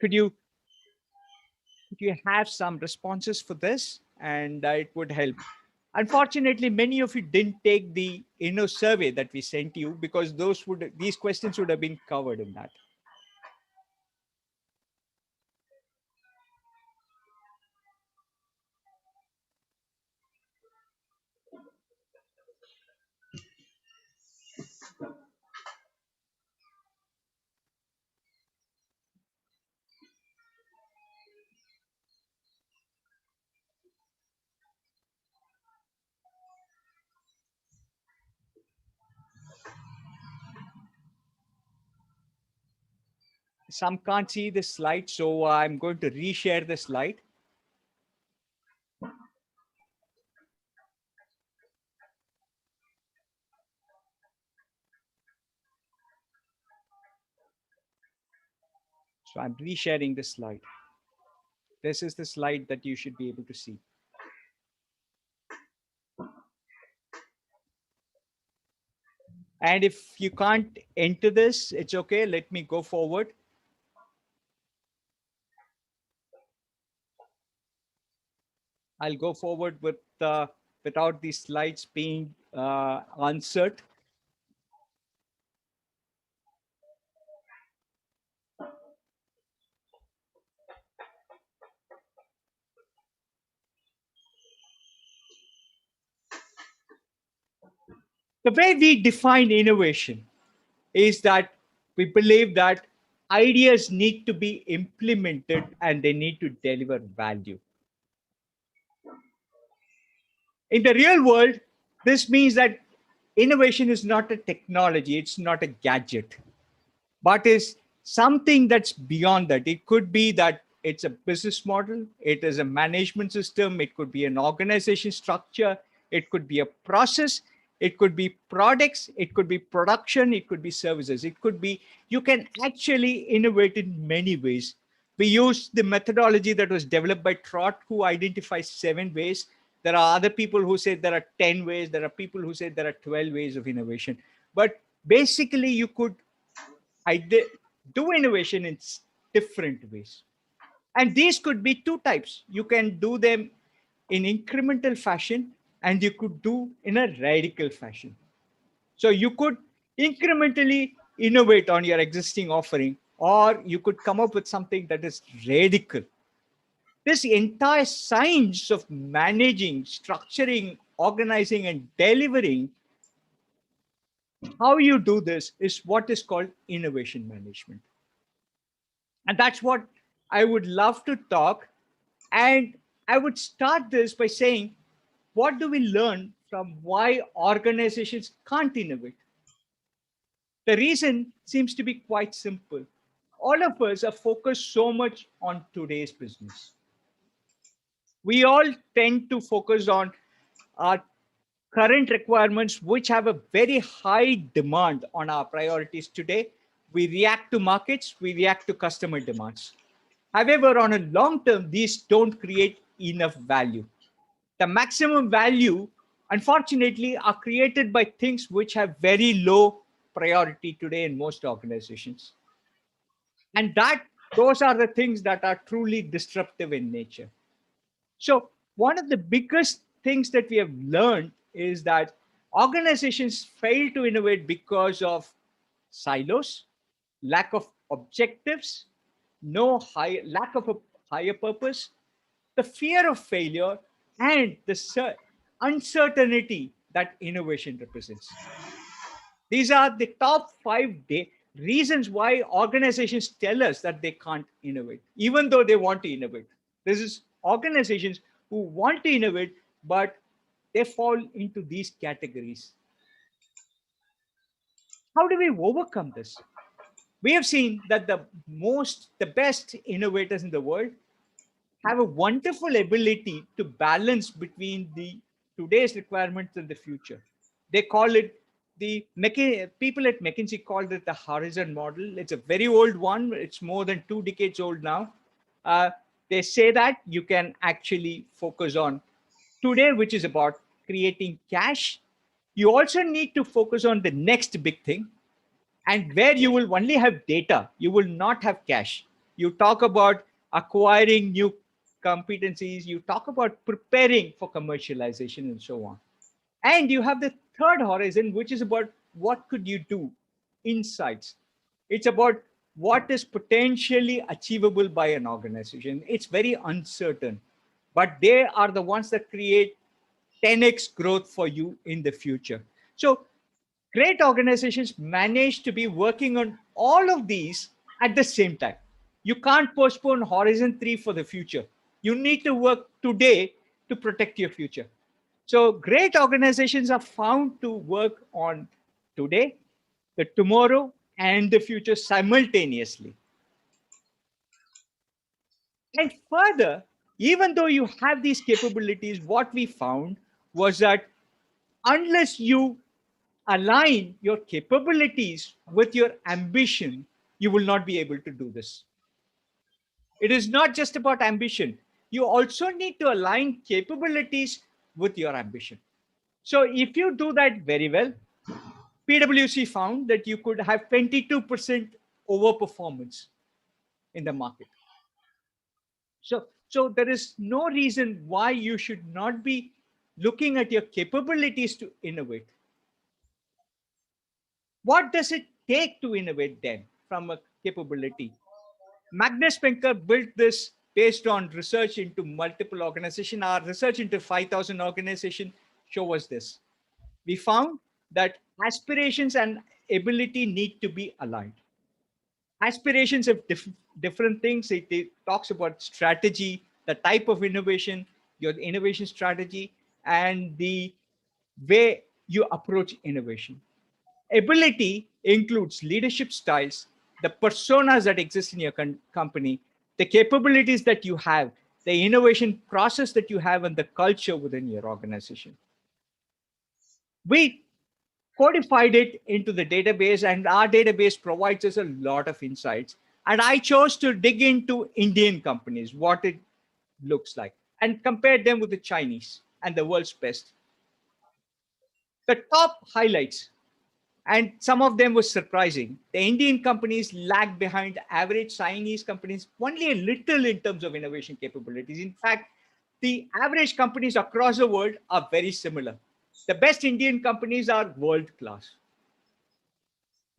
Could you have some responses for this? And it would help. Unfortunately, many of you didn't take the survey that we sent you, because these questions would have been covered in that. Some can't see the slide, so I'm going to reshare the slide. So I'm resharing the slide. This is the slide that you should be able to see. And if you can't enter this, it's okay. Let me go forward. I'll go forward without these slides being answered. The way we define innovation is that we believe that ideas need to be implemented and they need to deliver value. In the real world, this means that innovation is not a technology, it's not a gadget, but is something that's beyond that. It could be that it's a business model, it is a management system, it could be an organization structure, it could be a process, it could be products, it could be production, it could be services, it could be, you can actually innovate in many ways. We use the methodology that was developed by Trott, who identifies 7 ways. There are other people who say there are 10 ways. There are people who say there are 12 ways of innovation. But basically, you could do innovation in different ways. And these could be 2 types. You can do them in incremental fashion, and you could do in a radical fashion. So you could incrementally innovate on your existing offering, or you could come up with something that is radical. This entire science of managing, structuring, organizing, and delivering, how you do this is what is called innovation management. And that's what I would love to talk. And I would start this by saying, what do we learn from why organizations can't innovate? The reason seems to be quite simple. All of us are focused so much on today's business. We all tend to focus on our current requirements, which have a very high demand on our priorities today. We react to markets, we react to customer demands. However, on a long term, these don't create enough value. The maximum value, unfortunately, are created by things which have very low priority today in most organizations. And those are the things that are truly disruptive in nature. So one of the biggest things that we have learned is that organizations fail to innovate because of silos, lack of objectives, lack of a higher purpose, the fear of failure, and the uncertainty that innovation represents. These are the top 5 reasons why organizations tell us that they can't innovate, even though they want to innovate. This is organizations who want to innovate, but they fall into these categories. How do we overcome this? We have seen that the best innovators in the world have a wonderful ability to balance between the today's requirements and the future. They call it people at McKinsey called it the horizon model. It's a very old one. It's more than 2 decades old now. Uh, they say that you can actually focus on today, which is about creating cash. You also need to focus on the next big thing, and where you will only have data, you will not have cash. you talk about acquiring new competencies, you talk about preparing for commercialization and so on. And you have the third horizon, which is about what could you do, insights. It's about what is potentially achievable by an organization. It's very uncertain, but they are the ones that create 10x growth for you in the future. So great organizations manage to be working on all of these at the same time. You can't postpone Horizon 3 for the future. You need to work today to protect your future. So great organizations are found to work on today, the tomorrow, and the future simultaneously. And further, even though you have these capabilities, what we found was that unless you align your capabilities with your ambition, you will not be able to do this. It is not just about ambition. You also need to align capabilities with your ambition. So if you do that very well, PwC found that you could have 22% overperformance in the market. So there is no reason why you should not be looking at your capabilities to innovate. What does it take to innovate then from a capability? Magnus Penker built this based on research into multiple organizations. Our research into 5,000 organizations show us this. We found that aspirations and ability need to be aligned. Aspirations of different things. It talks about strategy, the type of innovation, your innovation strategy, and the way you approach innovation. Ability includes leadership styles, the personas that exist in your company, the capabilities that you have, the innovation process that you have, and the culture within your organization. We codified it into the database, and our database provides us a lot of insights. And I chose to dig into Indian companies, what it looks like, and compare them with the Chinese and the world's best. The top highlights, and some of them were surprising. The Indian companies lag behind average Chinese companies only a little in terms of innovation capabilities. In fact, the average companies across the world are very similar. The best Indian companies are world class.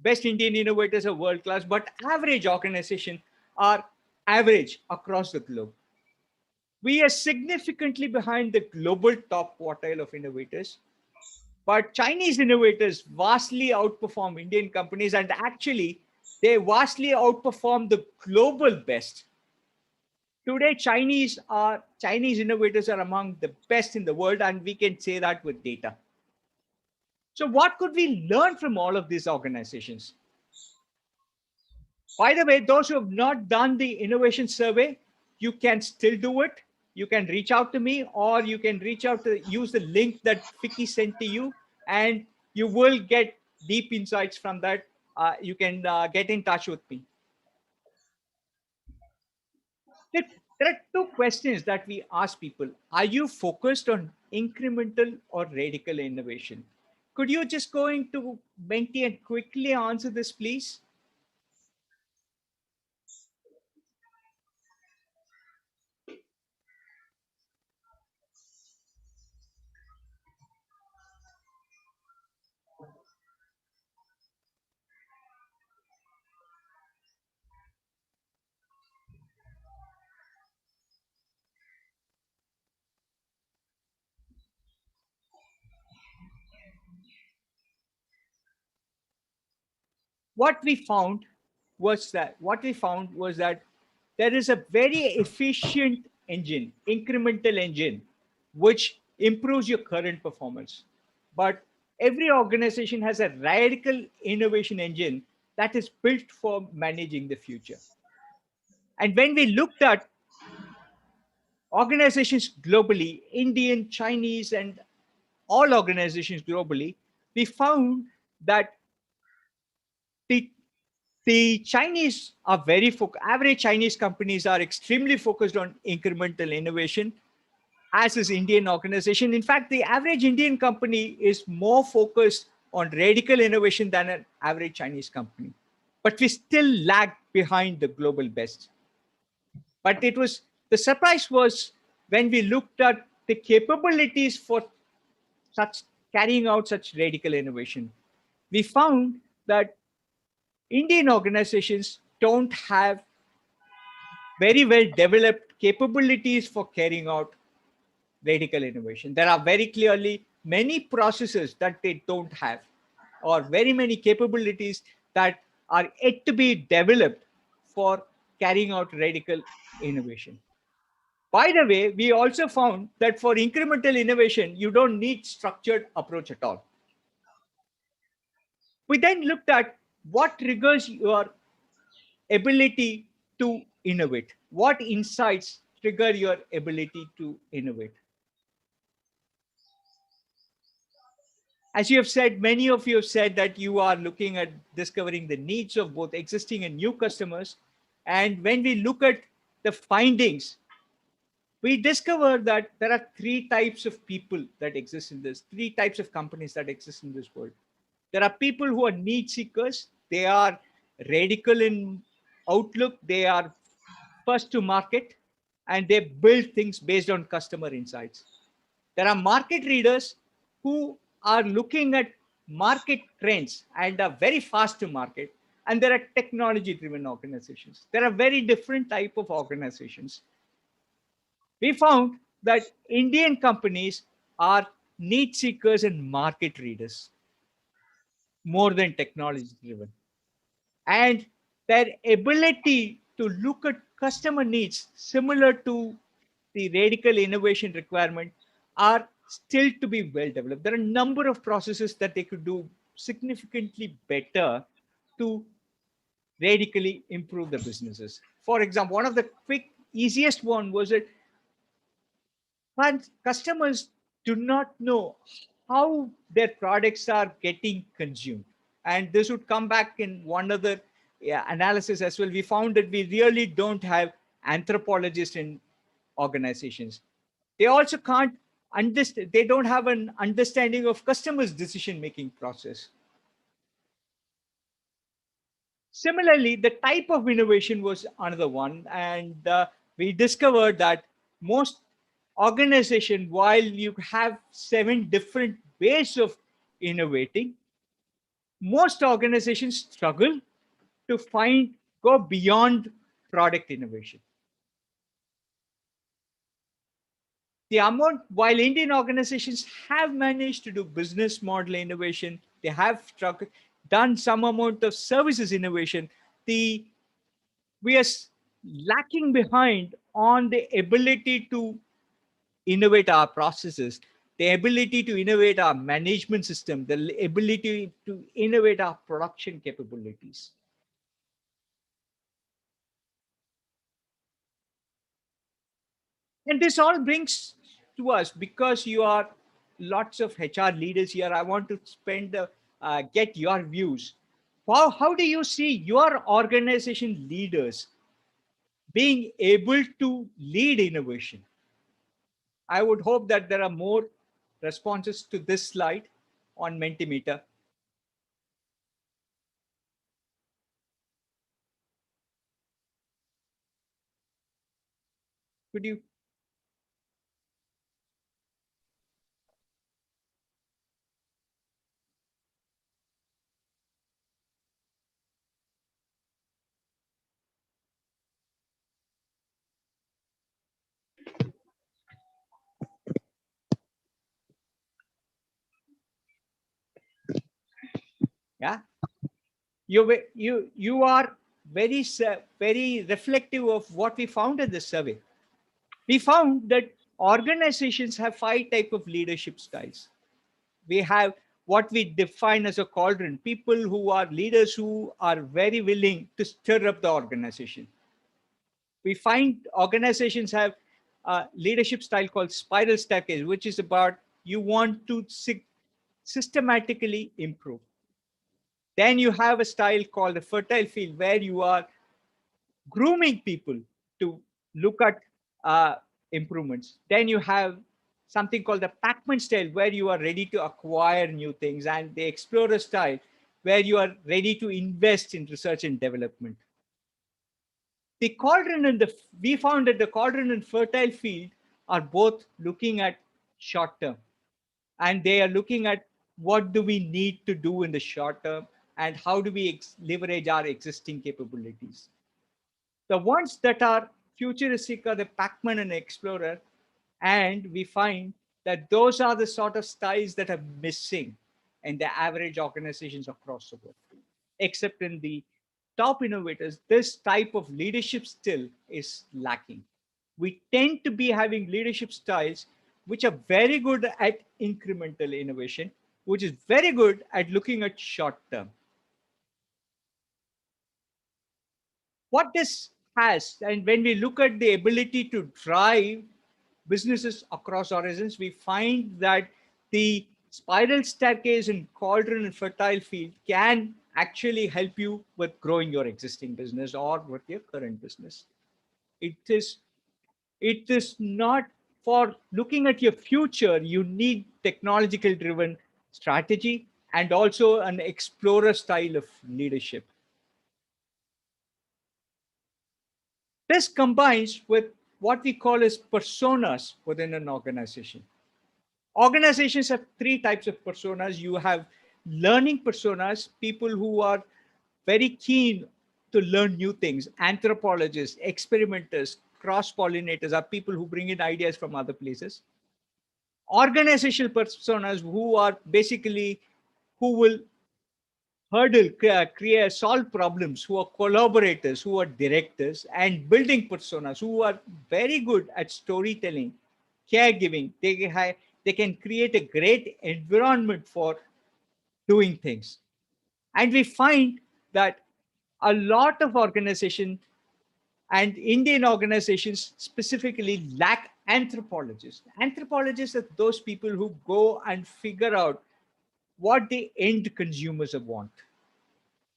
Best Indian innovators are world class, but average organizations are average across the globe. We are significantly behind the global top quartile of innovators. But Chinese innovators vastly outperform Indian companies, and actually, they vastly outperform the global best. Today, Chinese innovators are among the best in the world, and we can say that with data. So, what could we learn from all of these organizations? By the way, those who have not done the innovation survey, you can still do it. You can reach out to me, or you can reach out to use the link that Vicky sent to you, and you will get deep insights from that. You can get in touch with me. There are two questions that we ask people. Are you focused on incremental or radical innovation? Could you just go into Menti and quickly answer this, please? What we found was that there is a very efficient engine, incremental engine, which improves your current performance. But every organization has a radical innovation engine that is built for managing the future. And when we looked at organizations globally, Indian, Chinese, and all organizations globally, we found that the the Chinese are average Chinese companies are extremely focused on incremental innovation, as is Indian organization. In fact, the average Indian company is more focused on radical innovation than an average Chinese company. But we still lag behind the global best. But the surprise was when we looked at the capabilities for such carrying out such radical innovation. We found that Indian organizations don't have very well developed capabilities for carrying out radical innovation. There are very clearly many processes that they don't have, or very many capabilities that are yet to be developed for carrying out radical innovation. By the way, we also found that for incremental innovation, you don't need structured approach at all. We then looked at what triggers your ability to innovate. What insights trigger your ability to innovate? As you have said, many of you have said that you are looking at discovering the needs of both existing and new customers. And when we look at the findings, we discover that there are three types of people that exist in this, three types of companies that exist in this world. There are people who are need seekers. They are radical in outlook. They are first to market, and they build things based on customer insights. There are market readers who are looking at market trends and are very fast to market. And there are technology driven organizations. There are very different type of organizations. We found that Indian companies are need seekers and market readers more than technology driven. And their ability to look at customer needs similar to the radical innovation requirement are still to be well developed. There are a number of processes that they could do significantly better to radically improve the businesses. For example, one of the quick easiest one was that customers do not know how their products are getting consumed. And this would come back in one other analysis as well. We found that we really don't have anthropologists in organizations. They also can't understand, they don't have an understanding of customers' decision-making process. Similarly, the type of innovation was another one. And we discovered that most organization, while you have 7 different ways of innovating, most organizations struggle to go beyond product innovation. The amount, while Indian organizations have managed to do business model innovation, they have done some amount of services innovation, we are lacking behind on the ability to innovate our processes, the ability to innovate our management system, the ability to innovate our production capabilities. And this all brings to us, because you are lots of HR leaders here, I want to get your views. How do you see your organization leaders being able to lead innovation? I would hope that there are more responses to this slide on Mentimeter. Could you? Yeah, you are very reflective of what we found in this survey. We found that organizations have 5 types of leadership styles. We have what we define as a quadrant, people who are leaders who are very willing to stir up the organization. We find organizations have a leadership style called spiral staircase, which is about you want to systematically improve. Then you have a style called a fertile field, where you are grooming people to look at improvements. Then you have something called the Pac-Man style, where you are ready to acquire new things, and the Explorer style, where you are ready to invest in research and development. The cauldron and we found that the cauldron and fertile field are both looking at short term, and they are looking at what do we need to do in the short term and how do we leverage our existing capabilities. The ones that are futuristic are the Pac-Man and Explorer, and we find that those are the sort of styles that are missing in the average organizations across the world. Except in the top innovators, this type of leadership still is lacking. We tend to be having leadership styles which are very good at incremental innovation, which is very good at looking at short term. What this has, and when we look at the ability to drive businesses across horizons, we find that the spiral staircase in cauldron and fertile field can actually help you with growing your existing business or with your current business. It is it is not for looking at your future. You need technological driven strategy and also an explorer style of leadership. This combines with what we call as personas within an organization. Organizations have three types of personas. You have learning personas, people who are very keen to learn new things. Anthropologists, experimenters, cross pollinators are people who bring in ideas from other places. Organizational personas who are basically who will hurdle, create, solve problems, who are collaborators, who are directors, and building personas who are very good at storytelling, caregiving. They can create a great environment for doing things. And we find that a lot of organizations and Indian organizations specifically lack anthropologists. Anthropologists are those people who go and figure out what the end consumers want,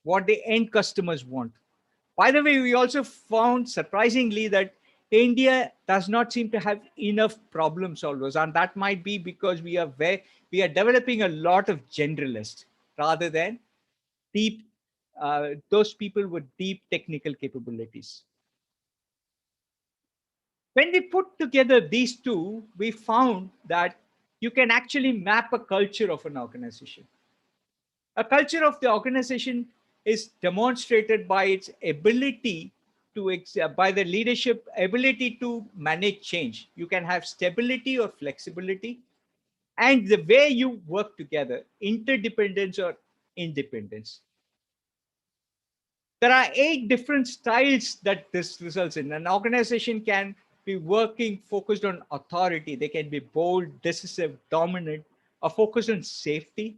what the end customers want. By the way, we also found surprisingly that India does not seem to have enough problem solvers, and that might be because we are developing a lot of generalists rather than deep those people with deep technical capabilities. When we put together these two, we found that you can actually map a culture of an organization. A culture of the organization is demonstrated by its ability by the leadership ability to manage change. You can have stability or flexibility, and the way you work together, interdependence or independence. There are 8 different styles that this results in. An organization can be working focused on authority. They can be bold, decisive, dominant, or focused on safety.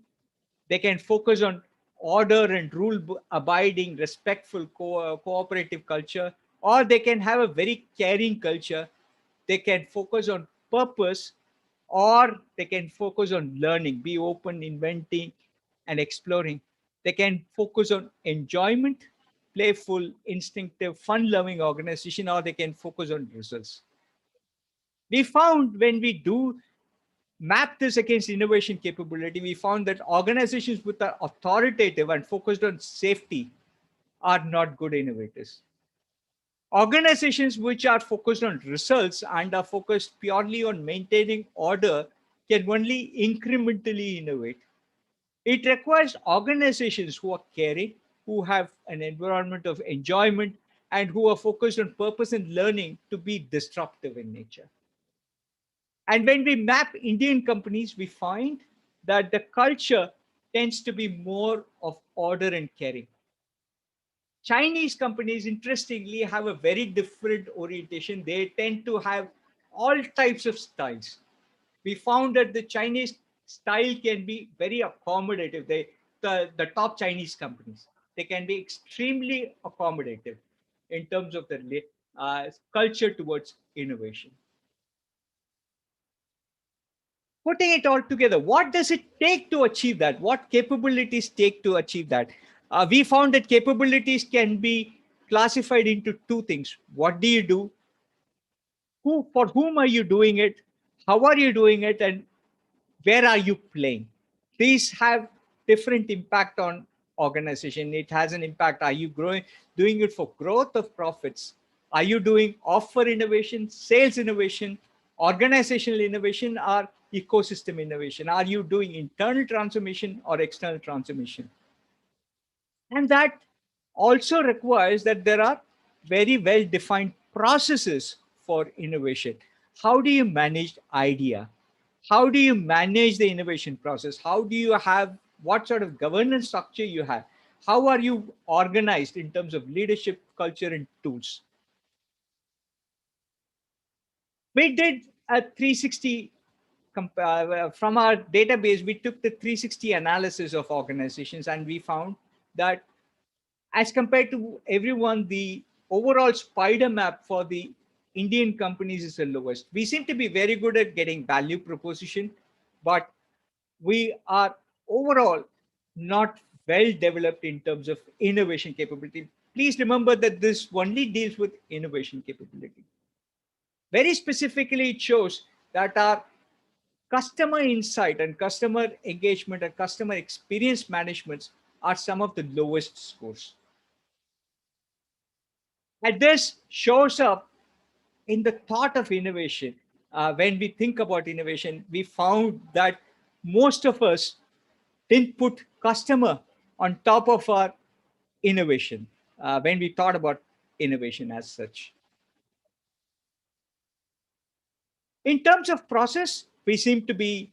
They can focus on order and rule abiding, respectful, cooperative culture, or they can have a very caring culture. They can focus on purpose, or they can focus on learning, be open, inventing, and exploring. They can focus on enjoyment, playful, instinctive, fun loving organization, or they can focus on results. We found when we do map this against innovation capability, we found that organizations with are authoritative and focused on safety are not good innovators. Organizations which are focused on results and are focused purely on maintaining order can only incrementally innovate. It requires organizations who are caring, who have an environment of enjoyment, and who are focused on purpose and learning to be disruptive in nature. And when we map Indian companies, we find that the culture tends to be more of order and caring. Chinese companies, interestingly, have a very different orientation. They tend to have all types of styles. We found that the Chinese style can be very accommodative. The top Chinese companies, they can be extremely accommodative in terms of their culture towards innovation. Putting it all together, what does it take to achieve that? What capabilities take to achieve that? We found that capabilities can be classified into two things. What do you do? Who, for whom are you doing it? How are you doing it? And where are you playing? These have different impact on organization. It has an impact. Are you growing, doing it for growth of profits? Are you doing offer innovation, sales innovation, organizational innovation, or ecosystem innovation? Are you doing internal transformation or external transformation? And that also requires that there are very well defined processes for innovation. How do you manage idea? How do you manage the innovation process? How do you have, what sort of governance structure you have? How are you organized in terms of leadership, culture, and tools? We did a 360 from our database. We took the 360 analysis of organizations, and we found that as compared to everyone, the overall spider map for the Indian companies is the lowest. We seem to be very good at getting value proposition, but we are overall not well developed in terms of innovation capability. Please remember that this only deals with innovation capability. Very specifically, it shows that our customer insight and customer engagement and customer experience management are some of the lowest scores. And this shows up in the thought of innovation. When we think about innovation, we found that most of us didn't put customer on top of our innovation when we thought about innovation as such. In terms of process, we seem to be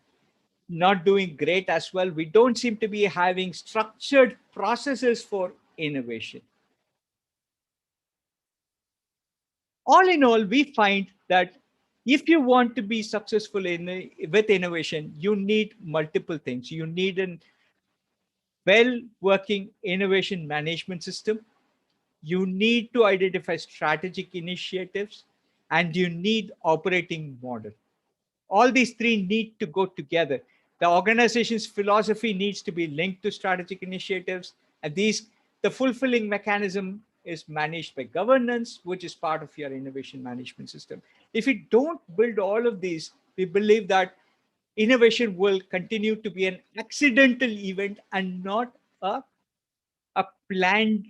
not doing great as well. We don't seem to be having structured processes for innovation. All in all, we find that if you want to be successful with innovation, you need multiple things. You need a well working innovation management system. You need to identify strategic initiatives, and you need operating model. All these three need to go together. The organization's philosophy needs to be linked to strategic initiatives, and the fulfilling mechanism is managed by governance, which is part of your innovation management system. If you don't build all of these, we believe that innovation will continue to be an accidental event and not a planned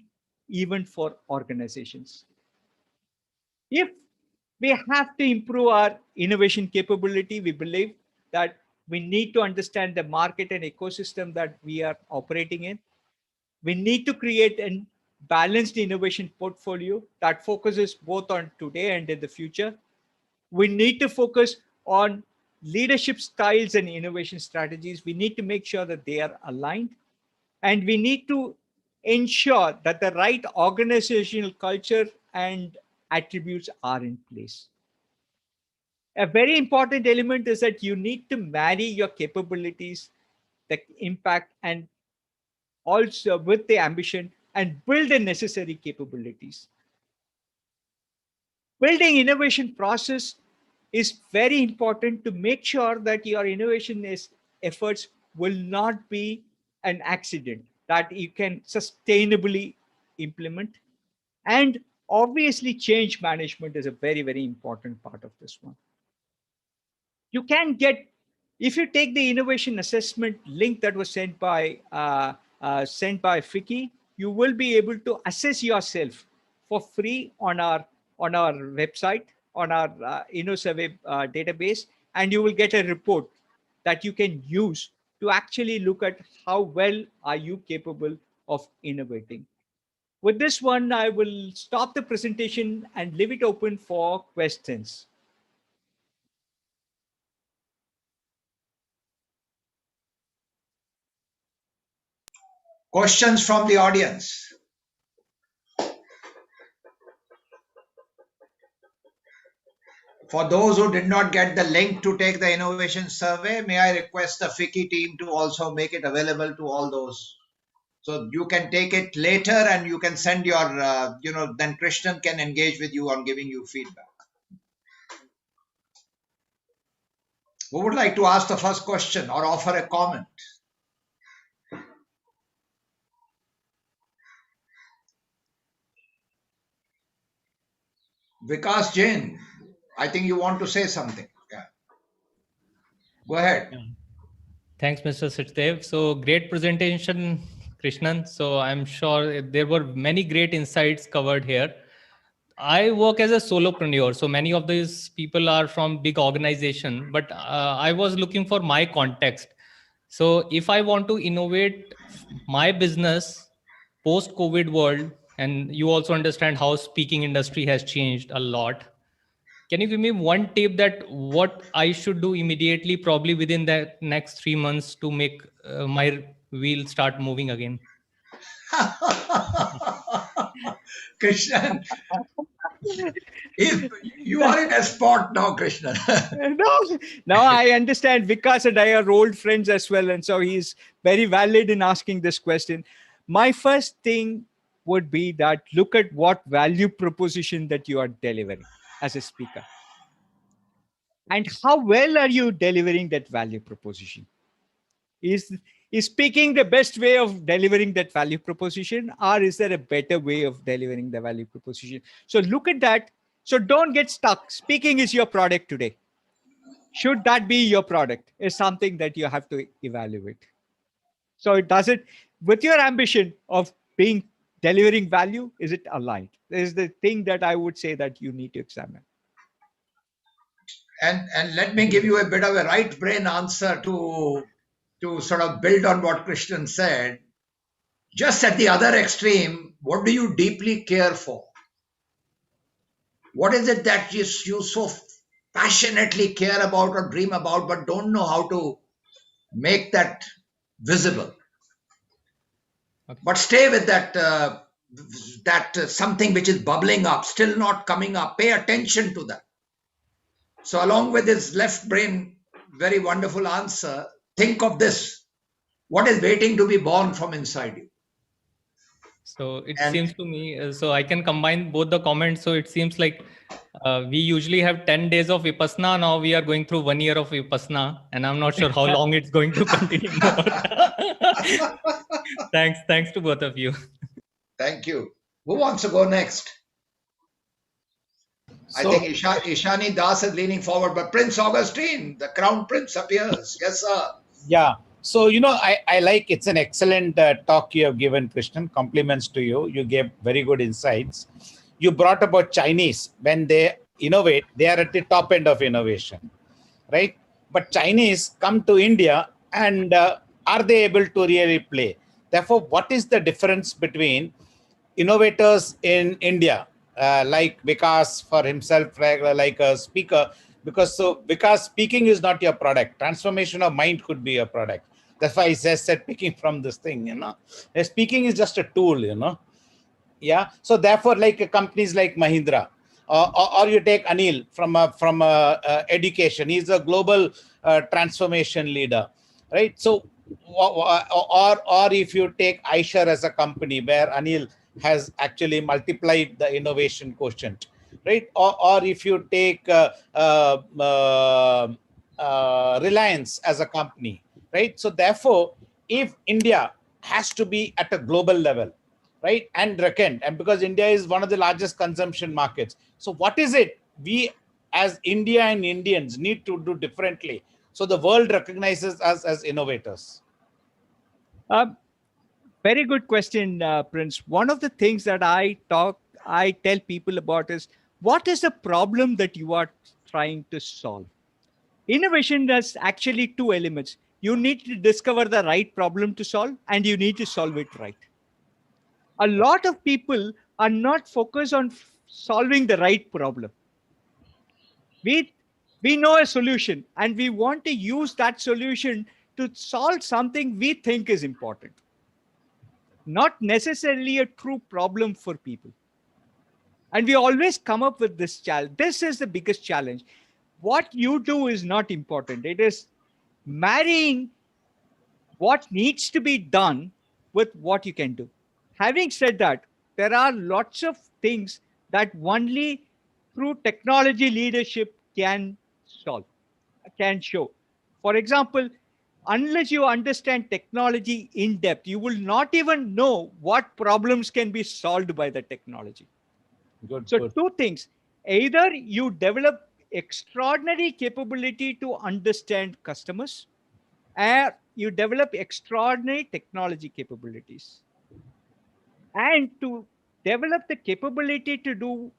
event for organizations. If we have to improve our innovation capability, we believe that we need to understand the market and ecosystem that we are operating in. We need to create a balanced innovation portfolio that focuses both on today and in the future. We need to focus on leadership styles and innovation strategies. We need to make sure that they are aligned, and we need to ensure that the right organizational culture and attributes are in place. A very important element is that you need to marry your capabilities, the impact, and also with the ambition, and build the necessary capabilities. Building innovation process is very important to make sure that your efforts will not be an accident, that you can sustainably implement. And obviously, change management is a very, very important part of this one. You can get, if you take the innovation assessment link that was sent by Fiki, you will be able to assess yourself for free on our website, on our InnoSurvey database, and you will get a report that you can use to actually look at how well are you capable of innovating. With this one, I will stop the presentation and leave it open for questions. Questions from the audience? For those who did not get the link to take the innovation survey, may I request the FICCI team to also make it available to all those. So you can take it later and you can send your, then Krishnan can engage with you on giving you feedback. Who would like to ask the first question or offer a comment? Vikas Jain, I think you want to say something. Yeah. Go ahead. Yeah. Thanks, Mr. Sachdev. So great presentation, Krishnan. So I'm sure there were many great insights covered here. I work as a solopreneur. So many of these people are from big organization, but I was looking for my context. So if I want to innovate my business post COVID world, and you also understand how speaking industry has changed a lot. Can you give me one tip that what I should do immediately, probably within the next 3 months to make my wheel start moving again? Krishnan, if you are in a spot now, Krishnan. No, now I understand. Vikas and I are old friends as well, and so he's very valid in asking this question. My first thing would be that look at what value proposition that you are delivering as a speaker, and how well are you delivering that value proposition. Is speaking the best way of delivering that value proposition, or is there a better way of delivering the value proposition? So look at that. So don't get stuck. Speaking is your product today. Should that be your product is something that you have to evaluate. So it does it with your ambition of being delivering value, is it aligned? Is the thing that I would say that you need to examine. And let me give you a bit of a right brain answer to sort of build on what Krishnan said. Just at the other extreme, what do you deeply care for? What is it that you so passionately care about or dream about, but don't know how to make that visible? Okay. But stay with that something which is bubbling up, still not coming up. Pay attention to that. So along with his left brain, very wonderful answer, think of this. What is waiting to be born from inside you? So it And seems to me, so I can combine both the comments. So it seems like we usually have 10 days of Vipassana. Now we are going through 1 year of Vipassana, and I'm not sure how long it's going to continue more. Thanks to both of you. thank you. Who wants to go next? I So, think Ishani Das is leaning forward, but Prince Augustine, the crown prince, appears. Yes, sir. yeah. So, I like it's an excellent talk you have given, Krishnan. Compliments to you. You gave very good insights. You brought about Chinese. When they innovate, they are at the top end of innovation, right? But Chinese come to India and are they able to really play? Therefore, what is the difference between innovators in India, like Vikas for himself, like a speaker? Because so Vikas, speaking is not your product. Transformation of mind could be your product. That's why I said picking from this thing, Speaking is just a tool, Yeah. So therefore, like companies like Mahindra, or you take Anil from education. He's a global transformation leader, right? So, or if you take Aisher as a company where Anil has actually multiplied the innovation quotient, right? Or if you take Reliance as a company, right? So therefore, if India has to be at a global level, right, and reckon, and because India is one of the largest consumption markets, so what is it we as India and Indians need to do differently so the world recognizes us as innovators? Very good question, Prince. One of the things that I tell people about is what is the problem that you are trying to solve? Innovation has actually two elements. You need to discover the right problem to solve, and you need to solve it right. A lot of people are not focused on solving the right problem. We we know a solution, and we want to use that solution to solve something we think is important, not necessarily a true problem for people. And we always come up with this challenge. This is the biggest challenge. What you do is not important. It is marrying what needs to be done with what you can do. Having said that, there are lots of things that only through technology leadership can solve, can show. For example, unless you understand technology in depth, you will not even know what problems can be solved by the technology. Good, So, good. two things: either you develop extraordinary capability to understand customers, or you develop extraordinary technology capabilities. And to develop the capability to do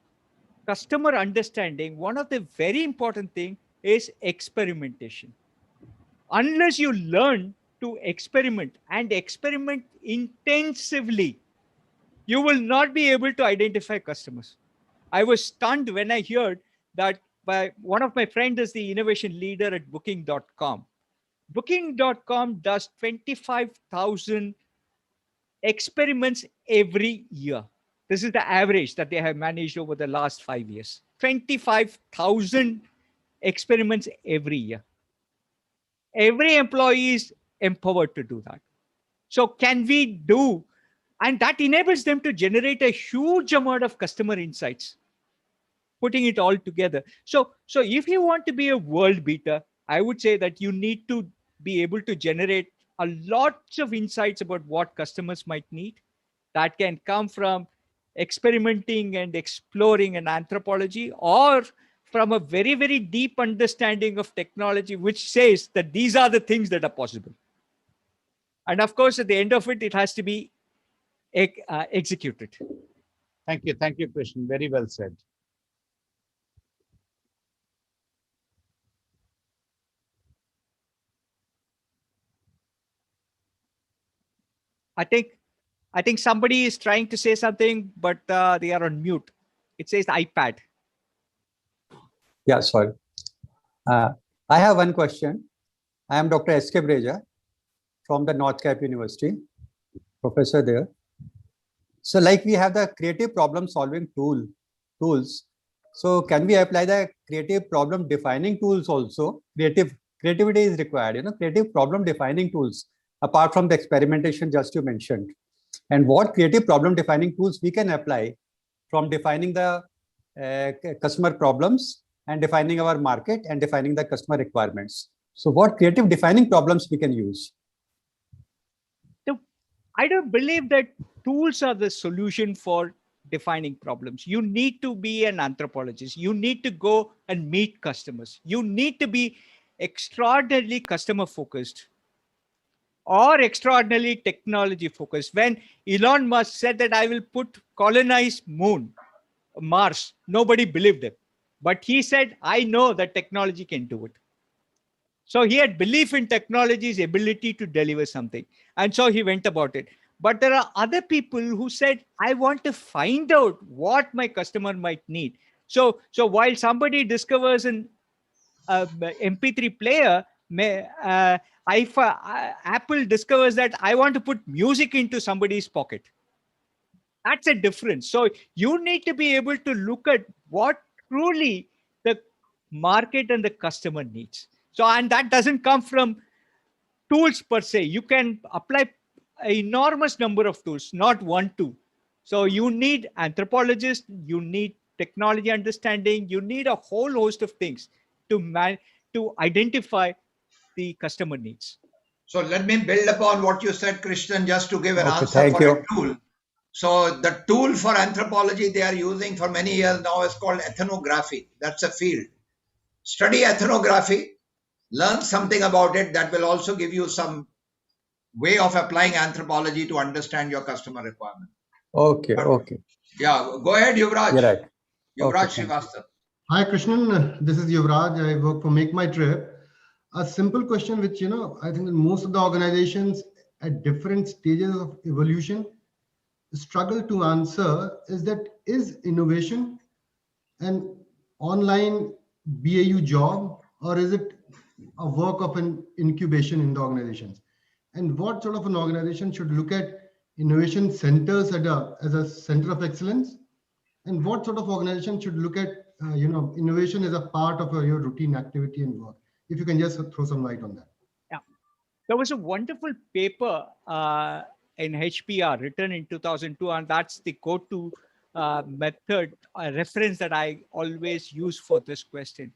customer understanding, one of the very important thing is experimentation. Unless you learn to experiment and experiment intensively, you will not be able to identify customers. I was stunned when I heard that by one of my friends is the innovation leader at booking.com. Booking.com does 25,000 experiments every year. This is the average that they have managed over the last 5 years. 25,000 experiments every year. Every employee is empowered to do that. So can we do, and that enables them to generate a huge amount of customer insights, putting it all together. So if you want to be a world beater, I would say that you need to be able to generate a lot of insights about what customers might need. That can come from experimenting and exploring in anthropology, or from a very, very deep understanding of technology, which says that these are the things that are possible. And of course, at the end of it, it has to be executed. Thank you, Krishnan. Very well said. I think somebody is trying to say something, but they are on mute. It says iPad. Yeah, sorry. I have one question. I am Dr. S.K. Breja from the North Cap University, professor there. So like we have the creative problem solving tools. So can we apply the creative problem defining tools also? Creativity is required, creative problem defining tools, apart from the experimentation just you mentioned. And what creative problem defining tools we can apply from defining the customer problems and defining our market and defining the customer requirements. So what creative defining problems we can use? I don't believe that tools are the solution for defining problems. You need to be an anthropologist. You need to go and meet customers. You need to be extraordinarily customer focused or extraordinarily technology focused. When Elon Musk said that I will colonize Mars, nobody believed him. But he said, I know that technology can do it. So he had belief in technology's ability to deliver something. And so he went about it. But there are other people who said, I want to find out what my customer might need. So while somebody discovers an MP3 player, Apple discovers that I want to put music into somebody's pocket. That's a difference. So you need to be able to look at what truly the market and the customer needs. So, and that doesn't come from tools per se. You can apply an enormous number of tools, not one, two. So you need anthropologists, you need technology understanding, you need a whole host of things to identify the customer needs. So let me build upon what you said, Krishnan, just to give an answer thank for you. a tool. So the tool for anthropology they are using for many years now is called ethnography. That's a field. Study ethnography, learn something about it that will also give you some way of applying anthropology to understand your customer requirement. Okay. Yeah, go ahead, Yuvraj. You're right. Yuvraj Okay, Srivastava. Hi, Krishnan. This is Yuvraj. I work for Make My Trip. A simple question which, I think that most of the organizations at different stages of evolution struggle to answer is innovation an online BAU job, or is it a work of an incubation in the organizations? And what sort of an organization should look at innovation centers as a center of excellence? And what sort of organization should look at innovation as a part of your routine activity and work? If you can just throw some light on that. Yeah, there was a wonderful paper in HBR written in 2002, and that's the go-to method reference that I always use for this question.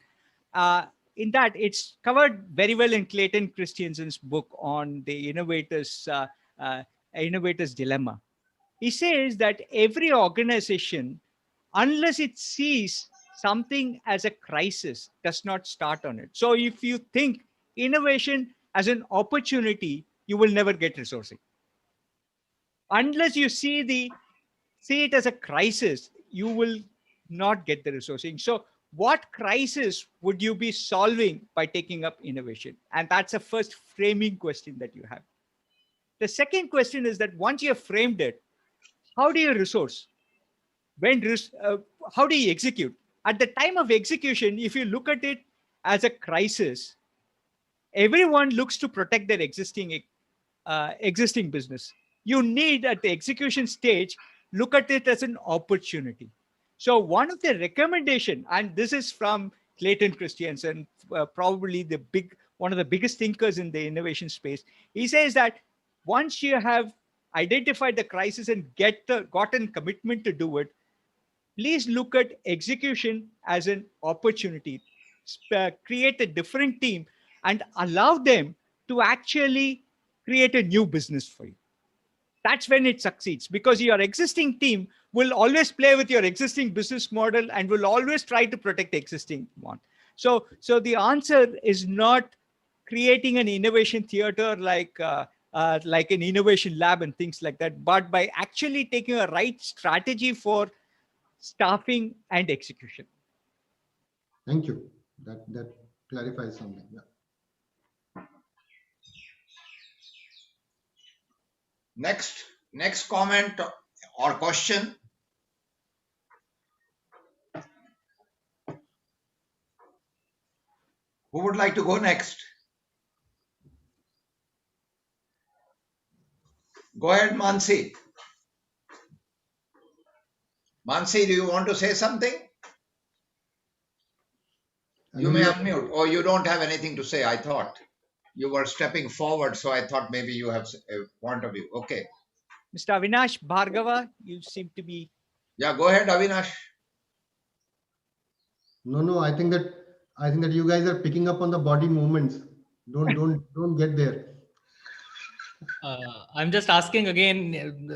In that, it's covered very well in Clayton Christensen's book on the innovator's dilemma. He says that every organization, unless it sees something as a crisis, does not start on it. So if you think innovation as an opportunity, you will never get resourcing. Unless you see it as a crisis, you will not get the resourcing. So what crisis would you be solving by taking up innovation? And that's a first framing question that you have. The second question is that once you have framed it, how do you resource? How do you execute? At the time of execution, if you look at it as a crisis, everyone looks to protect their existing business. You need at the execution stage, look at it as an opportunity. So one of the recommendation, and this is from Clayton Christensen, probably one of the biggest thinkers in the innovation space. He says that once you have identified the crisis and gotten commitment to do it, please look at execution as an opportunity. Create a different team and allow them to actually create a new business for you. That's when it succeeds, because your existing team will always play with your existing business model and will always try to protect the existing one. So the answer is not creating an innovation theater like an innovation lab and things like that, but by actually taking a right strategy for staffing and execution. Thank you. That clarifies something. Yeah. Next comment or question. Who would like to go next? Go ahead, Mansi. Mansi, do you want to say something? You may unmute, or you don't have anything to say. I thought you were stepping forward, so I thought maybe you have a point of view. Okay. Mr. Avinash Bhargava, you seem to be. Yeah, go ahead, Avinash. No, I think that you guys are picking up on the body movements. Don't get there. I'm just asking again.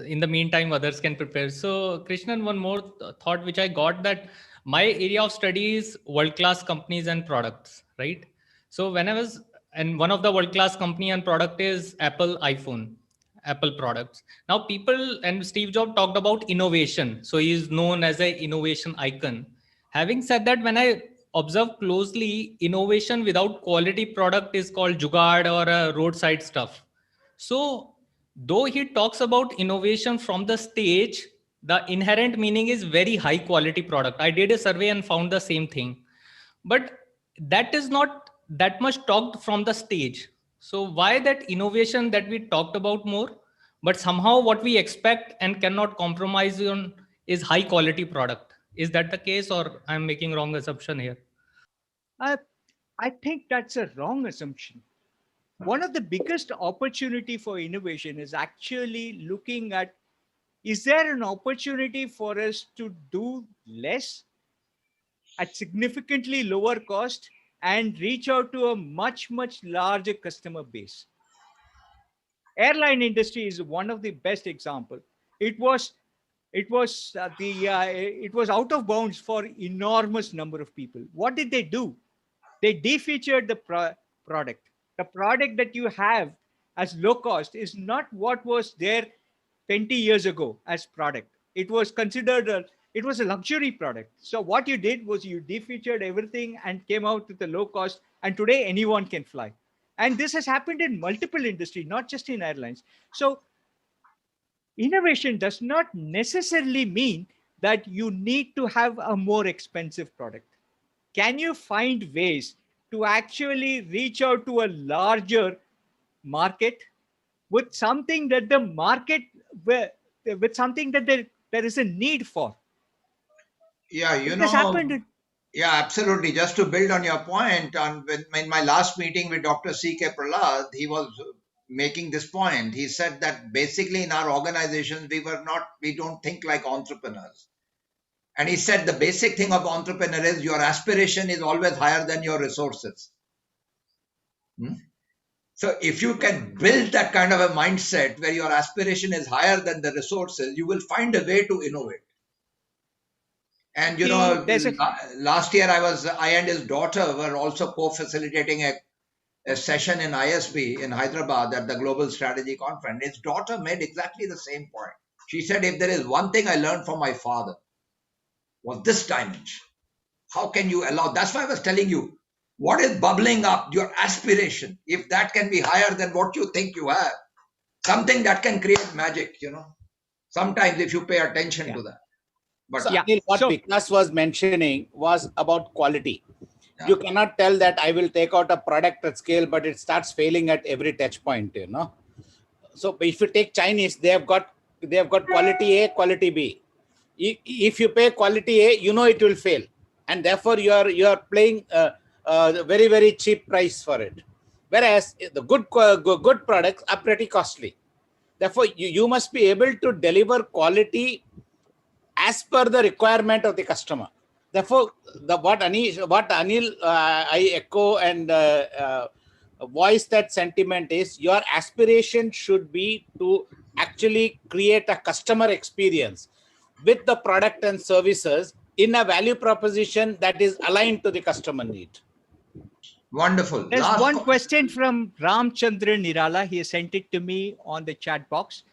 In the meantime, others can prepare. So, Krishnan, one more thought which I got, that my area of study is world-class companies and products, right? So and one of the world-class company and product is Apple products. Now people, and Steve Jobs talked about innovation. So he is known as an innovation icon. Having said that, when I observe closely, innovation without quality product is called jugaad or roadside stuff. So though he talks about innovation from the stage, the inherent meaning is very high quality product. I did a survey and found the same thing, but that is not that much talked from the stage. So why that innovation that we talked about more, but somehow what we expect and cannot compromise on is high quality product? Is that the case, or I'm making wrong assumption here? I think that's a wrong assumption. One of the biggest opportunity for innovation is actually looking at, is there an opportunity for us to do less at significantly lower cost and reach out to a much, much larger customer base? Airline industry is one of the best example. It was out of bounds for enormous number of people. What did they do? They defeatured the product. The product that you have as low cost is not what was there 20 years ago as product. It was considered it was a luxury product. So what you did was you defeatured everything and came out with a low cost, and today anyone can fly. And this has happened in multiple industries, not just in airlines. So innovation does not necessarily mean that you need to have a more expensive product. Can you find ways to actually reach out to a larger market with something that the market, with something that there is a need for? Yeah, yeah, absolutely. Just to build on your point, in my last meeting with Dr. C.K. Prahlad, he was making this point. He said that basically in our organizations, we don't think like entrepreneurs. And he said the basic thing of entrepreneur is your aspiration is always higher than your resources. So if you can build that kind of a mindset where your aspiration is higher than the resources, you will find a way to innovate. And last year I and his daughter were also co-facilitating a session in ISB in Hyderabad at the Global Strategy Conference. His daughter made exactly the same point. She said, if there is one thing I learned from my father, was this dimension. How can you allow? That's why I was telling you, what is bubbling up, your aspiration, if that can be higher than what you think you have, something that can create magic, sometimes if you pay attention to that. But So, Anil, what Vikas was mentioning was about quality. You cannot tell that I will take out a product at scale, but it starts failing at every touch point, So if you take Chinese, they have got quality A, quality B. If you pay quality A, it will fail, and therefore you are paying a very, very cheap price for it. Whereas the good products are pretty costly. Therefore, you must be able to deliver quality as per the requirement of the customer. Therefore, what Anil, I echo and voice that sentiment is, your aspiration should be to actually create a customer experience with the product and services in a value proposition that is aligned to the customer need. Wonderful. There's one question from Ramchandra Nirala. He has sent it to me on the chat box.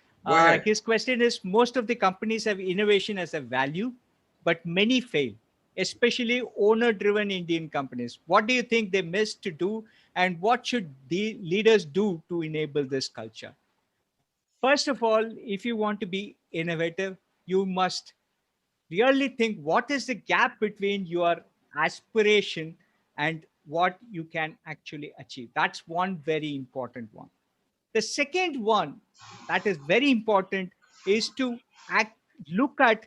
His question is, most of the companies have innovation as a value, but many fail, especially owner-driven Indian companies. What do you think they missed to do, and what should the leaders do to enable this culture? First of all, if you want to be innovative, you must really think what is the gap between your aspiration and what you can actually achieve. That's one very important one. The second one that is very important is to look at,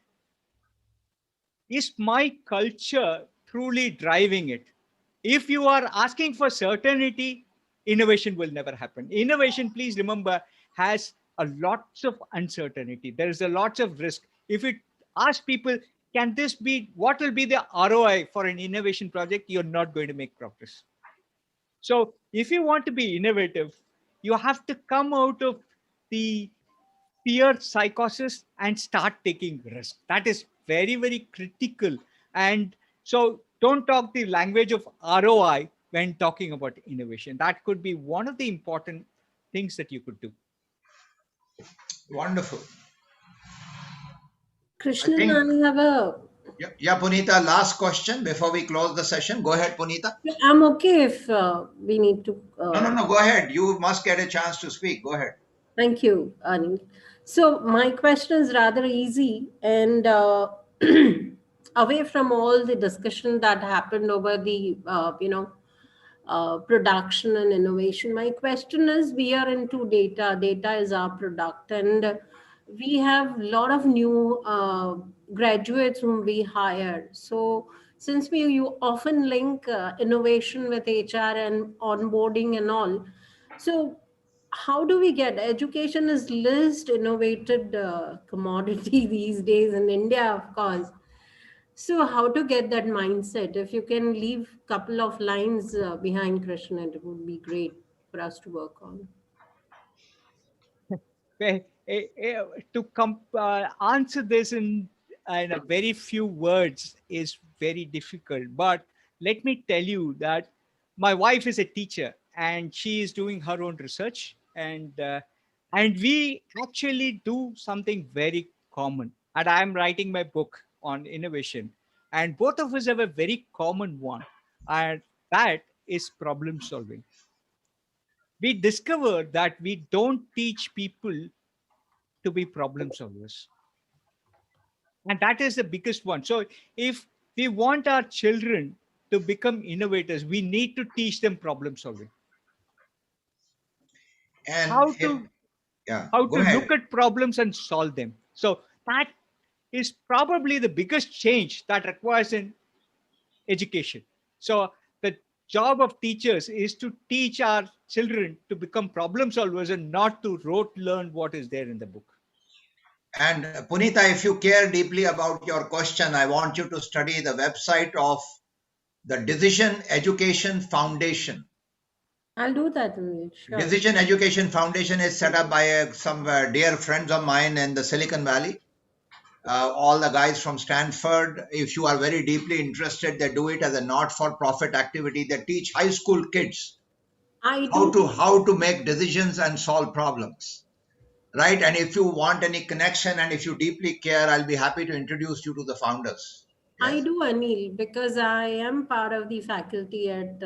is my culture truly driving it? If you are asking for certainty, innovation will never happen. Innovation, please remember, has a lots of uncertainty. There is a lots of risk. If you ask people, can this be, what will be the ROI for an innovation project? You're not going to make progress. So if you want to be innovative, you have to come out of the fear psychosis and start taking risk. That is very, very critical. And so don't talk the language of ROI when talking about innovation. That could be one of the important things that you could do. Wonderful. Krishnan, I have a... Yeah, Punita, last question before we close the session. Go ahead, Punita. I'm okay if we need to... No, go ahead. You must get a chance to speak. Go ahead. Thank you, Anil. So my question is rather easy, and away from all the discussion that happened over the, production and innovation, my question is, we are into data. Data is our product, and we have a lot of new graduates whom we hire. So since you often link innovation with HR and onboarding and all, so how do we get education is least innovated commodity these days in India, of course. So how to get that mindset? If you can leave a couple of lines behind, Krishnan, it would be great for us to work on. To answer this in a very few words is very difficult. But let me tell you that my wife is a teacher and she is doing her own research. And we actually do something very common. And I'm writing my book on innovation. And both of us have a very common one. And that is problem solving. We discovered that we don't teach people to be problem solvers. And that is the biggest one. So if we want our children to become innovators, we need to teach them problem solving. And how to look at problems and solve them. So that is probably the biggest change that requires in education. So the job of teachers is to teach our children to become problem solvers and not to rote learn what is there in the book. And Punita, if you care deeply about your question, I want you to study the website of the Decision Education Foundation. I'll do that. Sure. Decision Education Foundation is set up by some dear friends of mine in the Silicon Valley. All the guys from Stanford. If you are very deeply interested, they do it as a not-for-profit activity. They teach high school kids how to make decisions and solve problems. Right? And if you want any connection and if you deeply care, I'll be happy to introduce you to the founders. I Yes. do, Anil, because I am part of the faculty at,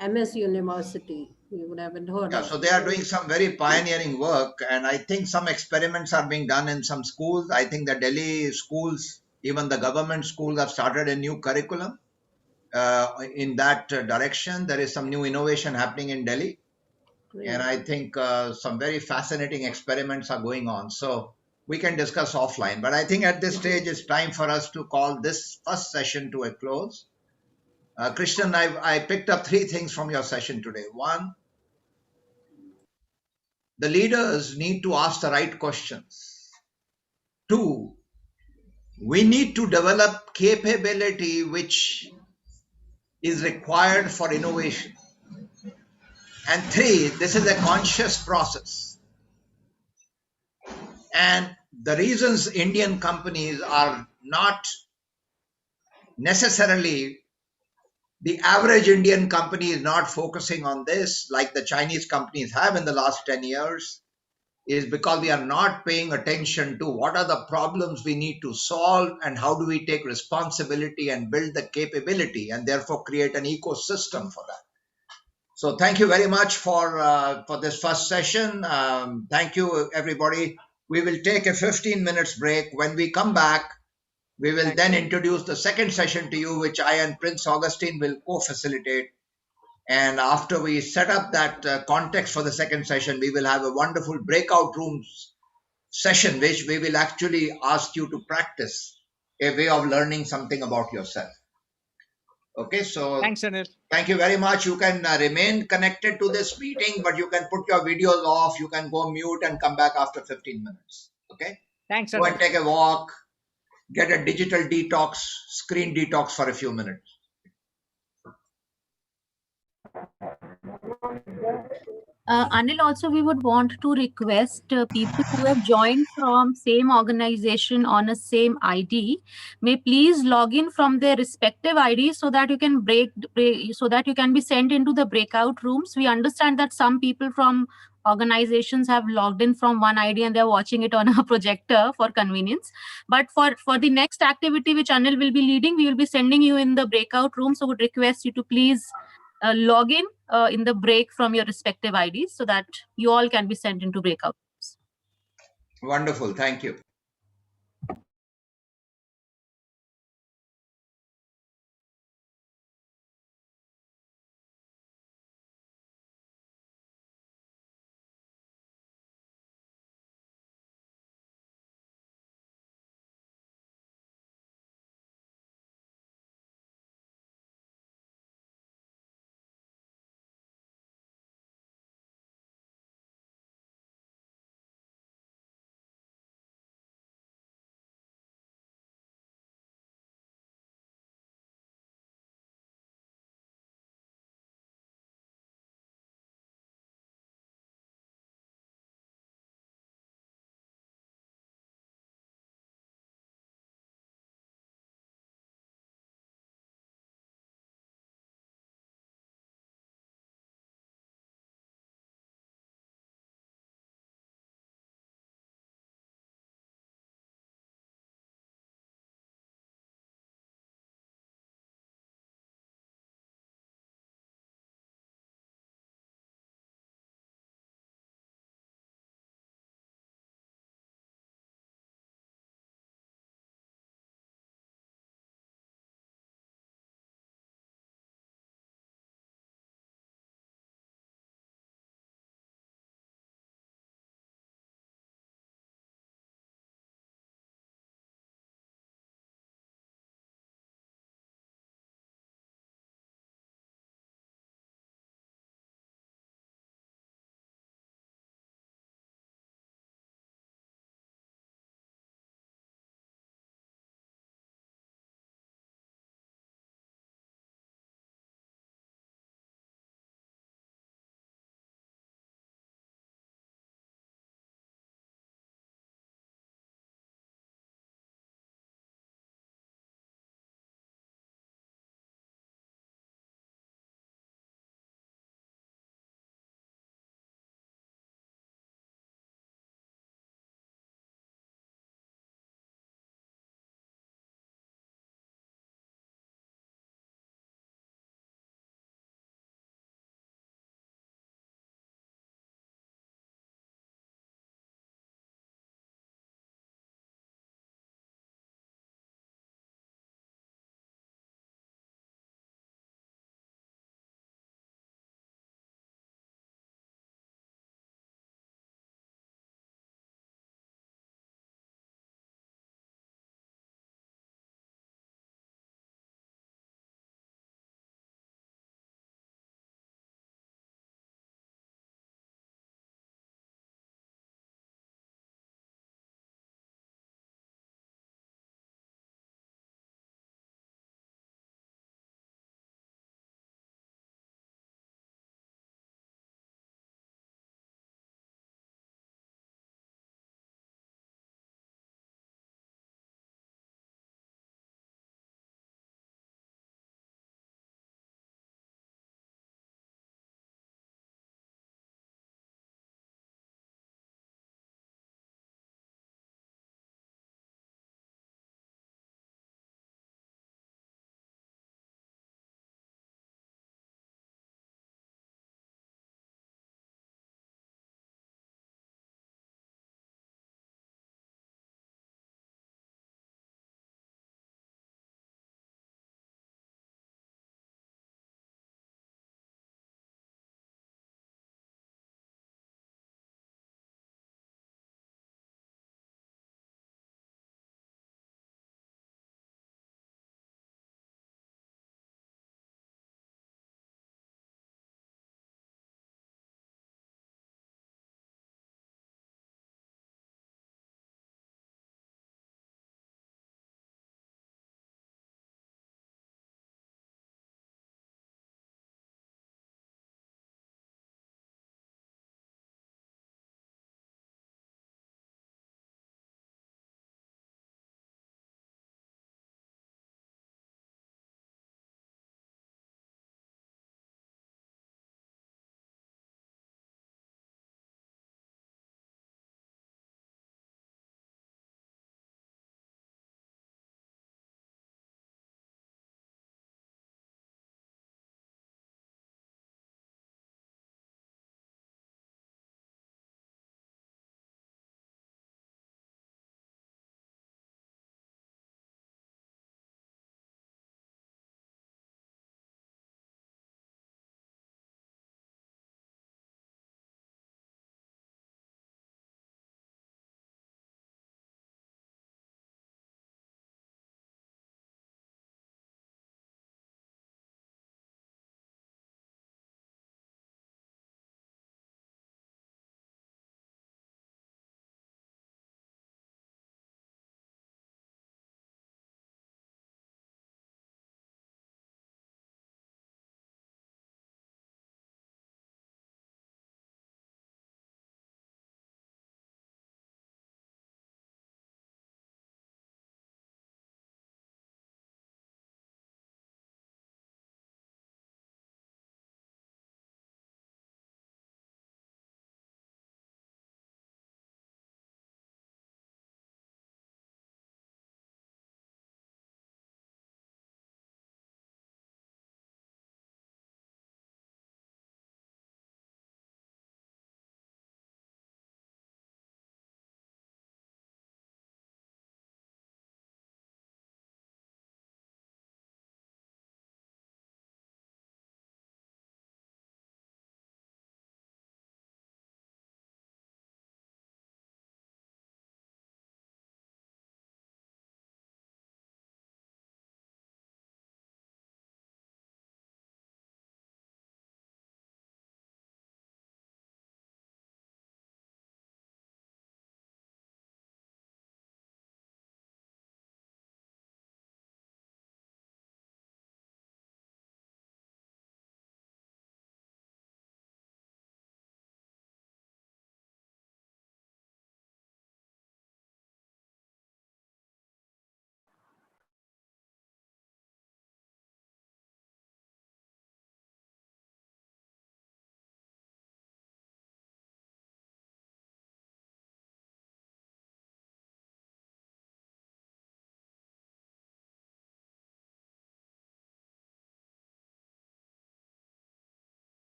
MS University. You haven't heard Yeah, of so they are it. doing some very pioneering work, and I think some experiments are being done in some schools. I think the Delhi schools, even the government schools, have started a new curriculum in that direction. There is some new innovation happening in Delhi, and Great. I think some very fascinating experiments are going on. So we can discuss offline, but I think at this stage it's time for us to call this first session to a close. Krishnan, I picked up three things from your session today. One, the leaders need to ask the right questions. Two, we need to develop capability which is required for innovation. And three, this is a conscious process. And the reasons Indian companies are not necessarily, the average Indian company is not focusing on this like the Chinese companies have in the last 10 years, is because we are not paying attention to what are the problems we need to solve and how do we take responsibility and build the capability and therefore create an ecosystem for that. So thank you very much for this first session. Thank you, everybody. We will take a 15 minutes break. When we come back, we will then introduce the second session to you, which I and Prince Augustine will co-facilitate. And after we set up that context for the second session, we will have a wonderful breakout rooms session, which we will actually ask you to practice a way of learning something about yourself. Okay, so Thanks, Anil. thank you very much. You can remain connected to this meeting, but you can put your videos off. You can go mute and come back after 15 minutes. Okay, Thanks, go and Anil. take a walk, get a digital detox, screen detox for a few minutes. Anil, also we would want to request people who have joined from same organization on a same ID may please log in from their respective IDs so that you can so that you can be sent into the breakout rooms. We understand that some people from organizations have logged in from one ID and they're watching it on a projector for convenience. But for the next activity which Anil will be leading, we will be sending you in the breakout room. So would request you to please log in the break from your respective IDs so that you all can be sent into breakout rooms. Wonderful. Thank you.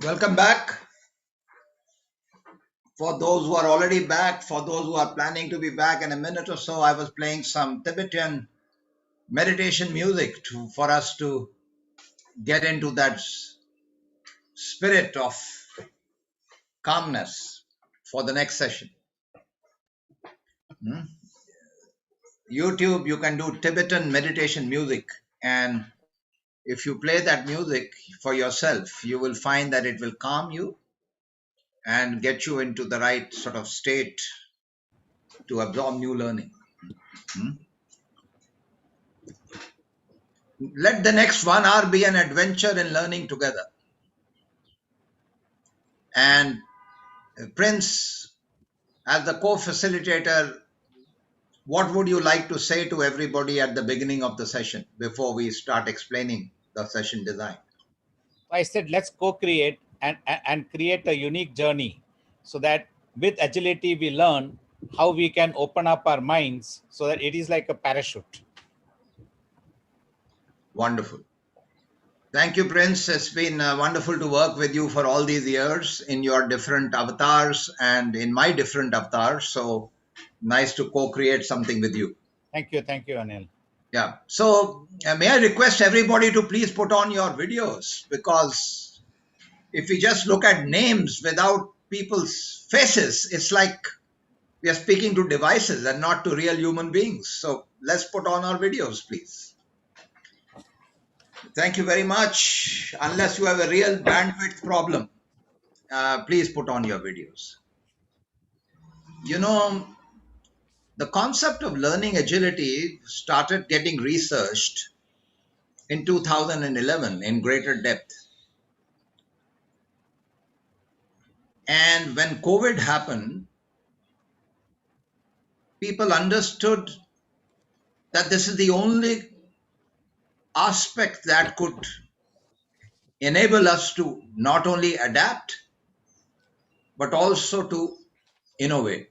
Welcome back. For those who are already back, for those who are planning to be back in a minute or so, I was playing some Tibetan meditation music for us to get into that spirit of calmness for the next session. YouTube, you can do Tibetan meditation music, and if you play that music for yourself, you will find that it will calm you and get you into the right sort of state to absorb new learning. Let the next 1 hour be an adventure in learning together. And Prince, as the co-facilitator, what would you like to say to everybody at the beginning of the session before we start explaining the session design? I said, let's co-create and create a unique journey so that with agility, we learn how we can open up our minds so that it is like a parachute. Wonderful. Thank you, Prince. It's been wonderful to work with you for all these years in your different avatars and in my different avatars. So nice to co-create something with you. Thank you, Anil. Yeah. So may I request everybody to please put on your videos, because if we just look at names without people's faces, it's like we are speaking to devices and not to real human beings. So let's put on our videos, please. Thank you very much. Unless you have a real bandwidth problem, please put on your videos. You know, the concept of learning agility started getting researched in 2011 in greater depth. And when COVID happened, people understood that this is the only aspect that could enable us to not only adapt, but also to innovate.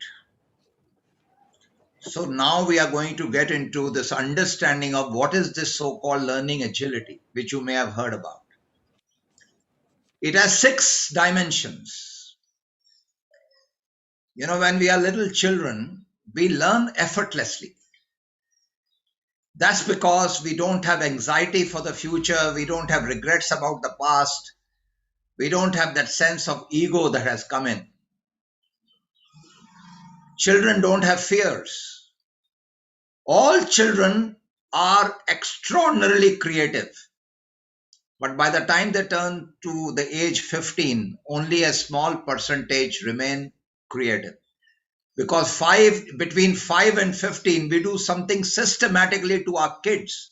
So now we are going to get into this understanding of what is this so-called learning agility, which you may have heard about. It has 6 dimensions. You know, when we are little children, we learn effortlessly. That's because we don't have anxiety for the future. We don't have regrets about the past. We don't have that sense of ego that has come in. Children don't have fears. All children are extraordinarily creative. But by the time they turn to the age 15, only a small percentage remain creative. Because between 5 and 15, we do something systematically to our kids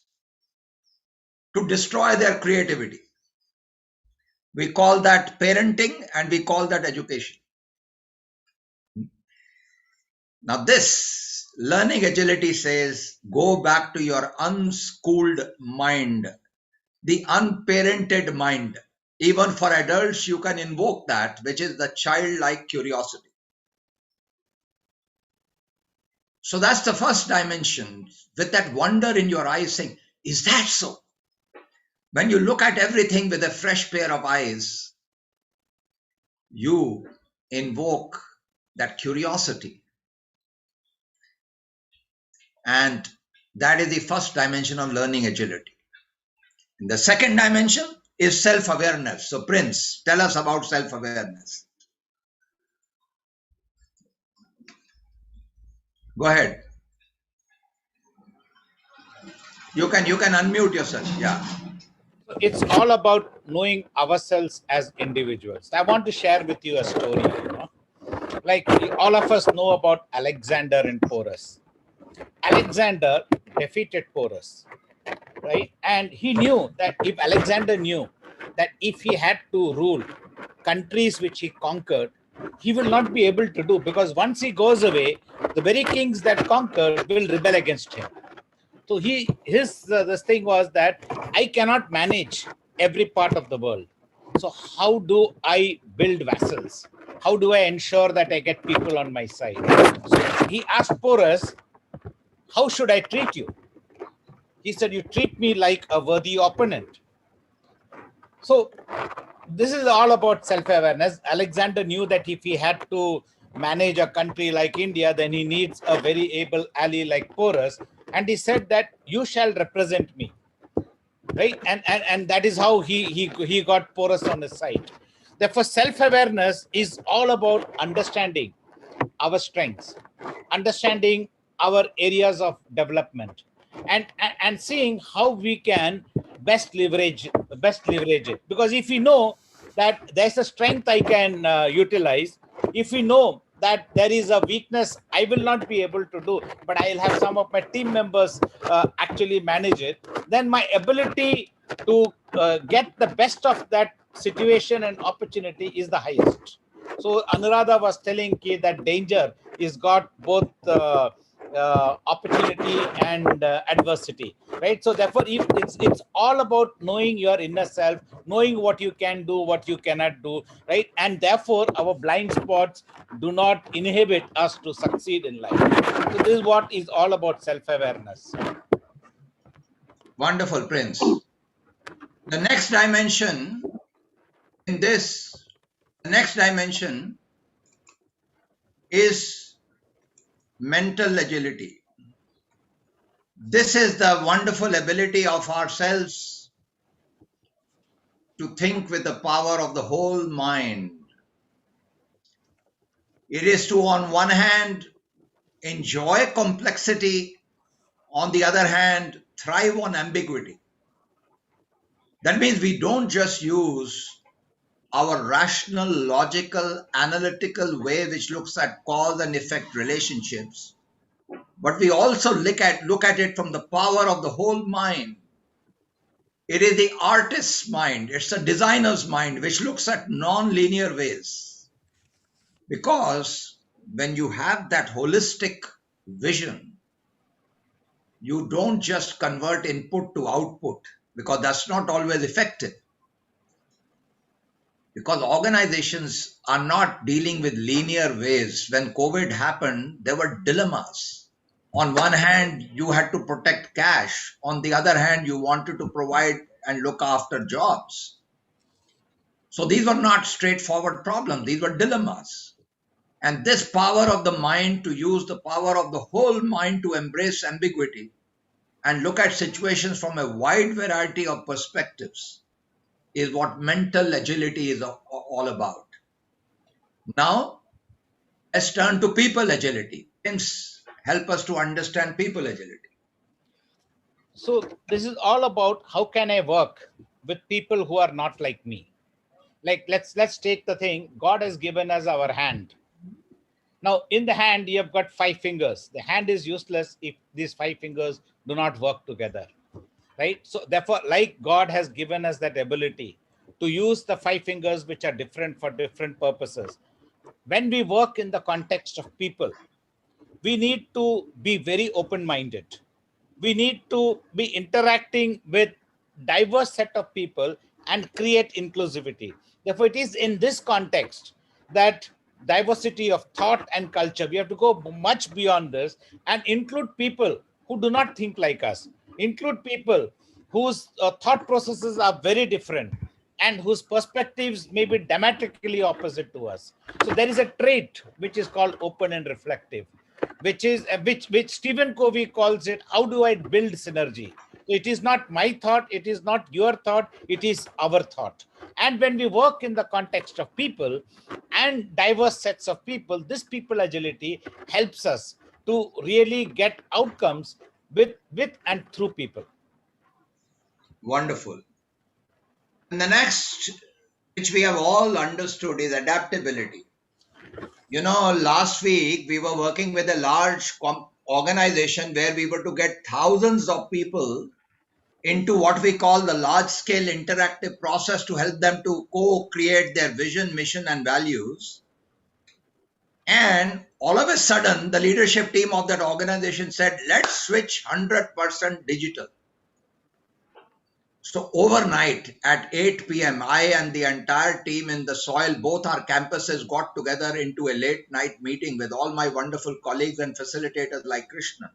to destroy their creativity. We call that parenting and we call that education. Now this learning agility says, go back to your unschooled mind, the unparented mind. Even for adults, you can invoke that, which is the childlike curiosity. So that's the first dimension, with that wonder in your eyes saying, is that so? When you look at everything with a fresh pair of eyes, you invoke that curiosity. And that is the first dimension of learning agility. And the second dimension is self-awareness. So Prince, tell us about self-awareness. Go ahead. You can unmute yourself. Yeah. It's all about knowing ourselves as individuals. I want to share with you a story. Like all of us know about Alexander and Porus. Alexander defeated Porus, right? And he knew that if Alexander knew that if he had to rule countries which he conquered, he will not be able to do, because once he goes away, the very kings that conquered will rebel against him. So this thing was that I cannot manage every part of the world. So how do I build vassals? How do I ensure that I get people on my side? So he asked Porus, how should I treat you? He said, you treat me like a worthy opponent. So this is all about self-awareness. Alexander knew that if he had to manage a country like India, then he needs a very able ally like Porus. And he said that you shall represent me. Right? And that is how he got Porus on his side. Therefore, self-awareness is all about understanding our strengths, understanding our areas of development, and seeing how we can best leverage it. Because if we know that there's a strength I can utilize, if we know that there is a weakness I will not be able to do, but I'll have some of my team members actually manage it, then my ability to get the best of that situation and opportunity is the highest. So Anuradha was telling Ki that danger is got both opportunity and adversity, right? So therefore, if it's all about knowing your inner self, knowing what you can do, what you cannot do, right? And therefore, our blind spots do not inhibit us to succeed in life. So this is what is all about self-awareness. Wonderful, Prince. The next dimension in this, the next dimension is mental agility. This is the wonderful ability of ourselves to think with the power of the whole mind. It is to, on one hand, enjoy complexity, on the other hand, thrive on ambiguity. That means we don't just use our rational, logical, analytical way, which looks at cause and effect relationships, but we also look at it from the power of the whole mind. It is the artist's mind, it's the designer's mind, which looks at non-linear ways. Because when you have that holistic vision, you don't just convert input to output, because that's not always effective. Because organizations are not dealing with linear ways. When COVID happened, there were dilemmas. On one hand, you had to protect cash. On the other hand, you wanted to provide and look after jobs. So these were not straightforward problems. These were dilemmas. And this power of the mind, to use the power of the whole mind to embrace ambiguity and look at situations from a wide variety of perspectives, is what mental agility is all about. Now, let's turn to people agility. James, help us to understand people agility. So this is all about how can I work with people who are not like me. Like let's take the thing, God has given us our hand. Now in the hand, you have got 5 fingers. The hand is useless if these 5 fingers do not work together. Right? So therefore, like God has given us that ability to use the 5 fingers, which are different for different purposes. When we work in the context of people, we need to be very open-minded. We need to be interacting with diverse set of people and create inclusivity. Therefore, it is in this context that diversity of thought and culture, we have to go much beyond this and include people who do not think like us. Include people whose thought processes are very different and whose perspectives may be diametrically opposite to us. So there is a trait which is called open and reflective, which is which Stephen Covey calls it, how do I build synergy? It is not my thought, it is not your thought, it is our thought. And when we work in the context of people and diverse sets of people, this people agility helps us to really get outcomes with and through people. Wonderful. And the next, which we have all understood, is adaptability. You know, last week we were working with a large organization where we were to get thousands of people into what we call the large-scale interactive process to help them to co-create their vision, mission, and values. And all of a sudden, the leadership team of that organization said, let's switch 100% digital. So overnight at 8 p.m., I and the entire team in the soil, both our campuses, got together into a late night meeting with all my wonderful colleagues and facilitators like Krishnan.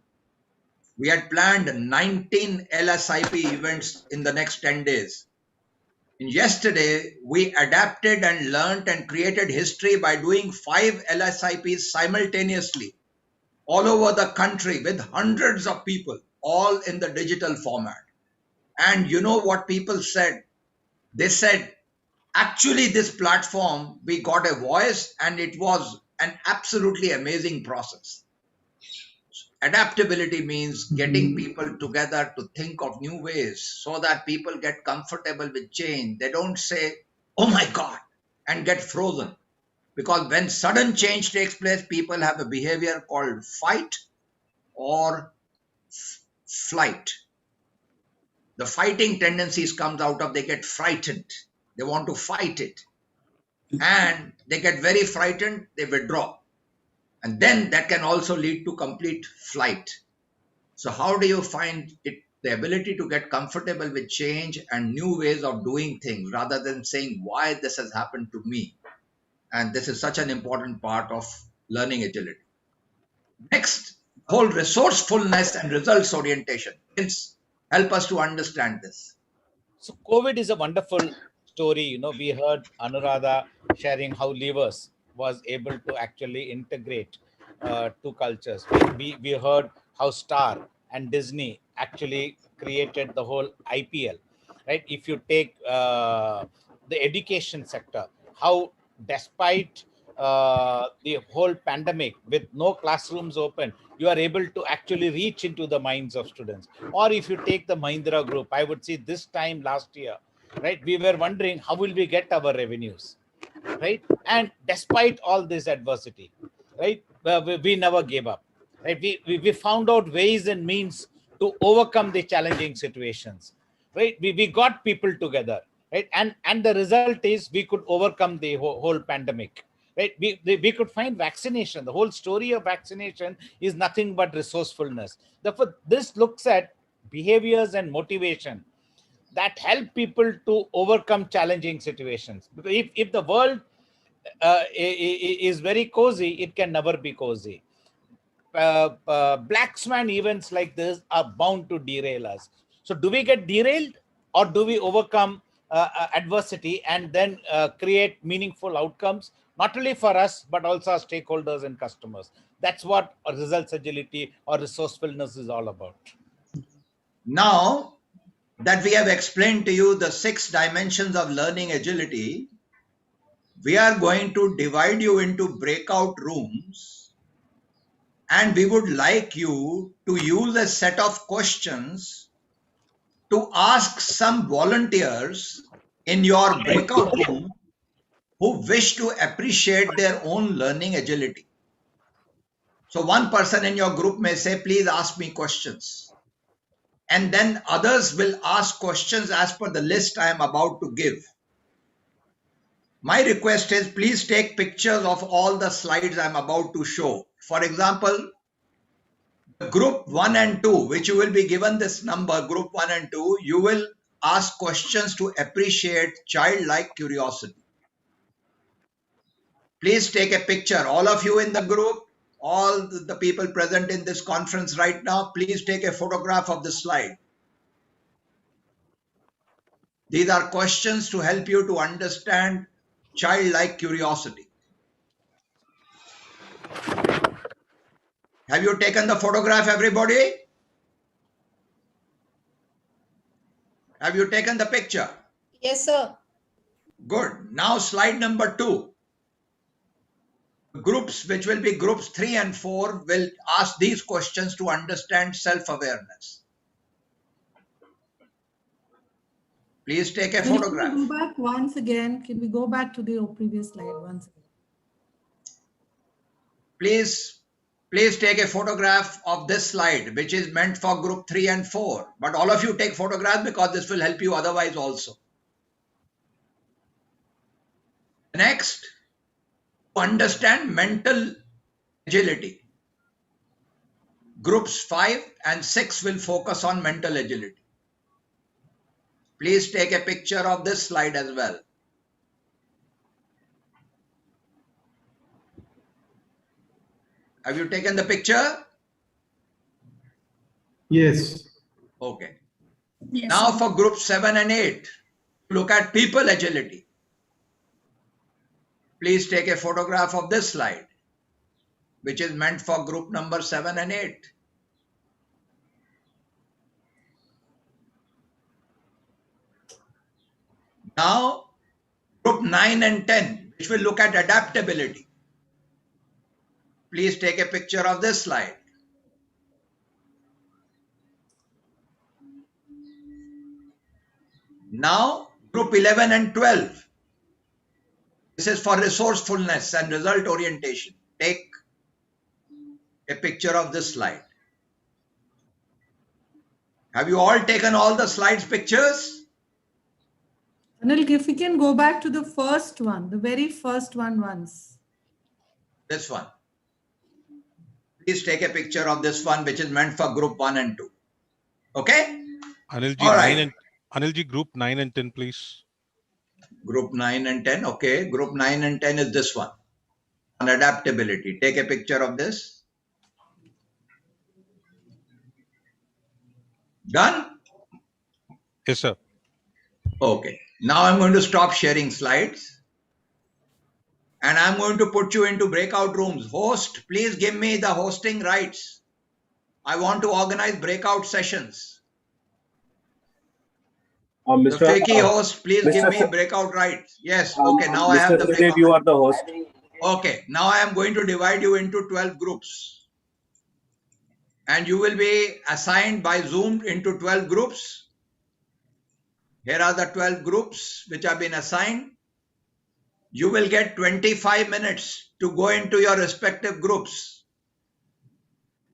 We had planned 19 LSIP events in the next 10 days. Yesterday, we adapted and learnt and created history by doing 5 LSIPs simultaneously all over the country with hundreds of people, all in the digital format. And you know what people said? They said, actually, this platform, we got a voice and it was an absolutely amazing process. Adaptability means getting people together to think of new ways so that people get comfortable with change. They don't say, oh my God, and get frozen. Because when sudden change takes place, people have a behavior called fight or flight. The fighting tendencies comes out of they get frightened. They want to fight it. And they get very frightened, they withdraw. And then that can also lead to complete flight. So how do you find it, the ability to get comfortable with change and new ways of doing things rather than saying why this has happened to me? And this is such an important part of learning agility. Next, whole resourcefulness and results orientation. Help us to understand this. So COVID is a wonderful story. You know, we heard Anuradha sharing how Levers was able to actually integrate two cultures. We heard how Star and Disney actually created the whole IPL, right? If you take the education sector, how despite the whole pandemic with no classrooms open, you are able to actually reach into the minds of students. Or if you take the Mahindra Group, I would say this time last year, right, we were wondering how will we get our revenues, right? And despite all this adversity, right, we never gave up, right? We found out ways and means to overcome the challenging situations, right? We got people together, right? And the result is we could overcome the whole pandemic, right? We could find vaccination. The whole story of vaccination is nothing but resourcefulness. Therefore, this looks at behaviors and motivation that help people to overcome challenging situations. Because if the world is very cozy, it can never be cozy. Black swan events like this are bound to derail us. So do we get derailed or do we overcome adversity and then create meaningful outcomes, not only for us, but also our stakeholders and customers? That's what results agility or resourcefulness is all about. Now that we have explained to you the 6 dimensions of learning agility, we are going to divide you into breakout rooms, and we would like you to use a set of questions to ask some volunteers in your breakout room who wish to appreciate their own learning agility. So one person in your group may say, please ask me questions. And then others will ask questions as per the list I am about to give. My request is please take pictures of all the slides I'm about to show. For example, group 1 and 2, which you will be given this number, group 1 and 2, you will ask questions to appreciate childlike curiosity. Please take a picture. All of you in the group, all the people present in this conference right now, please take a photograph of the slide. These are questions to help you to understand childlike curiosity. Have you taken the photograph, everybody? Have you taken the picture? Yes, sir. Good. Now slide number 2. Groups, which will be groups 3 and 4, will ask these questions to understand self-awareness. Please take a photograph. Can we go back once again? Can we go back to the previous slide once again? Please take a photograph of this slide, which is meant for group 3 and 4. But all of you take photographs because this will help you otherwise also. Next, to understand mental agility. Groups 5 and 6 will focus on mental agility. Please take a picture of this slide as well. Have you taken the picture? Yes. Okay. Yes. Now for group 7 and 8. Look at people agility. Please take a photograph of this slide, which is meant for group number 7 and 8. Now, group 9 and 10, which will look at adaptability. Please take a picture of this slide. Now, group 11 and 12. This is for resourcefulness and result orientation. Take a picture of this slide. Have you all taken all the slides pictures? Anil, if we can go back to the first one, the very first one once. This one. Please take a picture of this one, which is meant for group 1 and 2. Okay? Anilji, All right. Anilji, group 9 and 10, please. Group 9 and 10. Okay. Group 9 and 10 is this one. On adaptability. Take a picture of this. Done? Yes, sir. Okay. Now I'm going to stop sharing slides. And I'm going to put you into breakout rooms. Host, please give me the hosting rights. I want to organize breakout sessions. The Fiki host, please give me breakout rights. Yes. Okay. Now I have the breakout. You are the host. Okay. Now I am going to divide you into 12 groups. And you will be assigned by Zoom into 12 groups. Here are the 12 groups which have been assigned. You will get 25 minutes to go into your respective groups.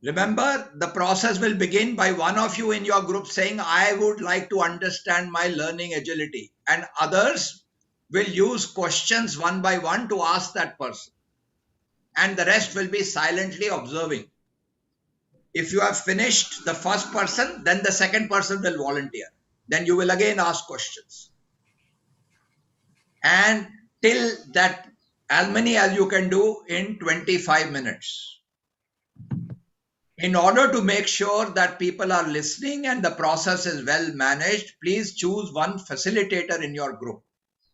Remember, the process will begin by one of you in your group saying, I would like to understand my learning agility. And others will use questions one by one to ask that person. And the rest will be silently observing. If you have finished the first person, then the second person will volunteer. Then you will again ask questions. And till that, as many as you can do in 25 minutes. In order to make sure that people are listening and the process is well managed, please choose one facilitator in your group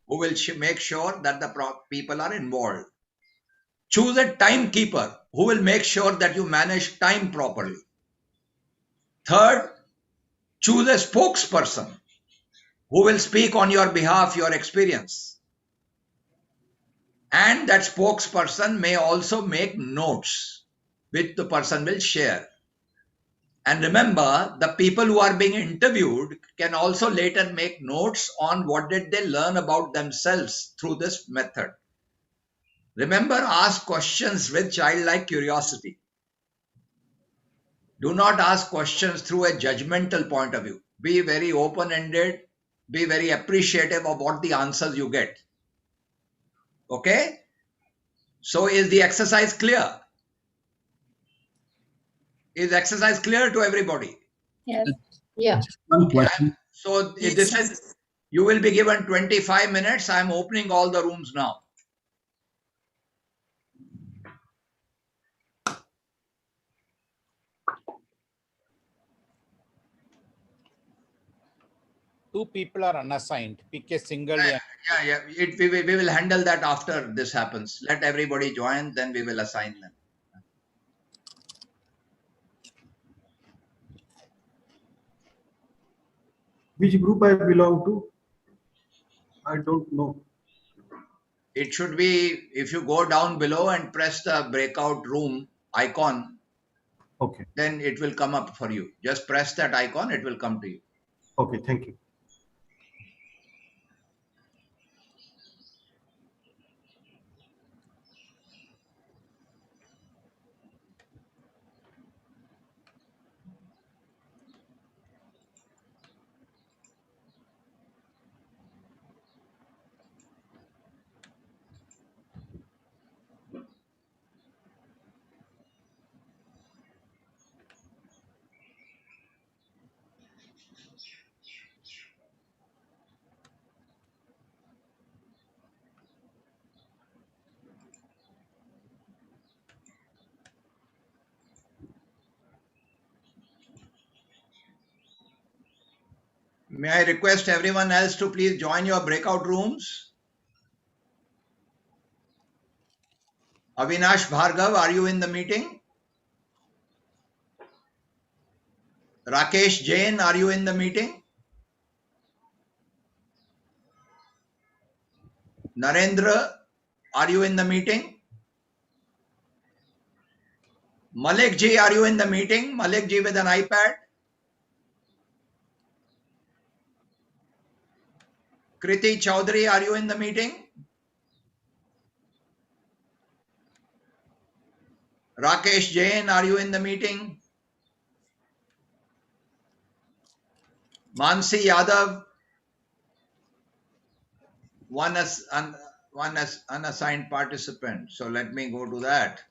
who will make sure that the people are involved. Choose a timekeeper who will make sure that you manage time properly. Third, choose a spokesperson who will speak on your behalf, your experience. And that spokesperson may also make notes which the person will share. And remember, the people who are being interviewed can also later make notes on what did they learn about themselves through this method. Remember, ask questions with childlike curiosity. Do not ask questions through a judgmental point of view. Be very open-ended. Be very appreciative of what the answers you get. Okay? So is the exercise clear? Is exercise clear to everybody? Yes. Yeah. One question. So this is, you will be given 25 minutes. I'm opening all the rooms now. Two people are unassigned. Pick a single. Yeah. We will handle that after this happens. Let everybody join, then we will assign them. Which group I belong to? I don't know. It should be, if you go down below and press the breakout room icon, Okay. then it will come up for you. Just press that icon, it will come to you. Okay, thank you. May I request everyone else to please join your breakout rooms? Avinash Bhargav, are you in the meeting? Rakesh Jain, are you in the meeting? Narendra, are you in the meeting? Malik ji, are you in the meeting? Malik ji with an iPad. Kriti Chaudhary, are you in the meeting? Rakesh Jain, are you in the meeting? Mansi Yadav, one as unassigned participant. So let me go to that.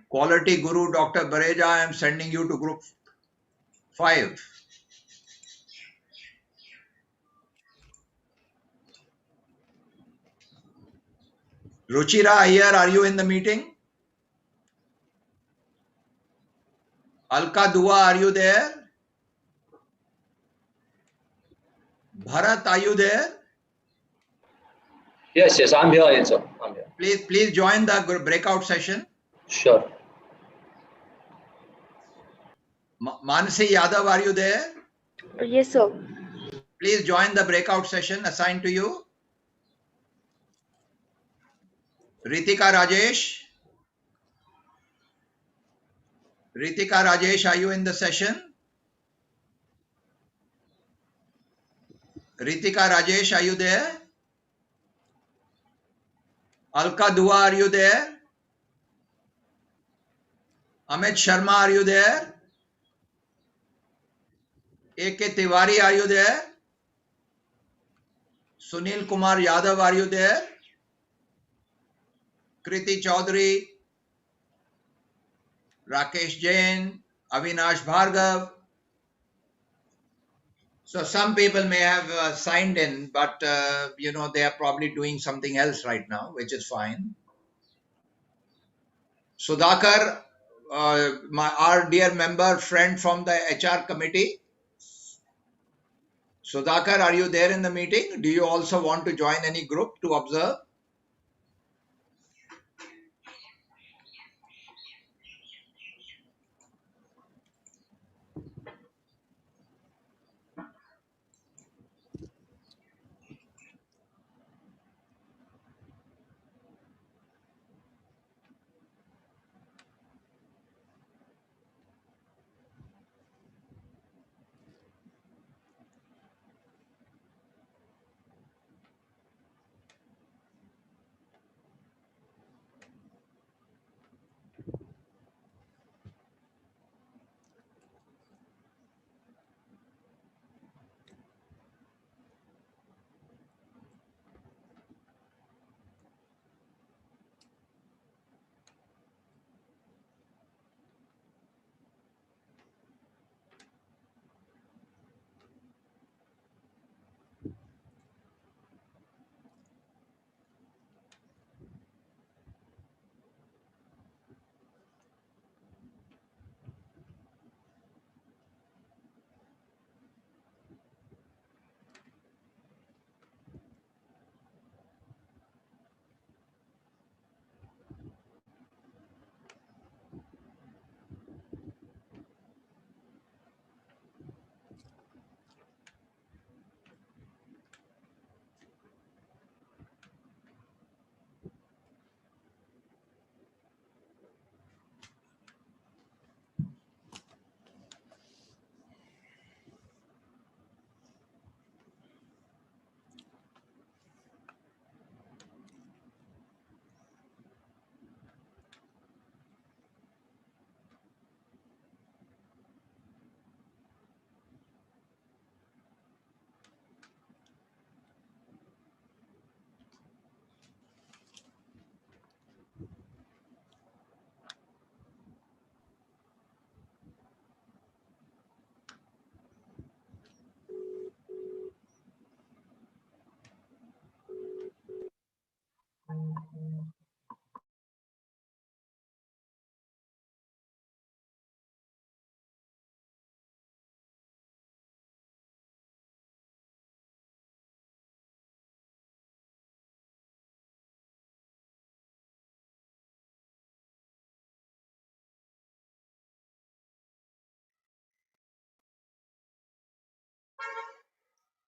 Quality Guru Dr. Bareja, I am sending you to group 5. Ruchira Iyer, are you in the meeting? Alka Dua, are you there? Bharat, are you there? Yes, yes, I'm here, yes, sir. I'm here. Please join the breakout session. Sure. Mansi Yadav, are you there? Yes, sir. Please join the breakout session assigned to you. Ritika Rajesh. Ritika Rajesh, are you in the session? Ritika Rajesh, are you there? Alka Dua, are you there? Amit Sharma, are you there? A.K. Tiwari, are you there? Sunil Kumar Yadav, are you there? Kriti Chaudhary, Rakesh Jain, Avinash Bhargav. So some people may have signed in, but they are probably doing something else right now, which is fine. Sudhakar, our dear member, friend from the HR committee. Sudhakar, are you there in the meeting? Do you also want to join any group to observe?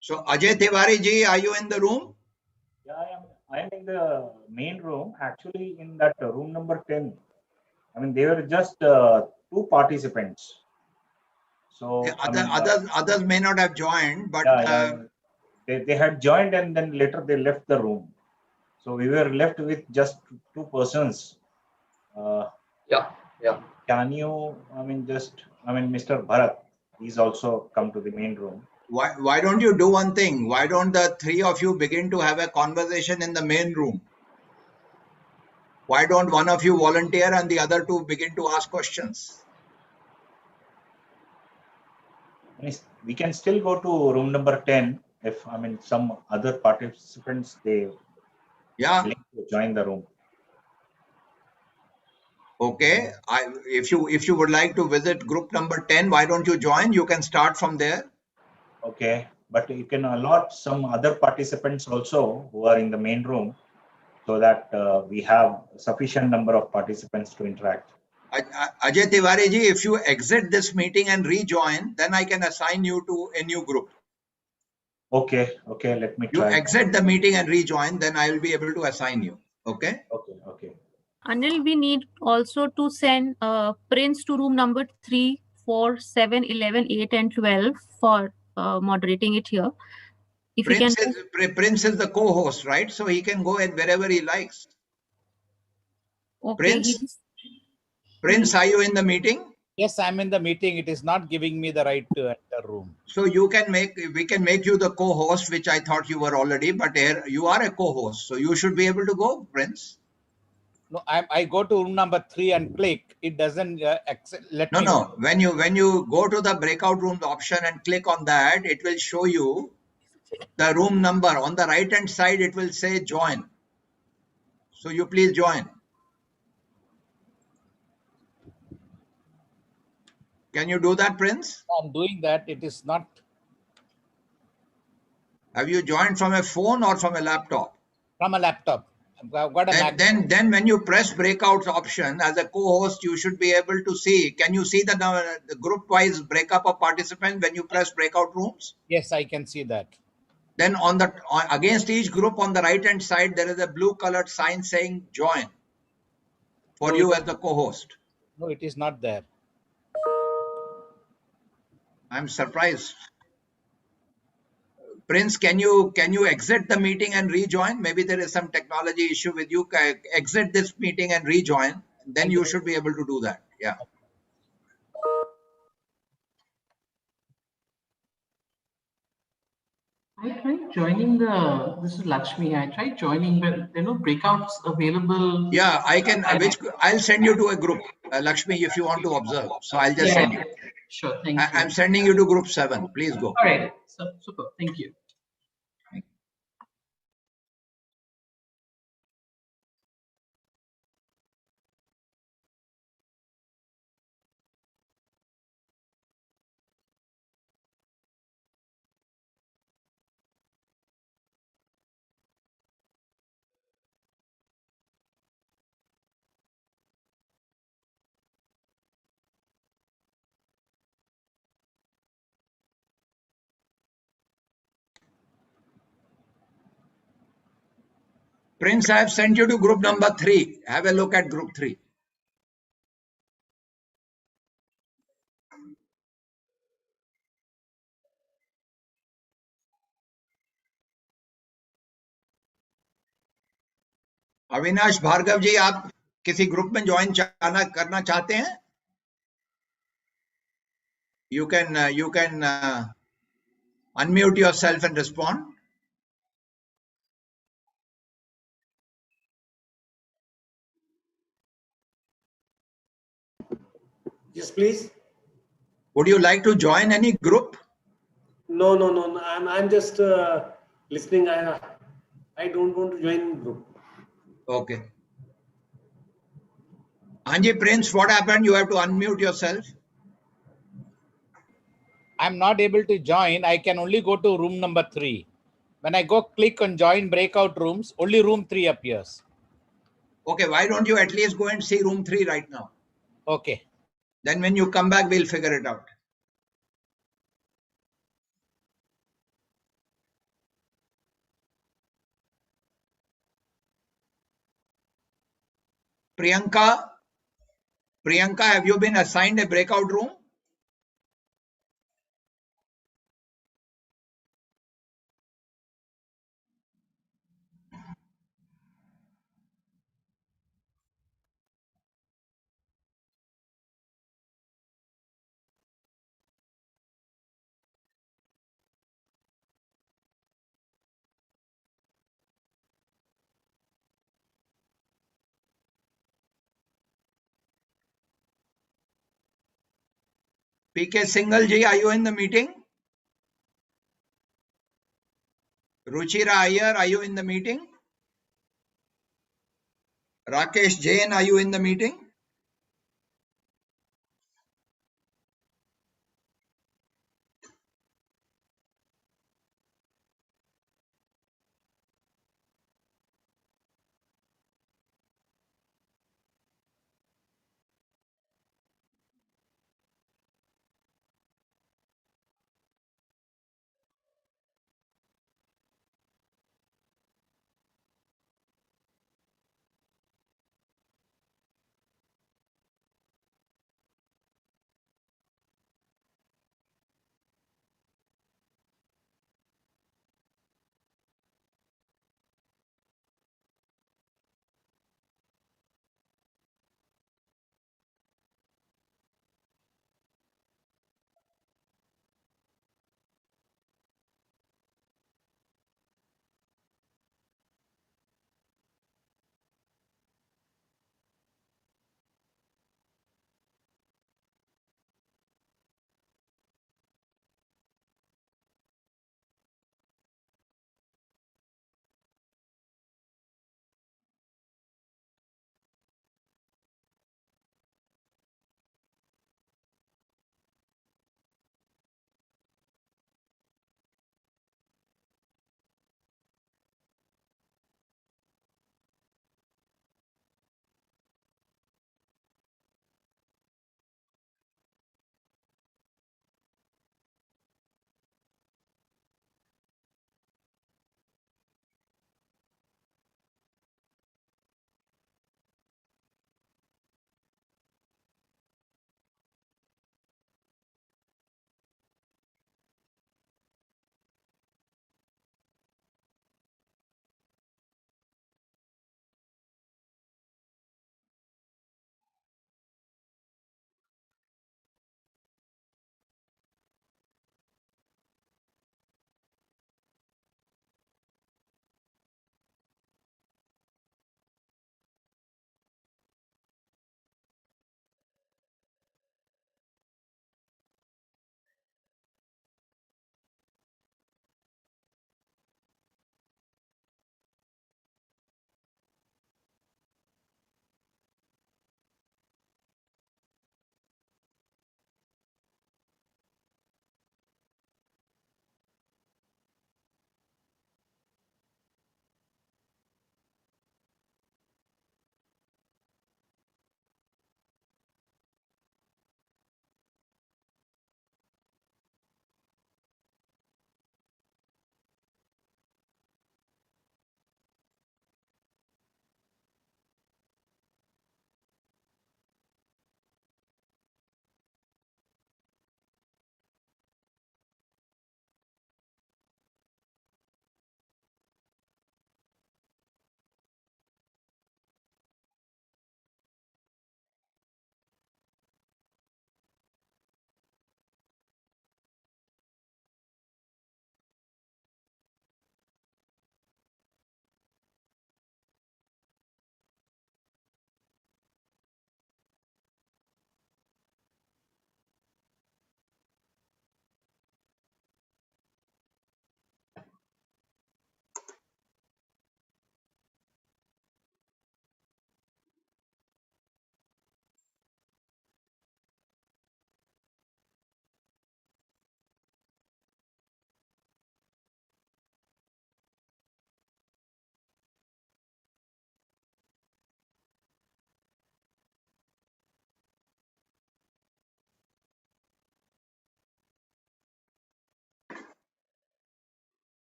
So Ajay Tiwari ji, are you in the room? Yeah, I am in the main room. Actually, in that room number 10. I mean, they were just two participants. So Others may not have joined, but they had joined and then later they left the room. So we were left with just two persons. Can you, Mr. Bharat, he's also come to the main room. Why don't you do one thing? Why don't the three of you begin to have a conversation in the main room? Why don't one of you volunteer and the other two begin to ask questions? We can still go to room number 10 if some other participants they like to join the room. Okay, if you would like to visit group number 10, why don't you join? You can start from there. Okay, but you can allot some other participants also who are in the main room so that we have sufficient number of participants to interact. Ajay Tiwari ji, if you exit this meeting and rejoin, then I can assign you to a new group. Okay, let me try. You exit the meeting and rejoin, then I will be able to assign you. Okay? Okay. Anil, we need also to send Prince to room number 3, 4, 7, 11, 8, and 12 for moderating it here. If Prince is the co-host, right? So he can go in wherever he likes. Okay. Prince, are you in the meeting? Yes, I'm in the meeting. It is not giving me the right to enter room. So we can make you the co-host, which I thought you were already, but here you are a co-host. So you should be able to go, Prince. No, I go to room number 3 and click. It doesn't let me. No. When you go to the breakout room option and click on that, it will show you the room number. On the right hand side, it will say join. So you please join. Can you do that, Prince? I'm doing that. It is not. Have you joined from a phone or from a laptop? From a laptop. I've got a then when you press breakouts option as a co-host, you should be able to see. Can you see the group-wise breakup of participants when you press breakout rooms? Yes, I can see that. Then against each group on the right-hand side, there is a blue-colored sign saying join for you as the co-host. No, it is not there. I'm surprised. Prince, can you exit the meeting and rejoin? Maybe there is some technology issue with you. Exit this meeting and rejoin. Then you should be able to do that. Yeah. I tried joining this is Lakshmi. I tried joining, but there are no breakouts available. Yeah, I can. I'll send you to a group, Lakshmi, if you want to observe. So I'll just send you. Sure, thank you. I'm sending you to group 7. Please go. All right, super. Thank you. Prince, I have sent you to group number 3. Have a look at group 3. Avinash Bhargava जी, आप किसी group में join करना चाहते हैं? You can unmute yourself and respond. Yes, please. Would you like to join any group? No. I'm just listening. I don't want to join group. Okay. Anji, Prince, what happened? You have to unmute yourself. I'm not able to join. I can only go to room number 3. When I go click on join breakout rooms, only room 3 appears. Okay, why don't you at least go and see room 3 right now? Okay. Then when you come back, we'll figure it out. Priyanka, have you been assigned a breakout room? PK Singhal ji, are you in the meeting? Ruchira Iyer, are you in the meeting? Rakesh Jain, are you in the meeting?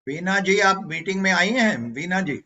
Veena जी आप meeting में आई हैं? वीना जी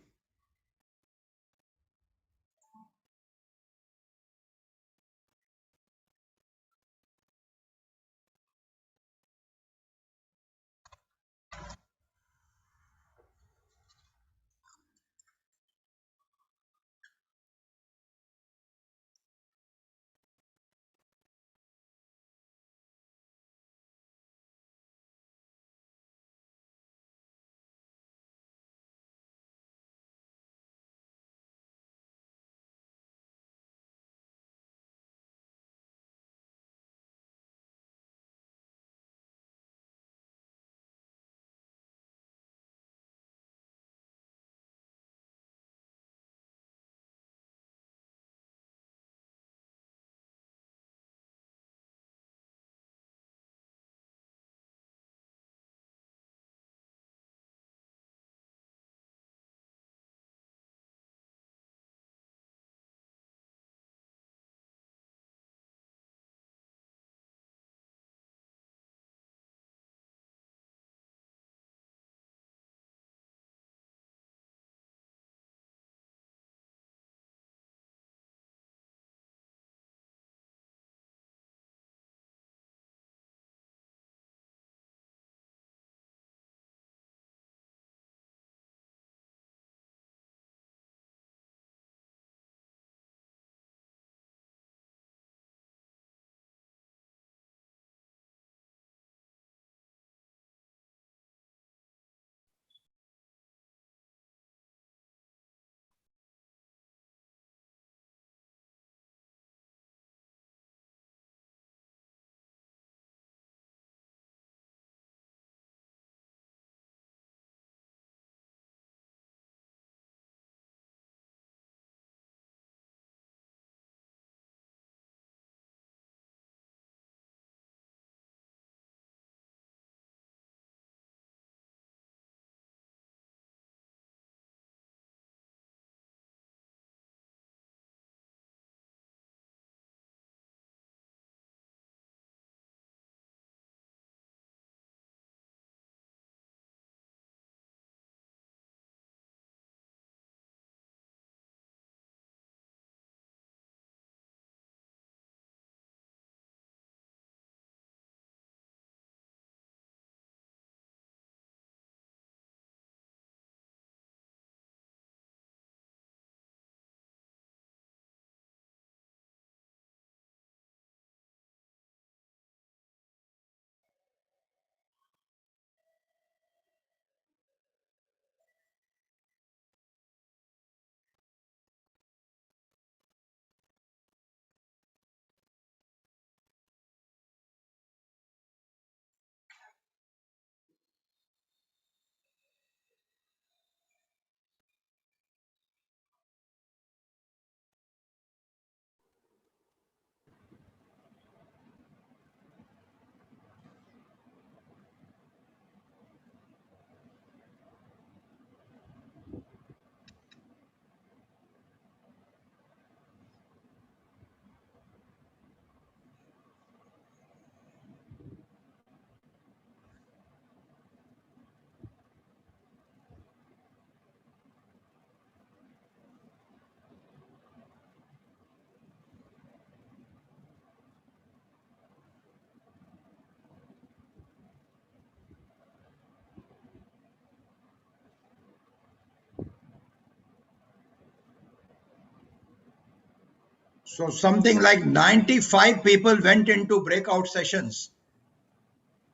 So something like 95 people went into breakout sessions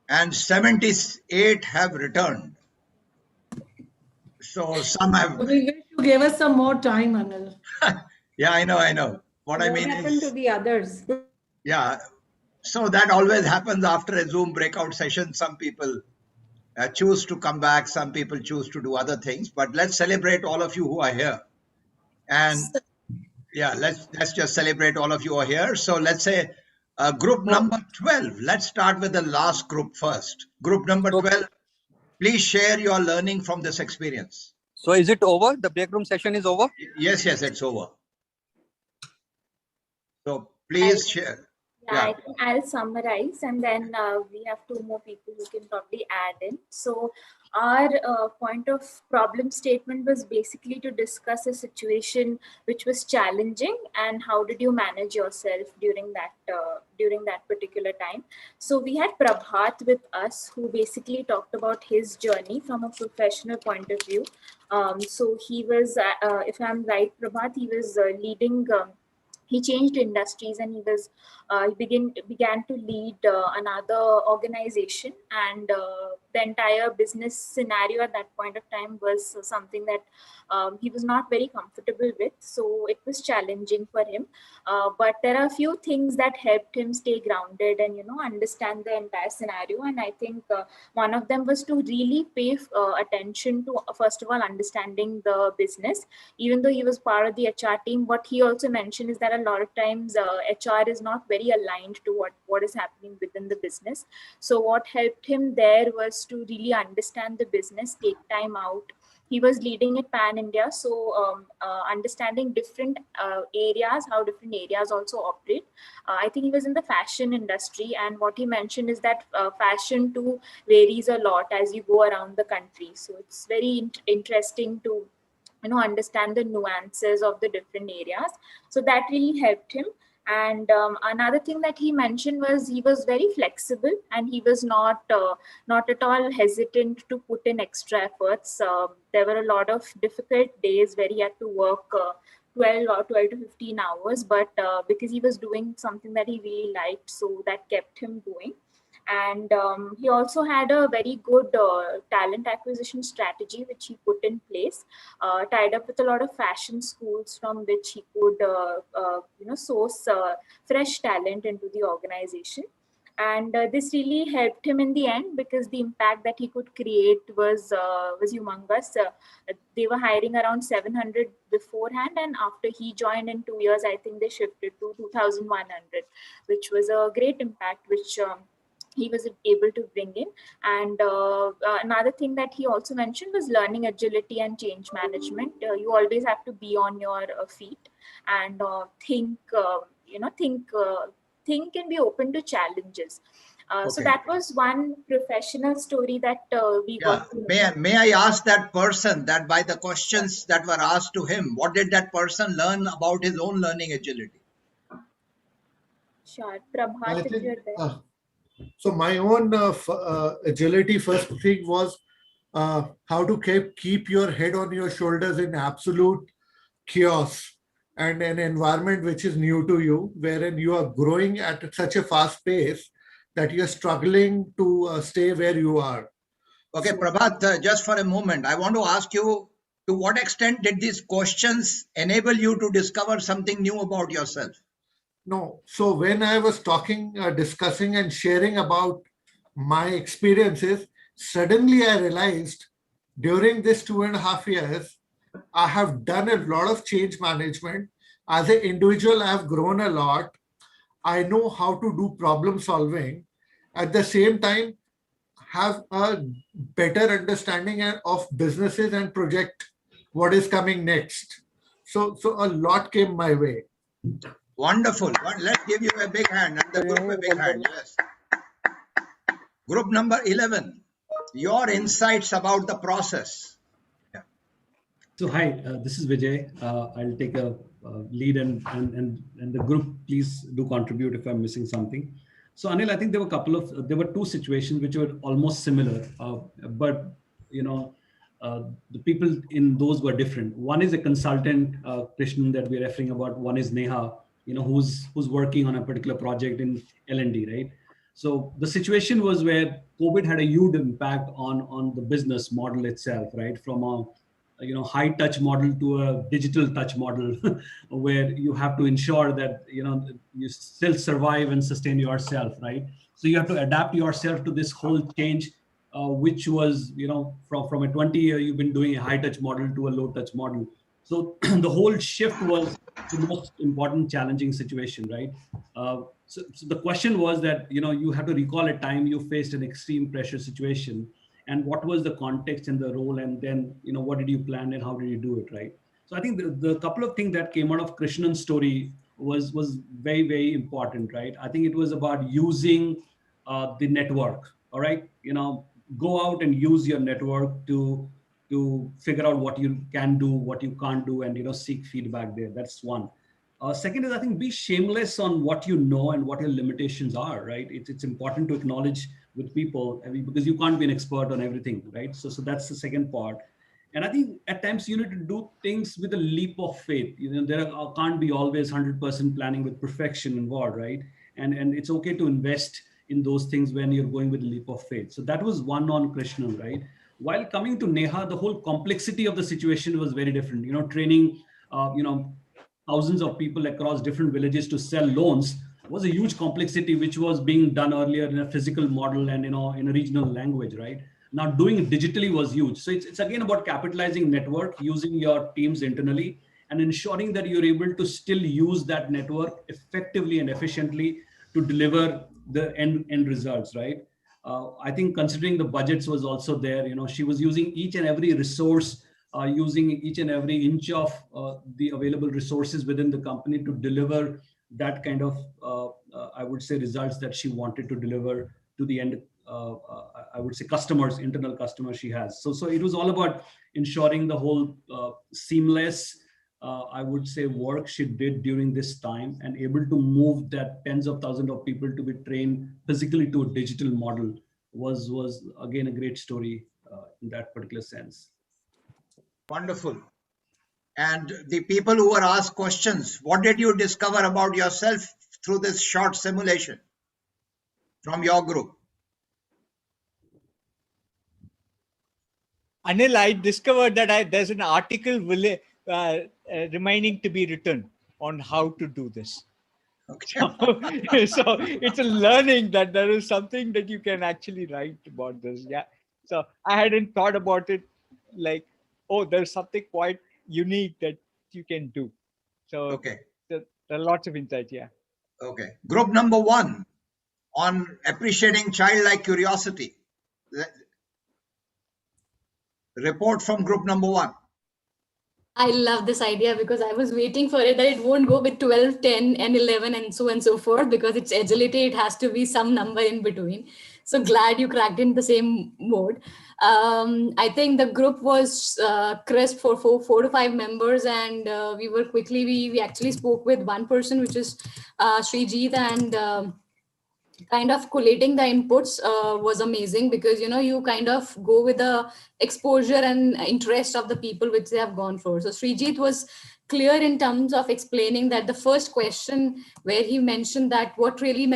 and 78 have returned. So some have. We wish you gave us some more time, Anil. Yeah, I know. What I mean happened to the others? yeah. So that always happens after a Zoom breakout session. Some people choose to come back. Some people choose to do other things. But let's celebrate all of you who are here. And yeah, let's just celebrate all of you who are here. So let's say group number 12. Let's start with the last group first. Group number 12. Please share your learning from this experience. So is it over? The break room session is over? Yes, it's over. So please share. Yeah, I think I'll summarize, and then we have two more people who can probably add in. So our point of problem statement was basically to discuss a situation which was challenging and how did you manage yourself during that particular time. So we had Prabhat with us, who basically talked about his journey from a professional point of view. So he was, if I'm right, Prabhat, he was leading. He changed industries and he began to lead another organization, and the entire business scenario at that point of time was something that he was not very comfortable with. So it was challenging for him. But there are a few things that helped him stay grounded and, understand the entire scenario. And I think one of them was to really pay attention to, first of all, understanding the business. Even though he was part of the HR team, what he also mentioned is that a lot of times HR is not very aligned to what is happening within the business. So what helped him there was to really understand the business, take time out. He was leading it pan-India, so understanding different areas, how different areas also operate. I think he was in the fashion industry, and what he mentioned is that fashion too varies a lot as you go around the country. So it's very interesting to understand the nuances of the different areas. So that really helped him. And another thing that he mentioned was he was very flexible, and he was not at all hesitant to put in extra efforts. There were a lot of difficult days where he had to work 12 to 15 hours, but because he was doing something that he really liked, so that kept him going. And he also had a very good talent acquisition strategy, which he put in place, tied up with a lot of fashion schools from which he could, source fresh talent into the organization. And this really helped him in the end, because the impact that he could create was humongous. They were hiring around 700 beforehand, and after he joined in 2 years, I think they shifted to 2,100, which was a great impact, which he was able to bring in. And another thing that he also mentioned was learning agility and change management. You always have to be on your feet and think and be open to challenges. Okay. So that was one professional story that we got. May I ask that person that by the questions that were asked to him, what did that person learn about his own learning agility? Sure, Prabhat, if you're there. So my own agility first thing was how to keep your head on your shoulders in absolute chaos and an environment which is new to you, wherein you are growing at such a fast pace that you're struggling to stay where you are. Okay, Prabhat, just for a moment, I want to ask you, to what extent did these questions enable you to discover something new about yourself? No. So when I was discussing and sharing about my experiences, suddenly I realized during this 2.5 years, I have done a lot of change management. As an individual, I have grown a lot. I know how to do problem solving. At the same time, have a better understanding of businesses and project what is coming next. So a lot came my way. Wonderful. Let's give you a big hand and the group a big hand. Yes. Group number 11, your insights about the process. Yeah. So hi, this is Vijay. I'll take a lead and the group, please do contribute if I'm missing something. So Anil, I think there were two situations which were almost similar, but the people in those were different. One is a consultant, Krishnan, that we're referring about. One is Neha, who's working on a particular project in L&D, right? So the situation was where COVID had a huge impact on the business model itself, right? From a high touch model to a digital touch model, where you have to ensure that you still survive and sustain yourself, right? So you have to adapt yourself to this whole change, which was from a 20-year you've been doing a high touch model to a low touch model. So the whole shift was the most important challenging situation, right? So the question was that, you have to recall a time you faced an extreme pressure situation, and what was the context and the role, and then, what did you plan and how did you do it, right? So I think the couple of things that came out of Krishnan's story was very, very important, right? I think it was about using the network, all right? go out and use your network to figure out what you can do, what you can't do, and seek feedback there. That's one. Second is, I think, be shameless on what you know and what your limitations are, right? It's important to acknowledge with people, because you can't be an expert on everything, right? So that's the second part. And I think at times you need to do things with a leap of faith. There can't be always 100% planning with perfection involved, right? And it's okay to invest in those things when you're going with a leap of faith. So that was one on Krishnan, right? While coming to Neha, the whole complexity of the situation was very different. Training, thousands of people across different villages to sell loans was a huge complexity, which was being done earlier in a physical model and in a regional language, right? Now doing it digitally was huge. So it's again about capitalizing network, using your teams internally, and ensuring that you're able to still use that network effectively and efficiently to deliver the end results, right? I think considering the budgets was also there, she was using each and every resource, using each and every inch of the available resources within the company to deliver that kind of, I would say, results that she wanted to deliver to the end, I would say, customers, internal customers she has. So it was all about ensuring the whole seamless, I would say, work she did during this time, and able to move that tens of thousands of people to be trained physically to a digital model was again a great story in that particular sense. Wonderful. And the people who were asked questions, what did you discover about yourself through this short simulation from your group? Anil, I discovered that there's an article remaining to be written on how to do this. Okay. So it's a learning that there is something that you can actually write about this. Yeah. So I hadn't thought about it like, oh, there's something quite unique that you can do. So okay, there are lots of insights. Yeah. Okay. Group number 1 on appreciating childlike curiosity. Report from group number 1. I love this idea because I was waiting for it, that it won't go with 12, 10, and 11 and so forth, because it's agility. It has to be some number in between. So glad you cracked in the same mode. I think the group was crisp for 4 to 5 members, and we actually spoke with one person, which is Srijit, and kind of collating the inputs was amazing, because you kind of go with the exposure and interest of the people which they have gone for. So Srijit was clear in terms of explaining that the first question, where he mentioned that what really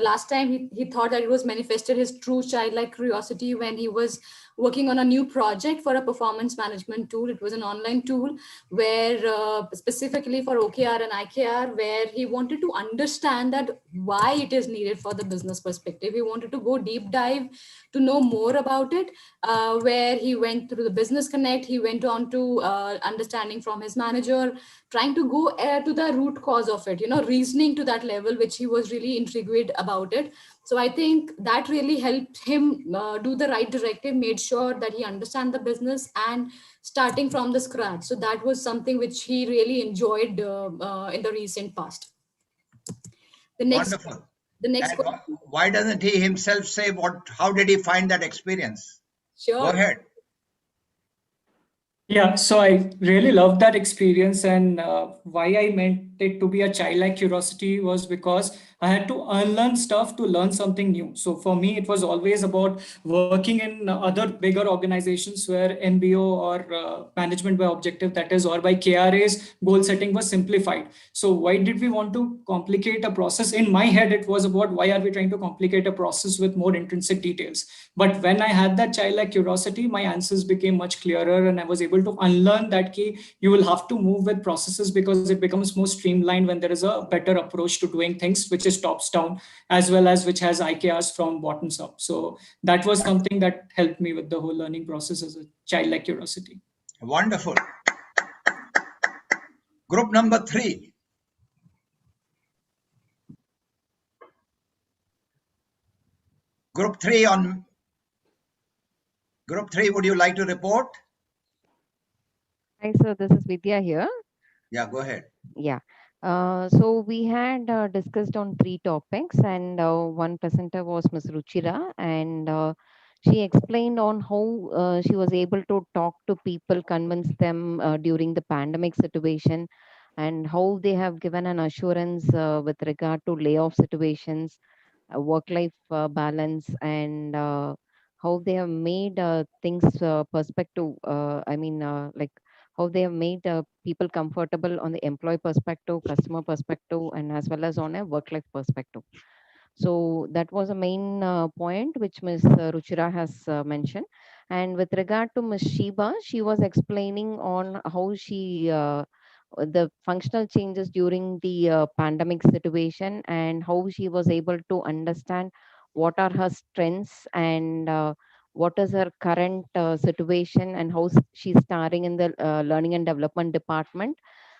last time he thought that it was manifested his true childlike curiosity when he was working on a new project for a performance management tool. It was an online tool where specifically for OKR and IKR, where he wanted to understand that why it is needed for the business perspective. He wanted to go deep dive to know more about it, where he went through the business connect. He went on to understanding from his manager, trying to go to the root cause of it, reasoning to that level, which he was really intrigued about it. So I think that really helped him do the right directive, made sure that he understand the business and starting from the scratch. So that was something which he really enjoyed in the recent past. Wonderful. The next and why doesn't he himself say how did he find that experience? Sure. Go ahead. Yeah, so I really loved that experience, and why I meant it to be a childlike curiosity was because I had to unlearn stuff to learn something new. So for me, it was always about working in other bigger organizations where MBO or management by objective, that is, or by KRA's goal setting was simplified. So why did we want to complicate a process? In my head, it was about why are we trying to complicate a process with more intrinsic details? But when I had that childlike curiosity, my answers became much clearer, and I was able to unlearn that key. You will have to move with processes because it becomes more streamlined when there is a better approach to doing things, which is tops down, as well as which has IKRs from bottoms up. So that was something that helped me with the whole learning process as a childlike curiosity. Wonderful. Group number 3. Group 3, would you like to report? Hi, sir. This is Vidya here. Yeah, go ahead. Yeah. So we had discussed on 3 topics, and one presenter was Ms. Ruchira, and She explained on how she was able to talk to people, convince them during the pandemic situation, and how they have given an assurance with regard to layoff situations, work-life balance, and how they have made things perspective. Like how they have made people comfortable on the employee perspective, customer perspective, and as well as on a work-life perspective. So that was a main point which Ms. Ruchira has mentioned. And with regard to Ms. Sheba, she was explaining on how she the functional changes during the pandemic situation and how she was able to understand what are her strengths and what is her current situation and how she's starting in the learning and development department,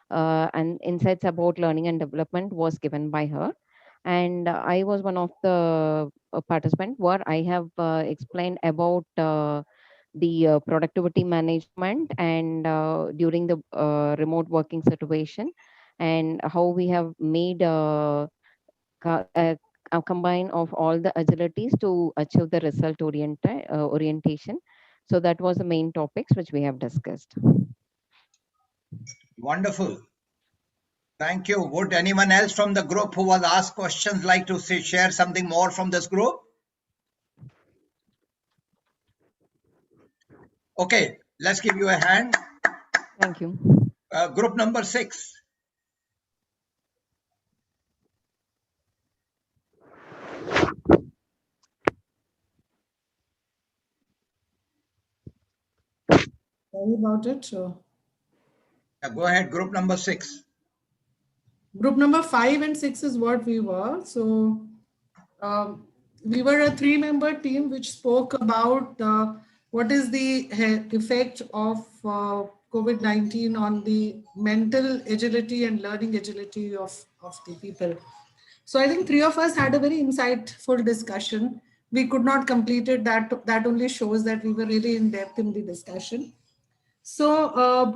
and insights about learning and development was given by her. And I was one of the participants where I have explained about the productivity management and during the remote working situation, and how we have made a combine of all the agilities to achieve the result orientation. So that was the main topics which we have discussed. Wonderful. Thank you. Would anyone else from the group who was asked questions like to share something more from this group? Okay, let's give you a hand. Thank you. Group number 6. Sorry about it. So, Go ahead, group number 6. group number 5 and 6 is what we were. So we were a 3-member team which spoke about what is the effect of COVID-19 on the mental agility and learning agility of the people. So I think 3 of us had a very insightful discussion. We could not complete it. That only shows that we were really in depth in the discussion. So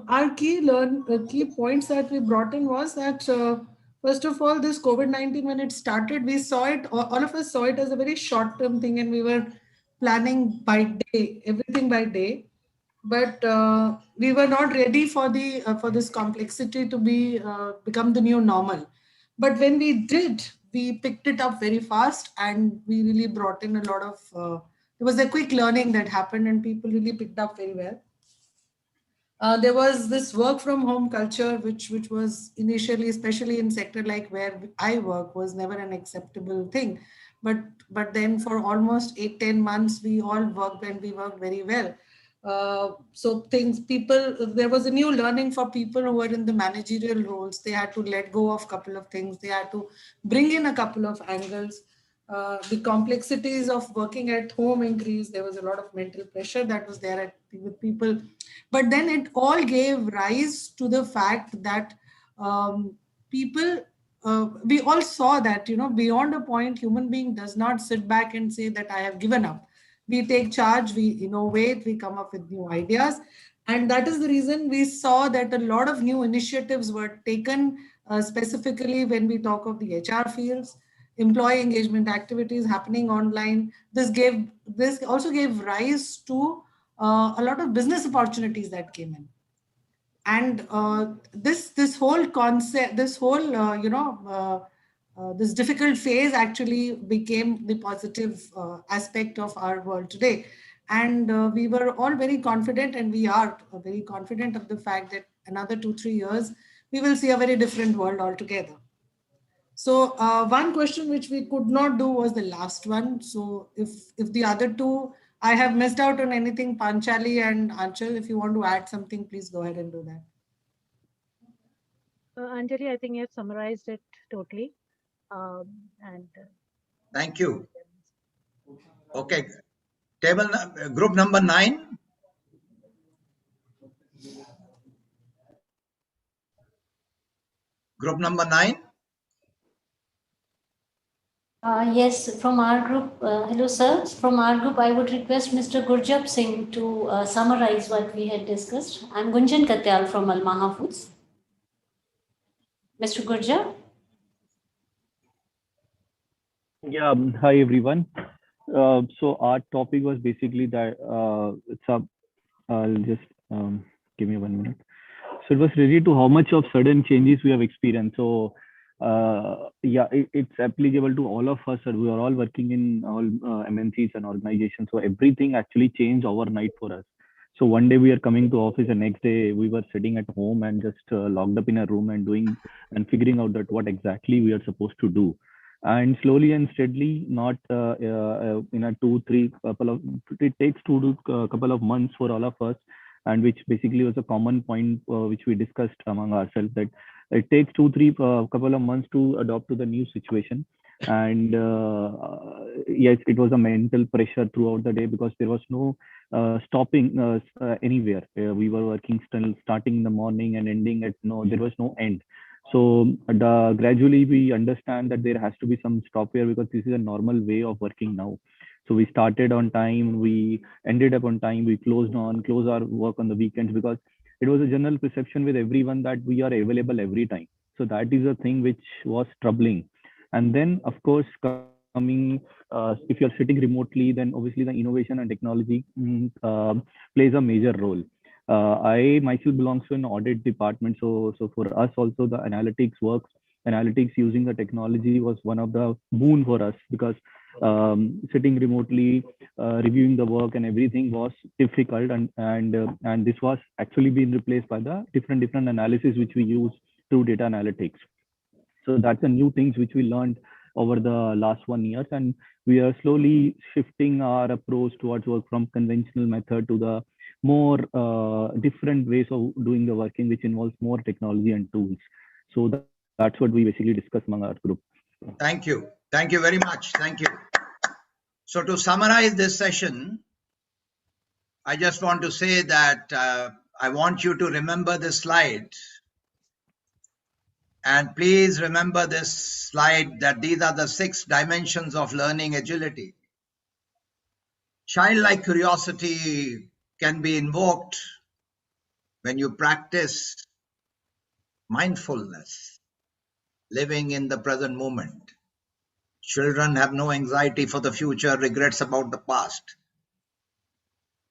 our key points that we brought in was that first of all, this COVID-19, when it started, we saw it, all of us saw it as a very short-term thing, and we were planning by day, everything by day. But we were not ready for this complexity to become the new normal. But when we did, we picked it up very fast, and we really brought in a lot of. It was a quick learning that happened, and people really picked up very well. There was this work from home culture, which was initially, especially in sector like where I work, was never an acceptable thing. But then for almost 8-10 months, we all worked and we worked very well. There was a new learning for people who were in the managerial roles. They had to let go of a couple of things. They had to bring in a couple of angles. The complexities of working at home increased. There was a lot of mental pressure that was there with people. But then it all gave rise to the fact that we all saw that, beyond a point, human being does not sit back and say that I have given up. We take charge, we innovate, we come up with new ideas. And that is the reason we saw that a lot of new initiatives were taken, specifically when we talk of the HR fields, employee engagement activities happening online. This also gave rise to a lot of business opportunities that came in. And this whole concept, this difficult phase actually became the positive aspect of our world today. And we were all very confident, and we are very confident of the fact that another 2-3 years, we will see a very different world altogether. So one question which we could not do was the last one. So if the other two, I have missed out on anything, Panchali and Anchal, if you want to add something, please go ahead and do that. Anjali, I think you have summarized it totally. Thank you. Okay. Group number 9. Group number 9. Yes, from our group, hello sir, from our group I would request Mr. Gurjap Singh to summarize what we had discussed. I'm Gunjan Katyal from Almaha Foods. Mr. Gurjap? Yeah, hi everyone. So our topic was basically that I'll just give me 1 minute. So it was related to how much of sudden changes we have experienced. So yeah, it's applicable to all of us. We are all working in all MNCs and organizations. So everything actually changed overnight for us. So one day we are coming to office, and next day we were sitting at home and just locked up in a room and doing and figuring out that what exactly we are supposed to do. And slowly and steadily, not in a 2-3 couple of, it takes 2 to couple of months for all of us, and which basically was a common point which we discussed among ourselves, that it takes 2-3 couple of months to adopt to the new situation. And yes, it was a mental pressure throughout the day because there was no stopping anywhere. We were working still, starting in the morning and ending at there was no end. So gradually we understand that there has to be some stop here, because this is a normal way of working now. So we started on time, we ended up on time, we closed our work on the weekends, because it was a general perception with everyone that we are available every time. So that is a thing which was troubling. And then, of course, coming, if you're sitting remotely, then obviously the innovation and technology plays a major role. I myself belongs to an audit department. So for us also, the analytics using the technology was one of the boon for us, because sitting remotely, reviewing the work and everything was difficult, and this was actually being replaced by the different analysis which we use through data analytics. So that's the new things which we learned over the last 1 year, and we are slowly shifting our approach towards work from conventional method to the more different ways of doing the working, which involves more technology and tools. So that's what we basically discuss among our group. Thank you. Thank you very much. Thank you. So to summarize this session, I just want to say that I want you to remember this slide. And please remember this slide, that these are the 6 dimensions of learning agility. Childlike curiosity can be invoked when you practice mindfulness, living in the present moment. Children have no anxiety for the future, regrets about the past.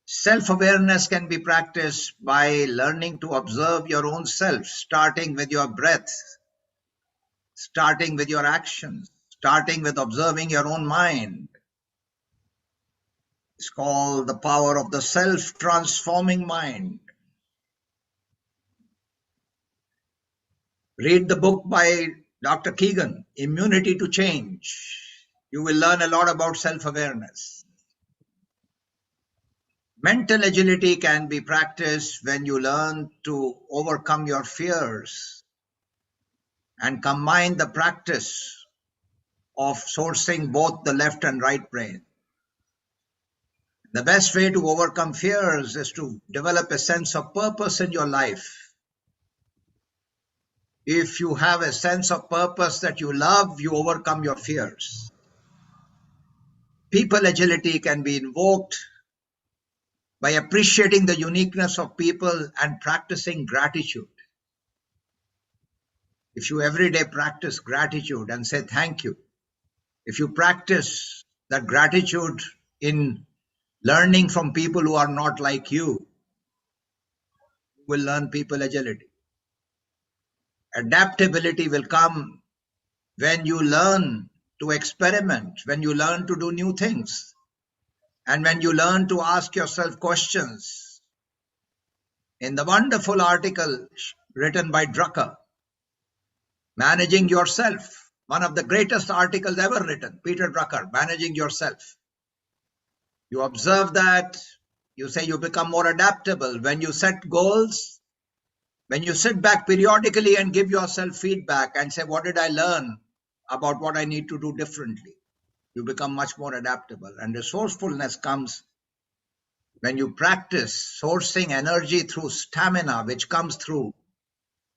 Self-awareness can be practiced by learning to observe your own self, starting with your breath, starting with your actions, starting with observing your own mind. It's called the power of the self-transforming mind. Read the book by Dr. Keegan, Immunity to Change. You will learn a lot about self-awareness. Mental agility can be practiced when you learn to overcome your fears and combine the practice of sourcing both the left and right brain. The best way to overcome fears is to develop a sense of purpose in your life. If you have a sense of purpose that you love, you overcome your fears. People agility can be invoked by appreciating the uniqueness of people and practicing gratitude. If you every day practice gratitude and say thank you, if you practice that gratitude in learning from people who are not like you, you will learn people agility. Adaptability will come when you learn to experiment, when you learn to do new things, and when you learn to ask yourself questions. In the wonderful article written by Drucker, Managing Yourself, one of the greatest articles ever written, Peter Drucker, Managing Yourself. You observe that, you say you become more adaptable when you set goals, when you sit back periodically and give yourself feedback and say, what did I learn about what I need to do differently? You become much more adaptable. And resourcefulness comes when you practice sourcing energy through stamina, which comes through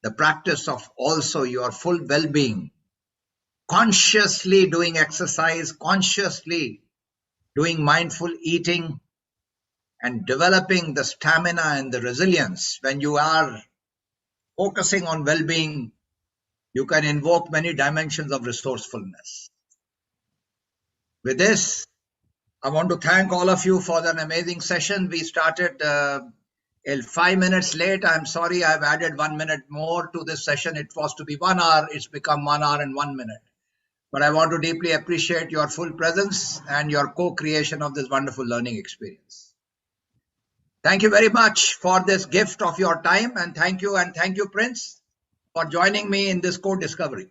the practice of also your full well-being, consciously doing exercise, consciously doing mindful eating, and developing the stamina and the resilience. When you are focusing on well-being, you can invoke many dimensions of resourcefulness. With this, I want to thank all of you for an amazing session. We started 5 minutes late. I'm sorry, I've added 1 minute more to this session. It was to be 1 hour. It's become 1 hour and 1 minute. But I want to deeply appreciate your full presence and your co-creation of this wonderful learning experience. Thank you very much for this gift of your time, and thank you, Prince, for joining me in this co-discovery.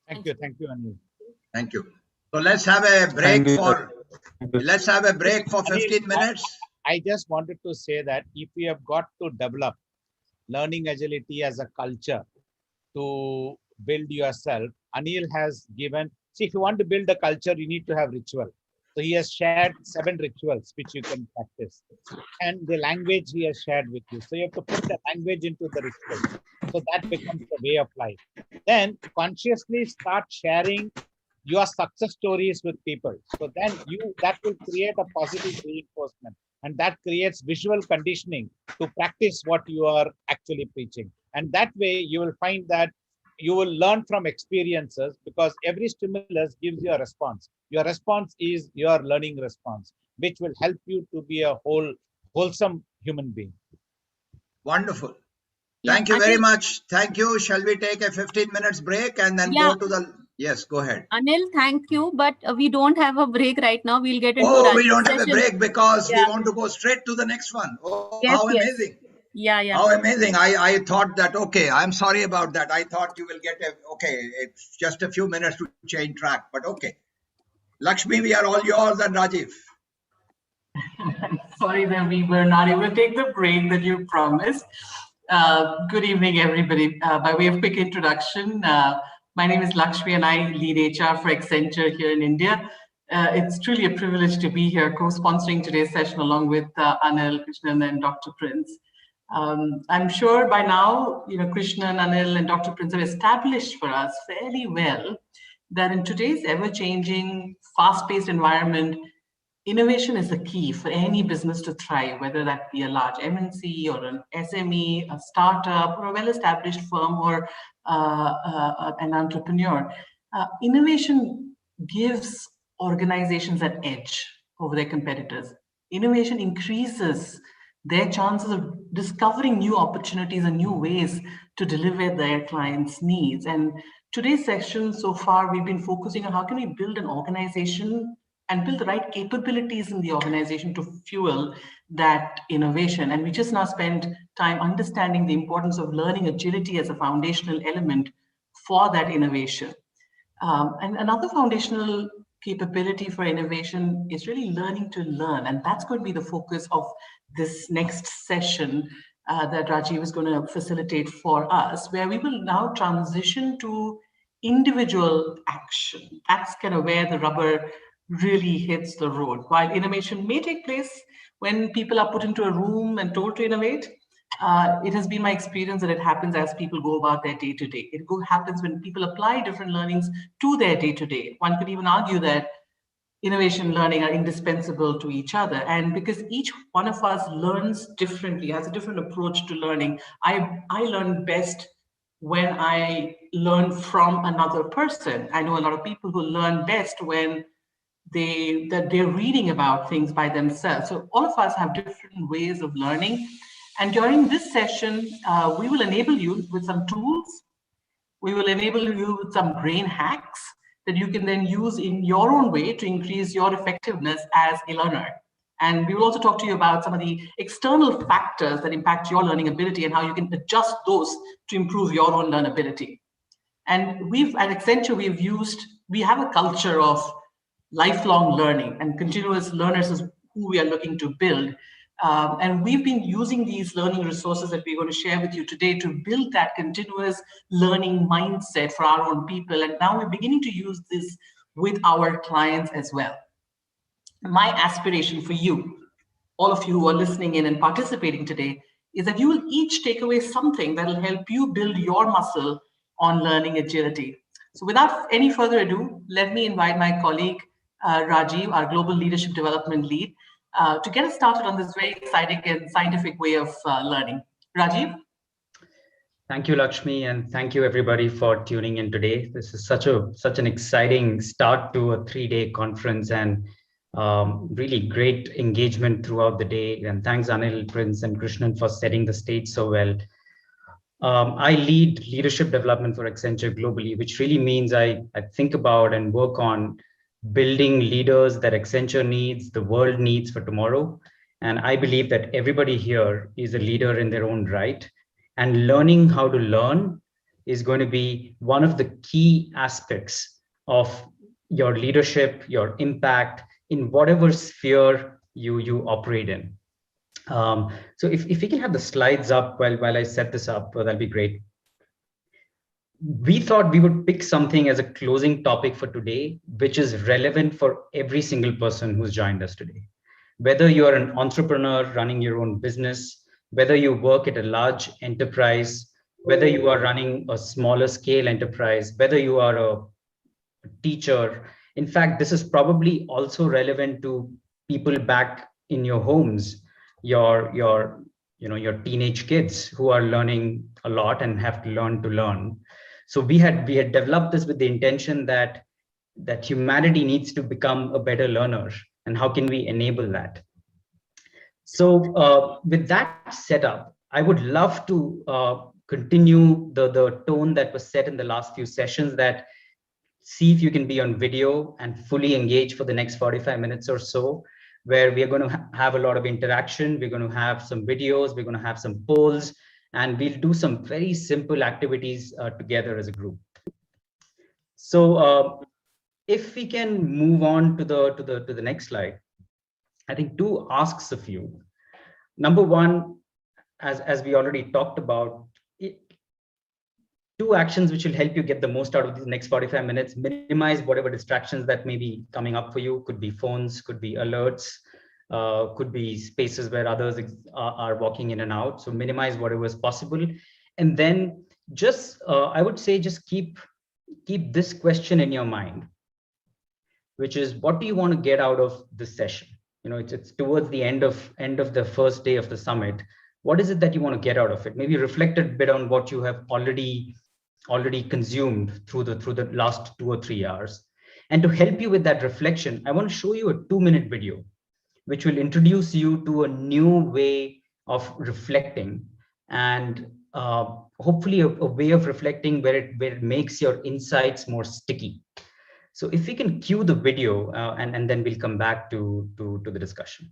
Thank you, Anil. Thank you. So let's have a break for 15 minutes. I just wanted to say that if we have got to develop learning agility as a culture to build yourself, Anil has given, see, if you want to build a culture, you need to have ritual. So he has shared 7 rituals which you can practice, and the language he has shared with you. So you have to put the language into the ritual. So that becomes the way of life. Then consciously start sharing your success stories with people. So then that will create a positive reinforcement, and that creates visual conditioning to practice what you are actually preaching. And that way you will find that you will learn from experiences, because every stimulus gives you a response. Your response is your learning response, which will help you to be a wholesome human being. Wonderful. Thank you very much. Thank you. Shall we take a 15 minutes break and then go to the... Yes, go ahead. Anil, thank you, but we don't have a break right now. We'll get into we don't have a break because we want to go straight to the next one. Oh, yes, how amazing. Yeah. How amazing. I thought that, okay, I'm sorry about that. I thought you will get it's just a few minutes to change track, but okay. Lakshmi, we are all yours, and Rajiv. Sorry that we were not able to take the break that you promised. Good evening, everybody. By way of quick introduction, my name is Lakshmi and I lead HR for Accenture here in India. It's truly a privilege to be here co-sponsoring today's session along with Anil, Krishnan, and Dr. Prince. I'm sure by now, Krishnan, Anil, and Dr. Prince have established for us fairly well that in today's ever-changing, fast-paced environment, innovation is the key for any business to thrive, whether that be a large MNC or an SME, a startup, or a well-established firm, or an entrepreneur. Innovation gives organizations an edge over their competitors. Innovation increases their chances of discovering new opportunities and new ways to deliver their clients' needs. And today's session so far, we've been focusing on how can we build an organization and build the right capabilities in the organization to fuel that innovation. And we just now spend time understanding the importance of learning agility as a foundational element for that innovation. And another foundational capability for innovation is really learning to learn. And that's going to be the focus of this next session that Rajiv is going to facilitate for us, where we will now transition to individual action. That's kind of where the rubber really hits the road. While innovation may take place when people are put into a room and told to innovate, it has been my experience that it happens as people go about their day-to-day. It happens when people apply different learnings to their day-to-day. One could even argue that innovation and learning are indispensable to each other. And because each one of us learns differently, has a different approach to learning, I learn best when I learn from another person. I know a lot of people who learn best when they're reading about things by themselves. So all of us have different ways of learning. And during this session, we will enable you with some tools. We will enable you with some brain hacks that you can then use in your own way to increase your effectiveness as a learner. And we will also talk to you about some of the external factors that impact your learning ability and how you can adjust those to improve your own learnability. And at Accenture, we have a culture of lifelong learning, and continuous learners is who we are looking to build. And we've been using these learning resources that we're going to share with you today to build that continuous learning mindset for our own people. And now we're beginning to use this with our clients as well. My aspiration for you, all of you who are listening in and participating today, is that you will each take away something that will help you build your muscle on learning agility. So without any further ado, let me invite my colleague, Rajiv, our Global Leadership Development Lead, to get us started on this very exciting and scientific way of learning. Rajiv? Thank you, Lakshmi, and thank you everybody for tuning in today. This is such an exciting start to a 3-day conference, and Really great engagement throughout the day. And thanks Anil, Prince and Krishnan for setting the stage so well. I lead leadership development for Accenture globally, which really means I think about and work on building leaders that Accenture needs, the world needs for tomorrow. And I believe that everybody here is a leader in their own right. And learning how to learn is going to be one of the key aspects of your leadership, your impact in whatever sphere you operate in. So if we can have the slides up while I set this up, that'll be great. We thought we would pick something as a closing topic for today, which is relevant for every single person who's joined us today. Whether you're an entrepreneur running your own business, whether you work at a large enterprise, whether you are running a smaller scale enterprise, whether you are a teacher. In fact, this is probably also relevant to people back in your homes, your teenage kids who are learning a lot and have to learn. So we had developed this with the intention that humanity needs to become a better learner, and how can we enable that? So with that setup, I would love to continue the tone that was set in the last few sessions, that see if you can be on video and fully engage for the next 45 minutes or so, where we are going to have a lot of interaction. We're going to have some videos, we're going to have some polls, and we'll do some very simple activities together as a group. So if we can move on to the next slide, I think 2 asks of you. Number one, as we already talked about, 2 actions which will help you get the most out of these next 45 minutes. Minimize whatever distractions that may be coming up for you. Could be phones, could be alerts, could be spaces where others are walking in and out. So minimize whatever is possible. And then just, I would say, just keep this question in your mind, which is, what do you want to get out of this session? It's towards the end of the first day of the summit. What is it that you want to get out of it? Maybe reflect a bit on what you have already consumed through the last 2 or 3 hours. And to help you with that reflection, I want to show you a 2-minute video, which will introduce you to a new way of reflecting, and hopefully a way of reflecting where it makes your insights more sticky. So if we can cue the video, and then we'll come back to the discussion.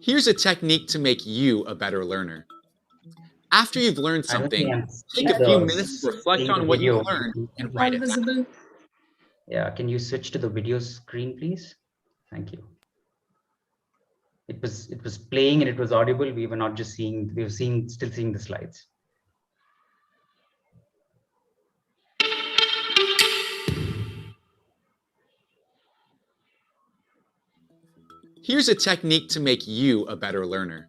Here's a technique to make you a better learner. After you've learned something, take a few minutes to reflect on what you learned and write it down. Yeah, can you switch to the video screen, please? Thank you. It was playing and it was audible. We were not just seeing, we were still seeing the slides. Here's a technique to make you a better learner.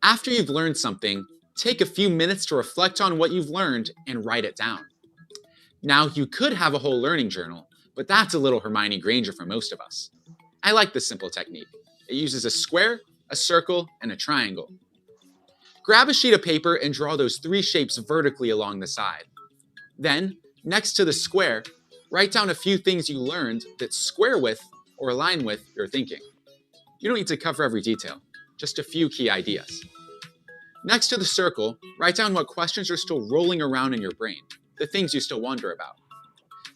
After you've learned something, take a few minutes to reflect on what you've learned and write it down. Now, you could have a whole learning journal, but that's a little Hermione Granger for most of us. I like this simple technique. It uses a square, a circle, and a triangle. Grab a sheet of paper and draw those 3 shapes vertically along the side. Then, next to the square, write down a few things you learned that square with or align with your thinking. You don't need to cover every detail, just a few key ideas. Next to the circle, write down what questions are still rolling around in your brain, the things you still wonder about.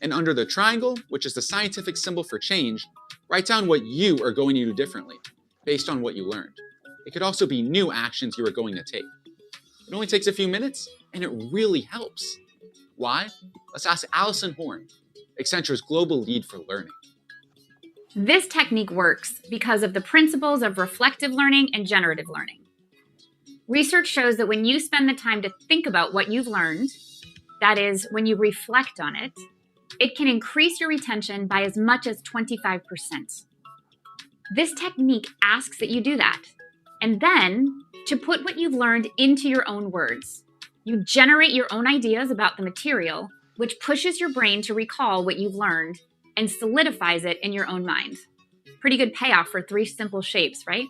And under the triangle, which is the scientific symbol for change, write down what you are going to do differently, based on what you learned. It could also be new actions you are going to take. It only takes a few minutes, and it really helps. Why? Let's ask Allison Horn, Accenture's global lead for learning. This technique works because of the principles of reflective learning and generative learning. Research shows that when you spend the time to think about what you've learned, that is, when you reflect on it, it can increase your retention by as much as 25%. This technique asks that you do that, and then to put what you've learned into your own words. You generate your own ideas about the material, which pushes your brain to recall what you've learned, and solidifies it in your own mind. Pretty good payoff for 3 simple shapes, right?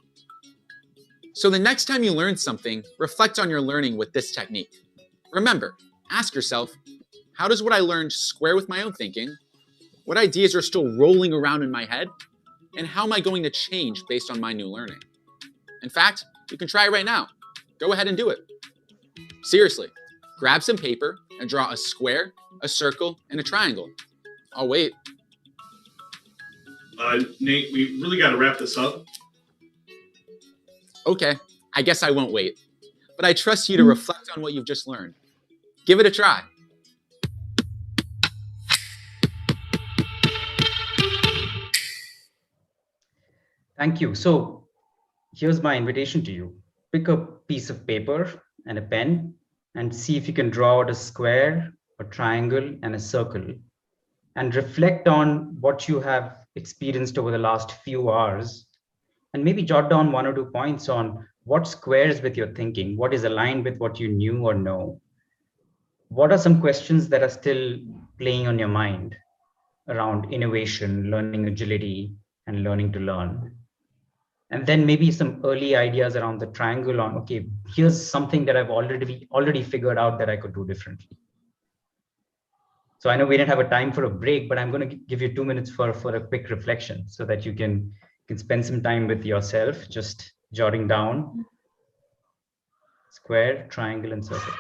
So the next time you learn something, reflect on your learning with this technique. Remember, ask yourself, how does what I learned square with my own thinking? What ideas are still rolling around in my head? And how am I going to change based on my new learning? In fact, you can try it right now. Go ahead and do it. Seriously, grab some paper and draw a square, a circle, and a triangle. I'll wait. Nate, we really got to wrap this up. Okay, I guess I won't wait. But I trust you to reflect on what you've just learned. Give it a try. Thank you. So here's my invitation to you. Pick a piece of paper and a pen and see if you can draw out a square, a triangle, and a circle, and reflect on what you have experienced over the last few hours, and maybe jot down 1 or 2 points on what squares with your thinking, what is aligned with what you knew or know. What are some questions that are still playing on your mind around innovation, learning agility, and learning to learn? And then maybe some early ideas around the triangle on, okay, here's something that I've already figured out that I could do differently. So I know we didn't have a time for a break, but I'm going to give you 2 minutes for a quick reflection so that you can spend some time with yourself, just jotting down square, triangle, and circle.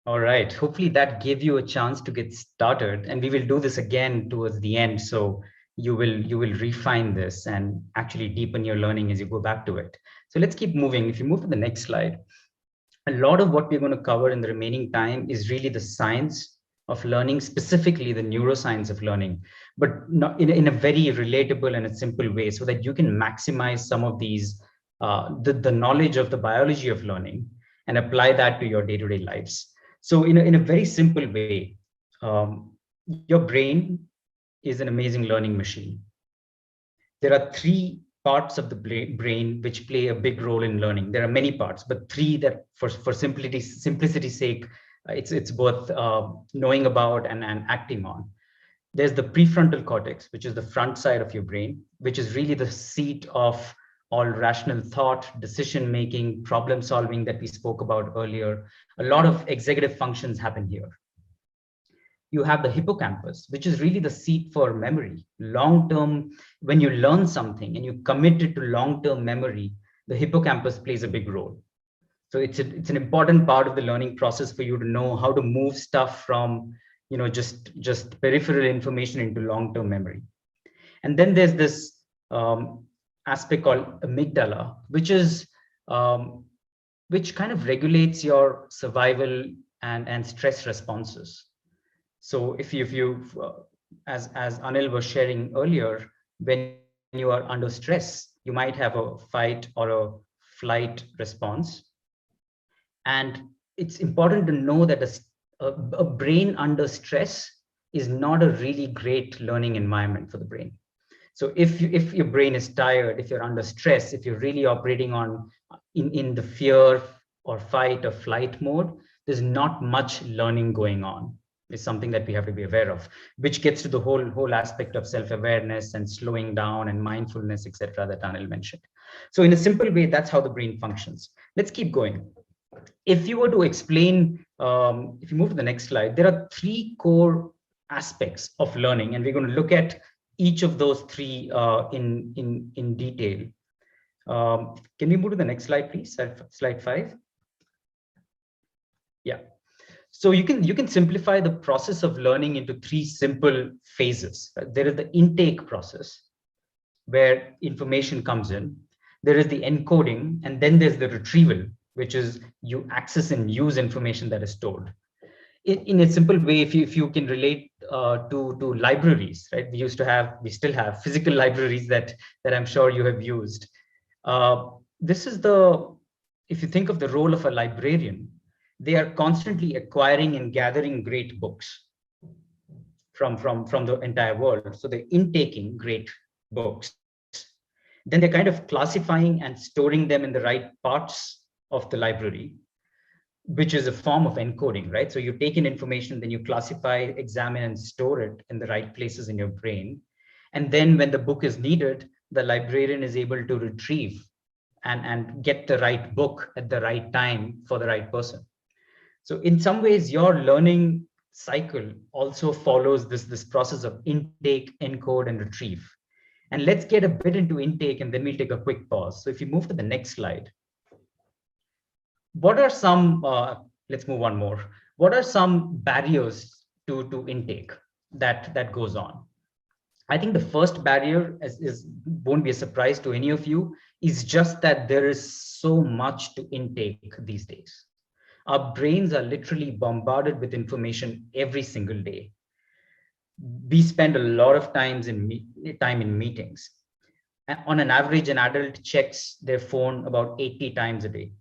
All right, hopefully that gave you a chance to get started, and we will do this again towards the end. So you will refine this and actually deepen your learning as you go back to it. So let's keep moving. If you move to the next slide, a lot of what we're going to cover in the remaining time is really the science of learning, specifically the neuroscience of learning, but not in a very relatable and a simple way, so that you can maximize some of these, the knowledge of the biology of learning and apply that to your day-to-day lives. So in a very simple way, your brain is an amazing learning machine. There are 3 parts of the brain which play a big role in learning. There are many parts, but 3 that for simplicity's sake, it's both knowing about and acting on. There's the prefrontal cortex, which is the front side of your brain, which is really the seat of all rational thought, decision-making, problem solving that we spoke about earlier. A lot of executive functions happen here. You have the hippocampus, which is really the seat for memory. Long-term, when you learn something and you commit it to long-term memory, the hippocampus plays a big role. So it's an important part of the learning process for you to know how to move stuff from, just peripheral information into long-term memory. And then there's this aspect called amygdala, which kind of regulates your survival and stress responses. So if you as Anil was sharing earlier, when you are under stress, you might have a fight or a flight response. And it's important to know that a brain under stress is not a really great learning environment for the brain. So if your brain is tired, if you're under stress, if you're really operating in the fear or fight or flight mode, there's not much learning going on. It's something that we have to be aware of, which gets to the whole aspect of self-awareness and slowing down and mindfulness, etc., that Anil mentioned. So in a simple way, that's how the brain functions. Let's keep going. If you were to explain, if you move to the next slide, there are 3 core aspects of learning, and we're going to look at each of those three in detail. Can we move to the next slide, please? Slide 5. Yeah. So you can simplify the process of learning into 3 simple phases. There is the intake process, where information comes in. There is the encoding, and then there's the retrieval, which is you access and use information that is stored. In a simple way, if you can relate to libraries, right? We still have physical libraries that I'm sure you have used. This is if you think of the role of a librarian, they are constantly acquiring and gathering great books from the entire world. So they're intaking great books. Then they're kind of classifying and storing them in the right parts of the library, which is a form of encoding, right? So you take in information, then you classify, examine, and store it in the right places in your brain. And then when the book is needed, the librarian is able to retrieve and get the right book at the right time for the right person. So in some ways, your learning cycle also follows this process of intake, encode, and retrieve. And let's get a bit into intake, and then we'll take a quick pause. So if you move to the next slide, what are some, let's move one more. What are some barriers to intake that goes on? I think the first barrier won't be a surprise to any of you, is just that there is so much to intake these days. Our brains are literally bombarded with information every single day. We spend a lot of time in meetings. On an average, an adult checks their phone about 80 times a day.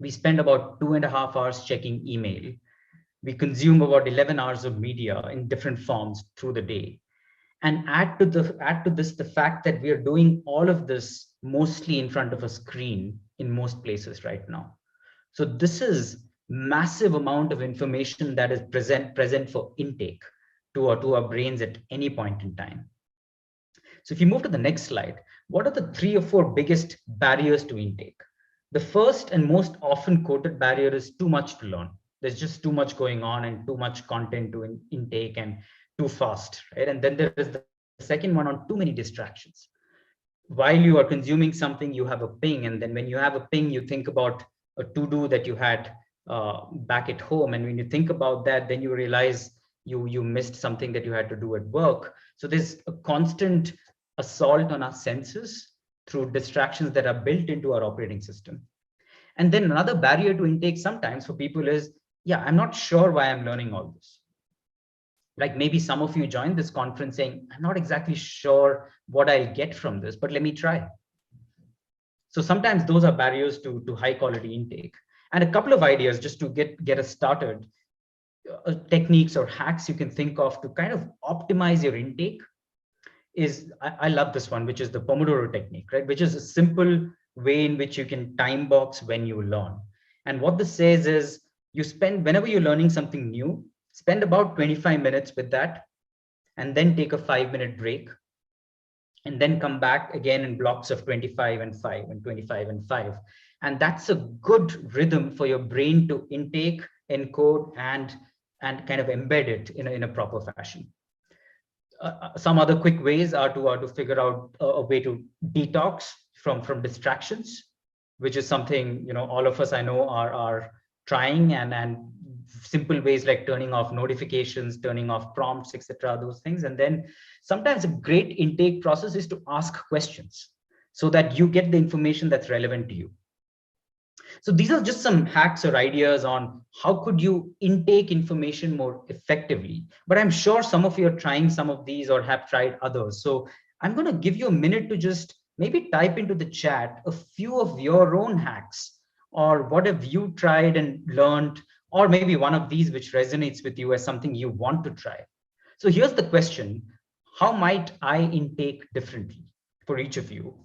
We spend about 2.5 hours checking email. We consume about 11 hours of media in different forms through the day. And add to this the fact that we are doing all of this mostly in front of a screen in most places right now. So this is massive amount of information that is present for intake to our brains at any point in time. So if you move to the next slide, what are the 3 or 4 biggest barriers to intake? The first and most often quoted barrier is too much to learn. There's just too much going on and too much content to intake and too fast, right? And then there is the second one on too many distractions. While you are consuming something, you have a ping. And then when you have a ping, you think about a to-do that you had back at home. And when you think about that, then you realize you missed something that you had to do at work. So there's a constant assault on our senses through distractions that are built into our operating system. And then another barrier to intake sometimes for people is, yeah, I'm not sure why I'm learning all this. Like maybe some of you joined this conference saying, I'm not exactly sure what I'll get from this, but let me try. So sometimes those are barriers to high quality intake. And a couple of ideas just to get us started, techniques or hacks you can think of to kind of optimize your intake is, I love this one, which is the Pomodoro technique, right? Which is a simple way in which you can time box when you learn. And what this says is you spend, whenever you're learning something new, spend about 25 minutes with that, and then take a 5-minute break, and then come back again in blocks of 25 and 5 and 25 and 5. And that's a good rhythm for your brain to intake, encode, and kind of embed it in a proper fashion. Some other quick ways are to figure out a way to detox from distractions, which is something, you know, all of us I know are trying, and simple ways like turning off notifications, turning off prompts, etc., those things. And then sometimes a great intake process is to ask questions so that you get the information that's relevant to you. So these are just some hacks or ideas on how could you intake information more effectively. But I'm sure some of you are trying some of these or have tried others. So I'm going to give you a minute to just maybe type into the chat a few of your own hacks, or what have you tried and learned, or maybe one of these which resonates with you as something you want to try. So here's the question: how might I intake differently for each of you?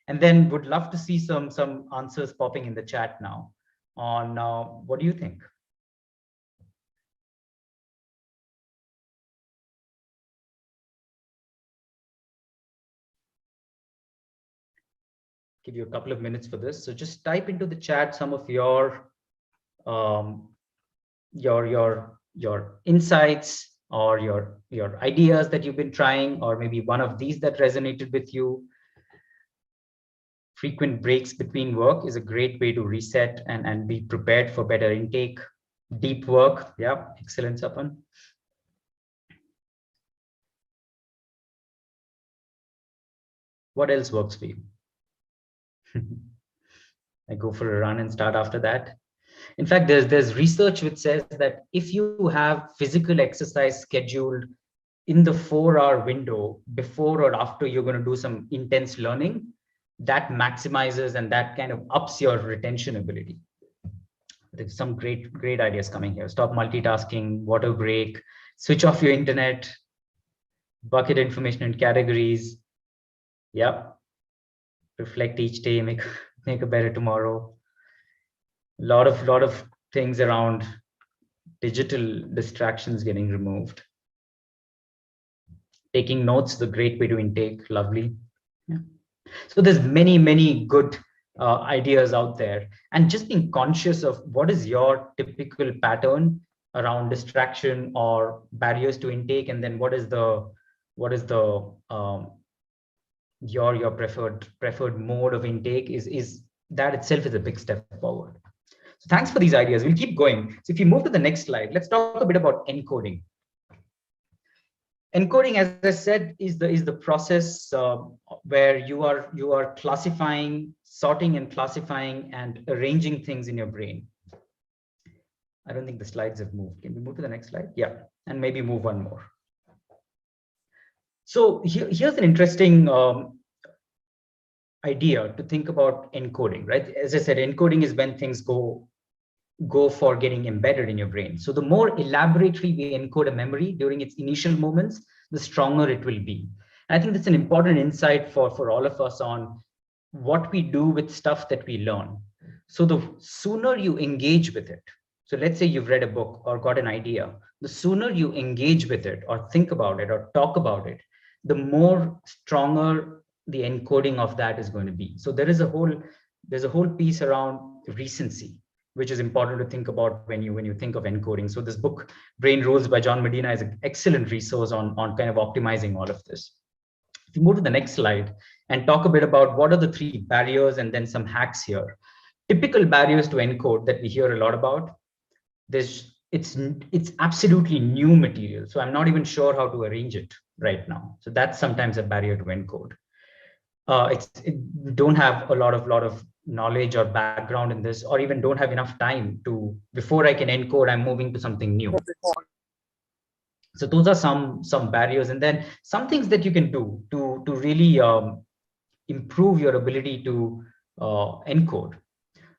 And then would love to see some answers popping in the chat now on what do you think? Give you a couple of minutes for this. So just type into the chat some of your insights or your ideas that you've been trying, or maybe one of these that resonated with you. Frequent breaks between work is a great way to reset and be prepared for better intake. Deep work, yeah, excellent, Sapan. What else works for you? I go for a run and start after that. In fact, there's research which says that if you have physical exercise scheduled in the 4-hour window before or after you're going to do some intense learning, that maximizes and that kind of ups your retention ability. There's some great ideas coming here. Stop multitasking, water break, switch off your internet, bucket information in categories. Yep. Reflect each day, make a better tomorrow. Lot of things around digital distractions getting removed. Taking notes is a great way to intake. Lovely. Yeah. So there's many good ideas out there, and just being conscious of what is your typical pattern around distraction or barriers to intake, and then what is your preferred mode of intake is that itself is a big step forward. So thanks for these ideas. We'll keep going. So if you move to the next slide, let's talk a bit about encoding. Encoding, as I said, is the process where you are classifying, sorting and classifying and arranging things in your brain. I don't think the slides have moved. Can we move to the next slide? Yeah, and maybe move one more. So here's an interesting idea to think about encoding, right? As I said, encoding is when things go for getting embedded in your brain. So the more elaborately we encode a memory during its initial moments, the stronger it will be. And I think that's an important insight for all of us on what we do with stuff that we learn. So the sooner you engage with it, so let's say you've read a book or got an idea, the sooner you engage with it or think about it or talk about it, the more stronger the encoding of that is going to be. So there's a whole piece around recency, which is important to think about when you think of encoding. So this book, Brain Rules by John Medina, is an excellent resource on kind of optimizing all of this. If you move to the next slide and talk a bit about what are the 3 barriers and then some hacks here. Typical barriers to encode that we hear a lot about. It's absolutely new material. So I'm not even sure how to arrange it right now. So that's sometimes a barrier to encode. Don't have a lot of knowledge or background in this, or even don't have enough time to, before I can encode, I'm moving to something new. So those are some barriers, and then some things that you can do to really improve your ability to encode.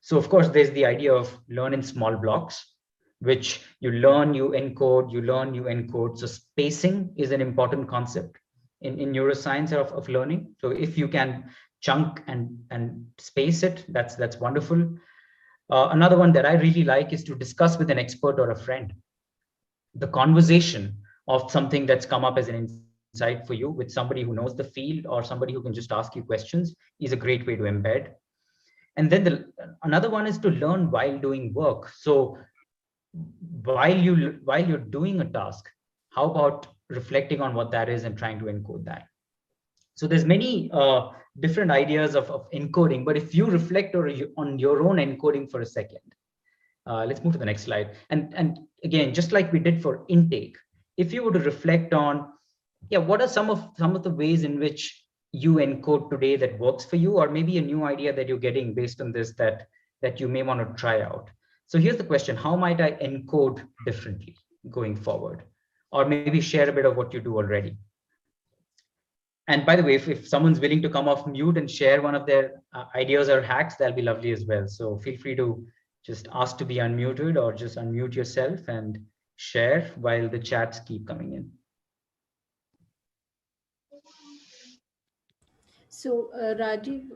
So of course, there's the idea of learn in small blocks, which you learn, you encode, you learn, you encode. So spacing is an important concept in neuroscience of learning. So if you can chunk and space it, that's wonderful. Another one that I really like is to discuss with an expert or a friend. The conversation of something that's come up as an insight for you with somebody who knows the field or somebody who can just ask you questions is a great way to embed. And then another one is to learn while doing work. So while you're doing a task, how about reflecting on what that is and trying to encode that? So there's many different ideas of encoding, but if you reflect on your own encoding for a second, let's move to the next slide. And again, just like we did for intake, if you were to reflect on, what are some of the ways in which you encode today that works for you, or maybe a new idea that you're getting based on this that you may want to try out. So here's the question: how might I encode differently going forward? Or maybe share a bit of what you do already. And by the way, if someone's willing to come off mute and share one of their ideas or hacks, that'll be lovely as well. So feel free to just ask to be unmuted or just unmute yourself and share while the chats keep coming in. So Rajiv,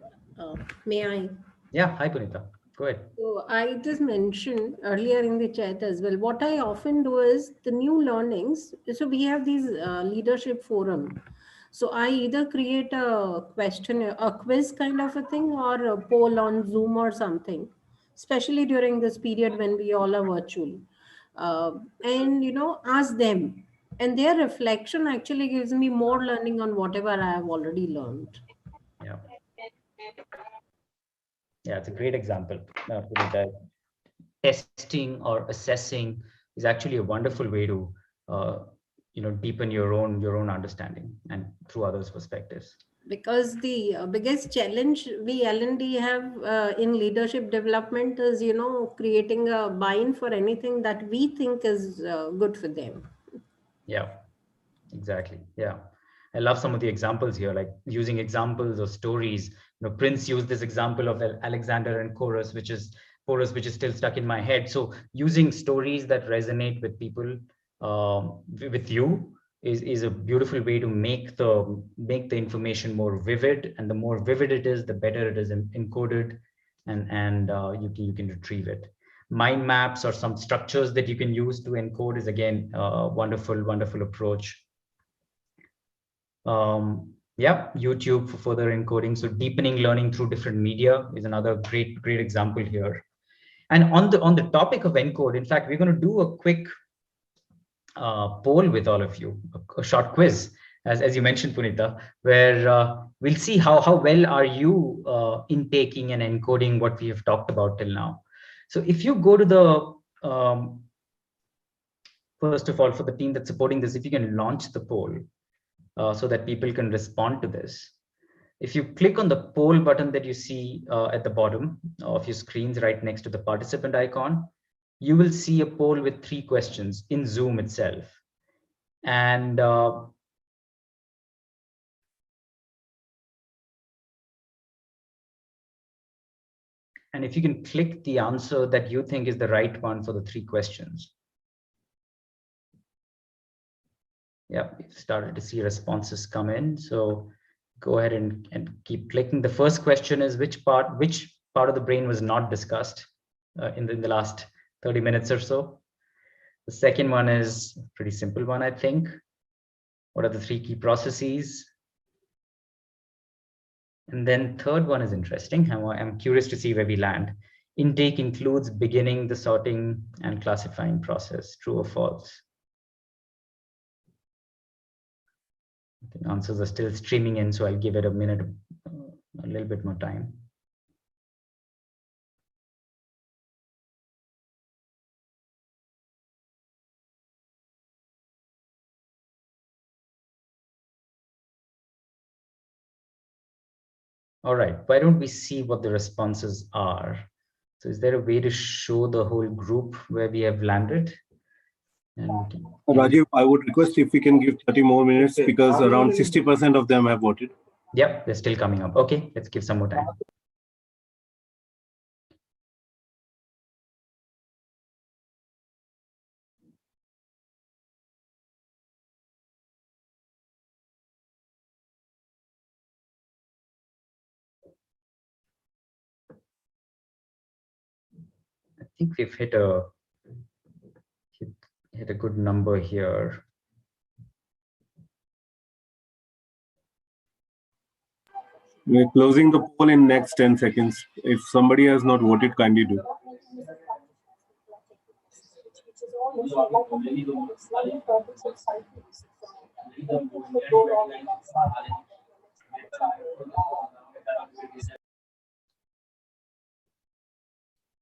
may I? Yeah, hi Punita, go ahead. So I just mentioned earlier in the chat as well, what I often do is the new learnings. So we have these leadership forum. So I either create a question, a quiz kind of a thing, or a poll on Zoom or something, especially during this period when we all are virtual. And, ask them and their reflection actually gives me more learning on whatever I have already learned. Yeah. Yeah, it's a great example. Punita. Testing or assessing is actually a wonderful way to deepen your own understanding and through others' perspectives. Because the biggest challenge we L&D have in leadership development is, creating a buy-in for anything that we think is good for them. Yeah, exactly. Yeah. I love some of the examples here, like using examples or stories. Prince used this example of Alexander and Chorus, which is still stuck in my head. So using stories that resonate with people, with you, is a beautiful way to make the information more vivid. And the more vivid it is, the better it is encoded, and you can retrieve it. Mind maps or some structures that you can use to encode is again a wonderful approach. Yeah, YouTube for further encoding. So deepening learning through different media is another great example here. And on the topic of encode, in fact, we're going to do a quick poll with all of you, a short quiz, as you mentioned, Punita, where we'll see how well are you intaking and encoding what we have talked about till now. So if you go to the, first of all, for the team that's supporting this, if you can launch the poll so that people can respond to this. If you click on the poll button that you see at the bottom of your screens right next to the participant icon, you will see a poll with 3 questions in Zoom itself. And if you can click the answer that you think is the right one for the 3 questions. Yeah, we've started to see responses come in. So go ahead and keep clicking. The first question is which part of the brain was not discussed in the last 30 minutes or so. The second one is a pretty simple one, I think. What are the 3 key processes? And then third one is interesting. I'm curious to see where we land. Intake includes beginning the sorting and classifying process, true or false? The answers are still streaming in, so I'll give it a minute, a little bit more time. All right, why don't we see what the responses are? So is there a way to show the whole group where we have landed? And Rajiv, I would request if we can give 30 more minutes because around 60% of them have voted. Yep, they're still coming up. Okay, let's give some more time. I think we've hit a good number here. We're closing the poll in next 10 seconds. If somebody has not voted, kindly do.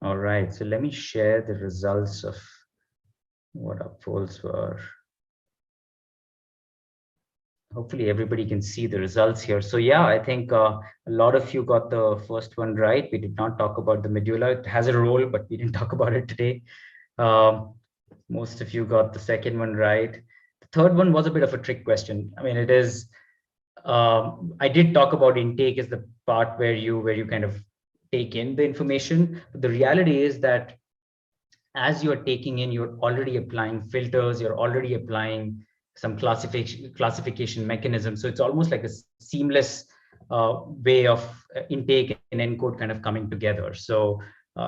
All right, so let me share the results of what our polls were. Hopefully everybody can see the results here. So yeah, I think a lot of you got the first one right. We did not talk about the medulla. It has a role, but we didn't talk about it today. Most of you got the second one right. The third one was a bit of a trick question. I mean, it is, I did talk about intake as the part where you kind of take in the information. But the reality is that as you're taking in, you're already applying filters, you're already applying some classification mechanism. So it's almost like a seamless way of intake and encode kind of coming together. So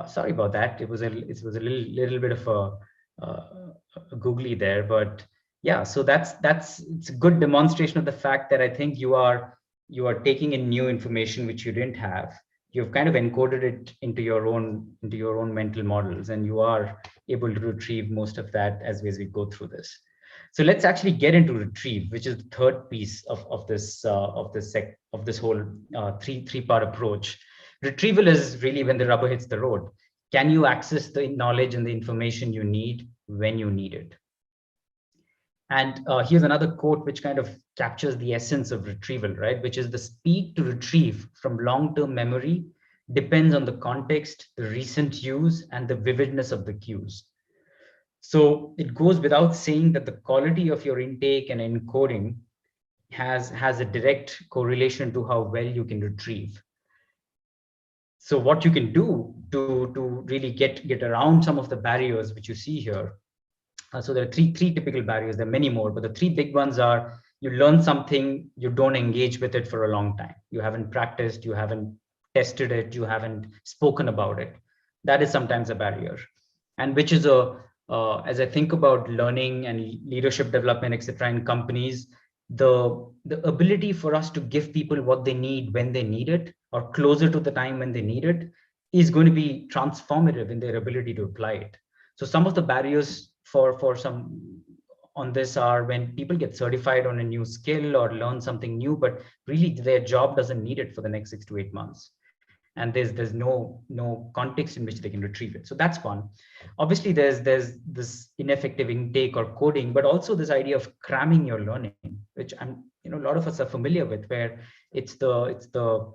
sorry about that. It was a little bit of a googly there, but yeah. So it's a good demonstration of the fact that I think you are taking in new information which you didn't have. You've kind of encoded it into your own mental models, and you are able to retrieve most of that as we go through this. So let's actually get into retrieve, which is the third piece of this whole three-part approach. Retrieval is really when the rubber hits the road. Can you access the knowledge and the information you need when you need it? And here's another quote which kind of captures the essence of retrieval, right? Which is the speed to retrieve from long-term memory depends on the context, the recent use, and the vividness of the cues. So it goes without saying that the quality of your intake and encoding has a direct correlation to how well you can retrieve. So what you can do to really get around some of the barriers which you see here. So there are three typical barriers. There are many more, but the three big ones are: you learn something, you don't engage with it for a long time. You haven't practiced, you haven't tested it, you haven't spoken about it. That is sometimes a barrier. And which is as I think about learning and leadership development, etc., in companies, the ability for us to give people what they need when they need it, or closer to the time when they need it, is going to be transformative in their ability to apply it. So some of the barriers for some on this are when people get certified on a new skill or learn something new, but really their job doesn't need it for the next 6 to 8 months. And there's no context in which they can retrieve it. So that's one. Obviously, there's this ineffective intake or coding, but also this idea of cramming your learning, which a lot of us are familiar with, where it's the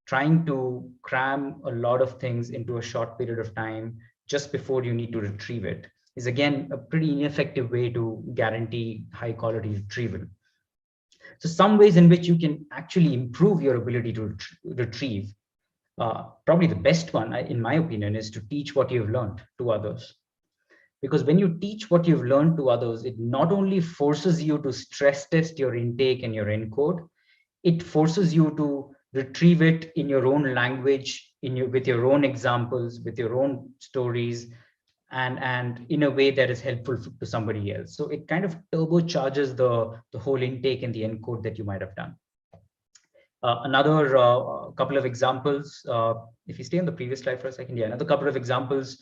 trying to cram a lot of things into a short period of time just before you need to retrieve it, is again a pretty ineffective way to guarantee high quality retrieval. So some ways in which you can actually improve your ability to retrieve. Probably the best one, in my opinion, is to teach what you've learned to others. Because when you teach what you've learned to others, it not only forces you to stress test your intake and your encode, it forces you to retrieve it in your own language, with your own examples, with your own stories, and in a way that is helpful to somebody else. So it kind of turbocharges the whole intake and the encode that you might have done. Another couple of examples, if you stay on the previous slide for a second, another couple of examples.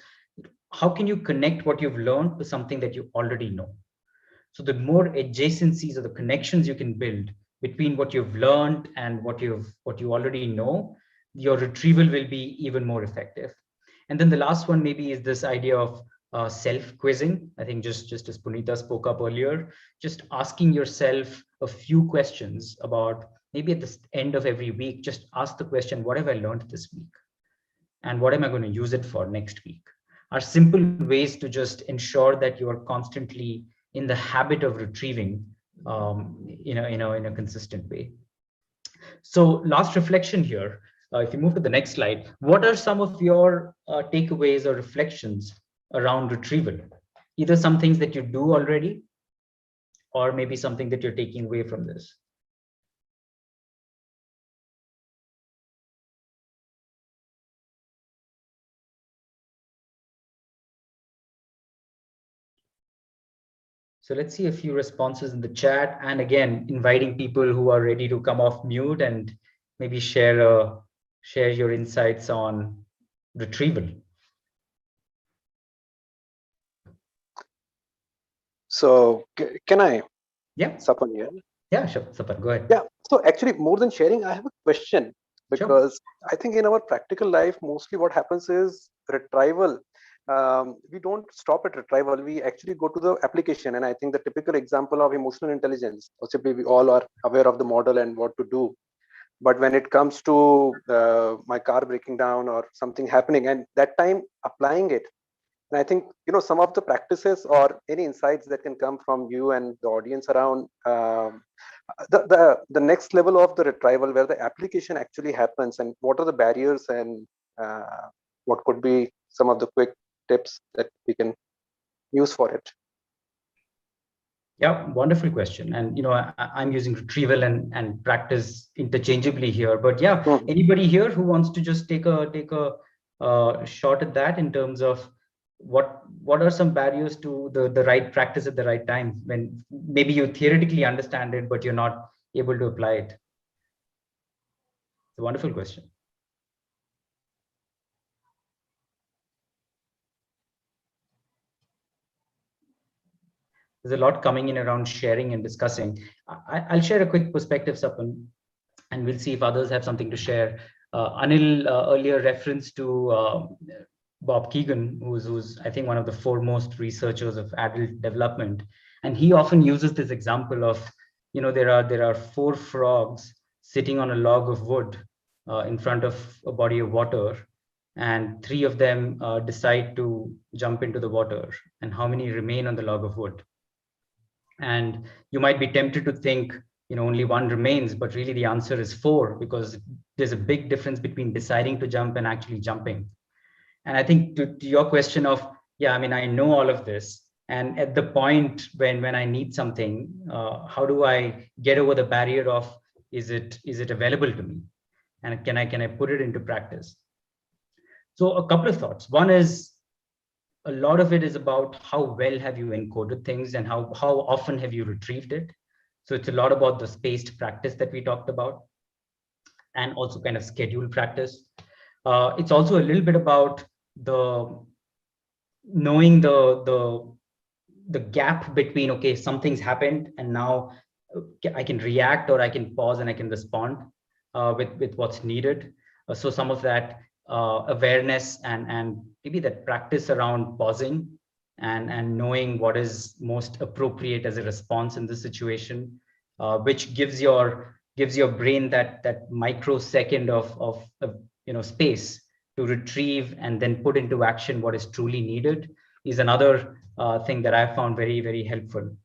How can you connect what you've learned to something that you already know? So the more adjacencies or the connections you can build between what you've learned and what you already know, your retrieval will be even more effective. And then the last one maybe is this idea of self-quizzing. I think just as Punita spoke up earlier, just asking yourself a few questions about, maybe at the end of every week, just ask the question, what have I learned this week? And what am I going to use it for next week? Are simple ways to just ensure that you are constantly in the habit of retrieving in a consistent way. So last reflection here, if you move to the next slide, what are some of your takeaways or reflections around retrieval? Either some things that you do already, or maybe something that you're taking away from this. So let's see a few responses in the chat, and again, inviting people who are ready to come off mute and maybe share your insights on retrieval. So can I? Yeah. Sapan here. Yeah, sure. Sapan, go ahead. Yeah. So actually, more than sharing, I have a question, because I think in our practical life, mostly what happens is retrieval. We don't stop at retrieval. We actually go to the application. And I think the typical example of emotional intelligence, possibly we all are aware of the model and what to do. But when it comes to my car breaking down or something happening, and that time applying it, and I think, some of the practices or any insights that can come from you and the audience around the next level of the retrieval, where the application actually happens, and what are the barriers, and what could be some of the quick tips that we can use for it. Yeah, wonderful question. And I'm using retrieval and practice interchangeably here. But yeah, anybody here who wants to just take a shot at that in terms of what are some barriers to the right practice at the right time, when maybe you theoretically understand it, but you're not able to apply it? It's a wonderful question. there's a lot coming in around sharing and discussing. I'll share a quick perspective, Sapan, and we'll see if others have something to share. Anil earlier reference to Bob Kegan, who's I think one of the foremost researchers of adult development, and he often uses this example of, there are 4 frogs sitting on a log of wood in front of a body of water, and 3 of them decide to jump into the water, and how many remain on the log of wood. And you might be tempted to think, only 1 remains, but really the answer is 4, because there's a big difference between deciding to jump and actually jumping. And I think to your question of, I know all of this, and at the point when I need something, how do I get over the barrier of, is it available to me? And can I put it into practice? So a couple of thoughts. One is, a lot of it is about how well have you encoded things and how often have you retrieved it. So it's a lot about the spaced practice that we talked about, and also kind of scheduled practice. It's also a little bit about knowing the gap between, okay, something's happened and now I can react, or I can pause and I can respond with what's needed. So some of that awareness and maybe that practice around pausing and knowing what is most appropriate as a response in this situation, which gives your brain that microsecond of space to retrieve and then put into action what is truly needed, is another thing that I found very, very helpful.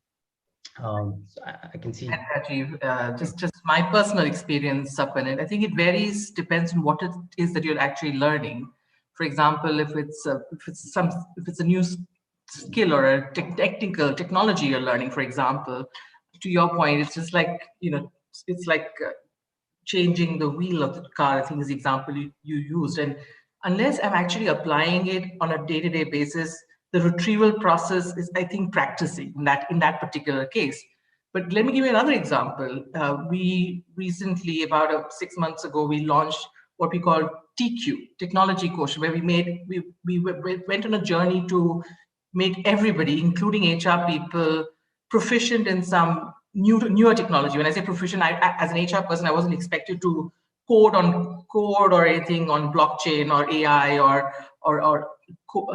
So I can see. Rajiv, just my personal experience, Sapan, and I think it varies, depends on what it is that you're actually learning. For example, if it's a new skill or a technology you're learning, for example, to your point, it's just like, it's like changing the wheel of the car, I think is the example you used. And unless I'm actually applying it on a day-to-day basis, the retrieval process is, I think, practicing in that particular case. But let me give you another example. We recently, about 6 months ago, we launched what we call TQ, Technology Quotient, where we went on a journey to make everybody, including HR people, proficient in some newer technology. When I say proficient, as an HR person, I wasn't expected to code or anything on blockchain or AI or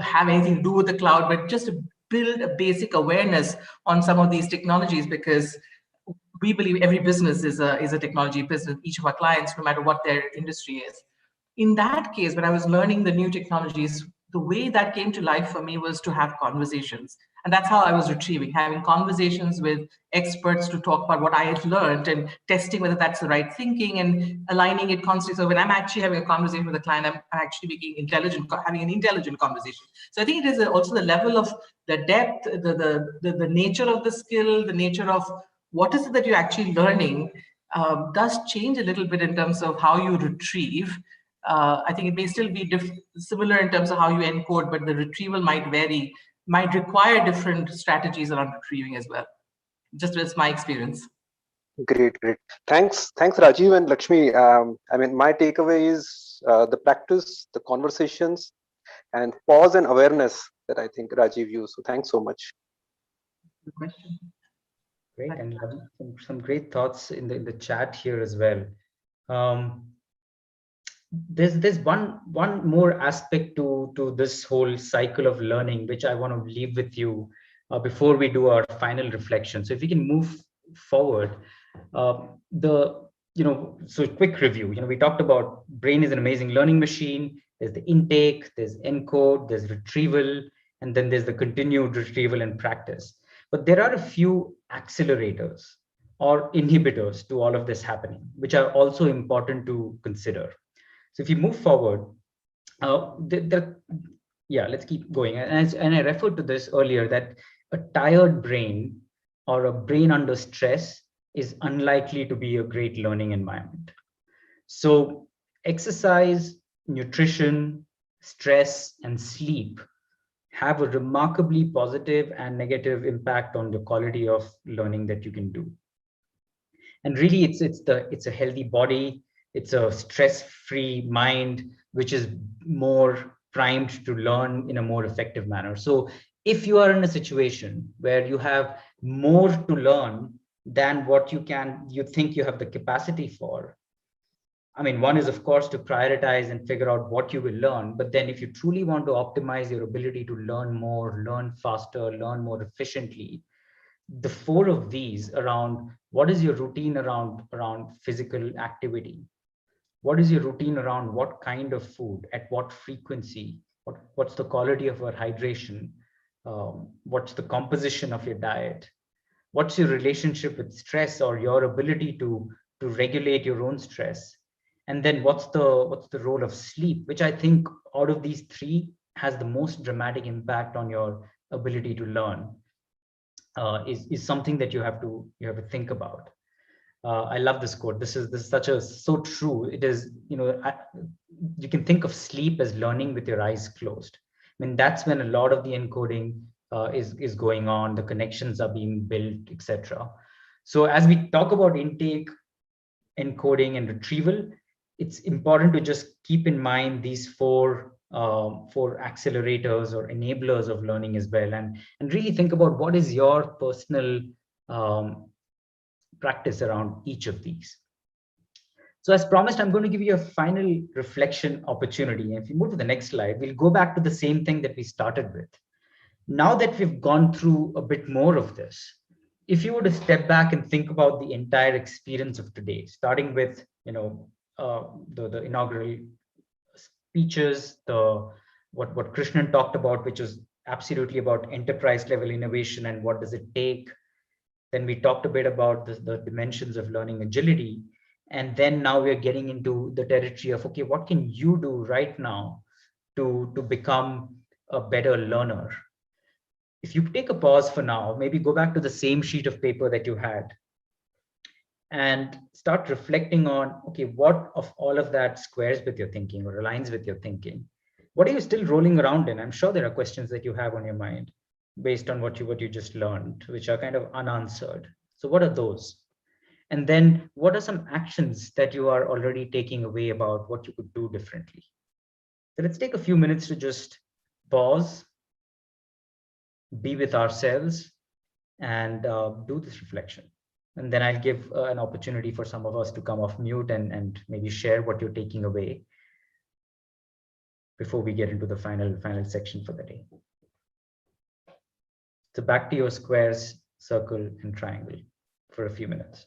have anything to do with the cloud, but just to build a basic awareness on some of these technologies, because we believe every business is a technology business, each of our clients, no matter what their industry is. In that case, when I was learning the new technologies, the way that came to life for me was to have conversations. And that's how I was retrieving, having conversations with experts to talk about what I had learned and testing whether that's the right thinking and aligning it constantly. So when I'm actually having a conversation with a client, I'm actually having an intelligent conversation. So I think it is also the level of the depth, the nature of the skill, the nature of what is it that you're actually learning does change a little bit in terms of how you retrieve. I think it may still be similar in terms of how you encode, but the retrieval might vary, might require different strategies around retrieving as well. Just as my experience. Great. Thanks, Rajiv and Lakshmi. My takeaway is the practice, the conversations, and pause and awareness that I think Rajiv used. So thanks so much. Good question. Great, and some great thoughts in the chat here as well. There's one more aspect to this whole cycle of learning, which I want to leave with you before we do our final reflection. So if we can move forward, so quick review. We talked about brain is an amazing learning machine. There's the intake, there's encode, there's retrieval, and then there's the continued retrieval and practice. But there are a few accelerators or inhibitors to all of this happening, which are also important to consider. So if you move forward, let's keep going. And I referred to this earlier, that a tired brain or a brain under stress is unlikely to be a great learning environment. So exercise, nutrition, stress, and sleep have a remarkably positive and negative impact on the quality of learning that you can do. And really, it's a healthy body. It's a stress-free mind, which is more primed to learn in a more effective manner. So if you are in a situation where you have more to learn than what you think you have the capacity for, I mean, one is of course to prioritize and figure out what you will learn, but then if you truly want to optimize your ability to learn more, learn faster, learn more efficiently, the four of these around what is your routine around physical activity, what is your routine around what kind of food, at what frequency, what's the quality of your hydration, what's the composition of your diet, what's your relationship with stress or your ability to regulate your own stress, and then what's the role of sleep, which I think out of these three has the most dramatic impact on your ability to learn, is something that you have to think about. I love this quote. This is so true. It is, you can think of sleep as learning with your eyes closed. I mean, that's when a lot of the encoding is going on, the connections are being built, etc. So as we talk about intake, encoding, and retrieval, it's important to just keep in mind these four accelerators or enablers of learning as well, and really think about what is your personal practice around each of these. So as promised, I'm going to give you a final reflection opportunity. And if you move to the next slide, we'll go back to the same thing that we started with. Now that we've gone through a bit more of this, if you were to step back and think about the entire experience of today, starting with the inaugural speeches, what Krishnan talked about, which was absolutely about enterprise level innovation and what does it take. Then we talked a bit about the dimensions of learning agility. And then now we're getting into the territory of, okay, what can you do right now to become a better learner? If you take a pause for now, maybe go back to the same sheet of paper that you had and start reflecting on, okay, what of all of that squares with your thinking or aligns with your thinking? What are you still rolling around in? I'm sure there are questions that you have on your mind based on what you just learned, which are kind of unanswered. So what are those? And then what are some actions that you are already taking away about what you could do differently? So let's take a few minutes to just pause, be with ourselves, and do this reflection. And then I'll give an opportunity for some of us to come off mute and maybe share what you're taking away before we get into the final section for the day. So back to your squares, circle, and triangle for a few minutes.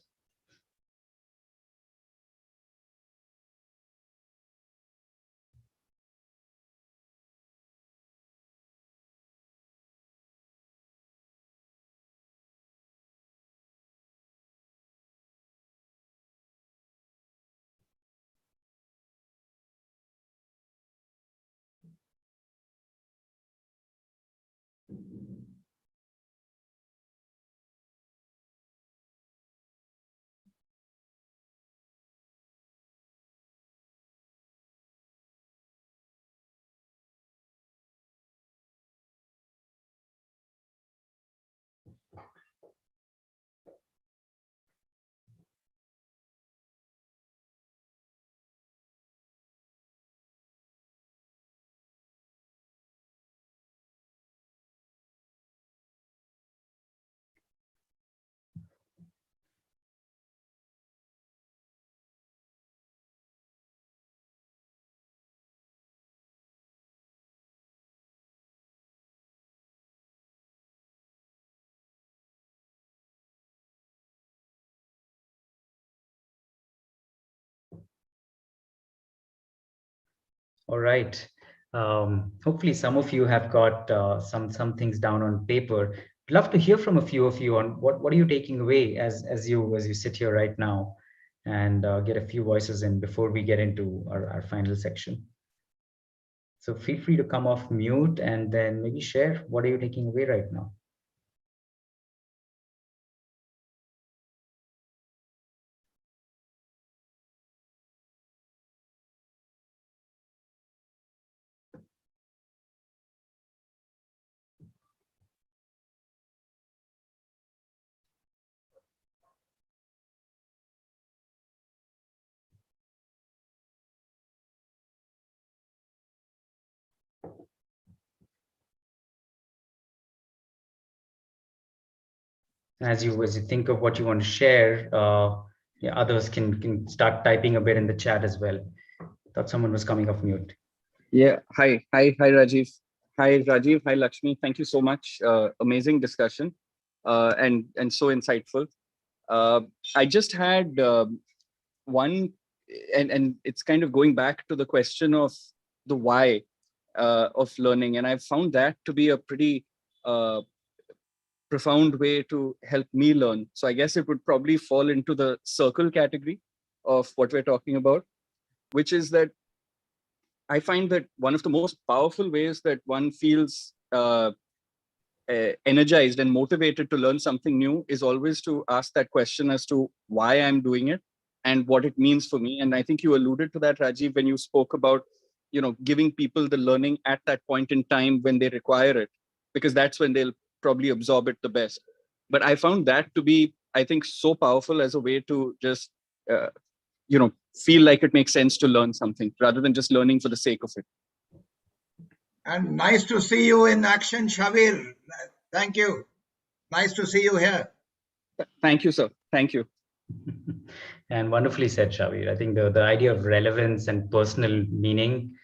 All right. Hopefully some of you have got some things down on paper. I'd love to hear from a few of you on what are you taking away as you sit here right now, and get a few voices in before we get into our final section. So feel free to come off mute and then maybe share what are you taking away right now. As you think of what you want to share, yeah, others can start typing a bit in the chat as well. Thought someone was coming off mute. Yeah. Hi, Rajiv. Hi, Rajiv. Hi, Lakshmi. Thank you so much. Amazing discussion, and so insightful. I just had one, and it's kind of going back to the question of the why of learning, and I've found that to be a pretty profound way to help me learn. So I guess it would probably fall into the circle category of what we're talking about, which is that I find that one of the most powerful ways that one feels energized and motivated to learn something new is always to ask that question as to why I'm doing it and what it means for me. And I think you alluded to that, Rajiv, when you spoke about, giving people the learning at that point in time when they require it, because that's when they'll probably absorb it the best. But I found that to be, I think, so powerful as a way to just, feel like it makes sense to learn something rather than just learning for the sake of it. And nice to see you in action, Shabir. Thank you. Nice to see you here. Thank you, sir. Thank you. And wonderfully said, Shabir. I think the idea of relevance and personal meaning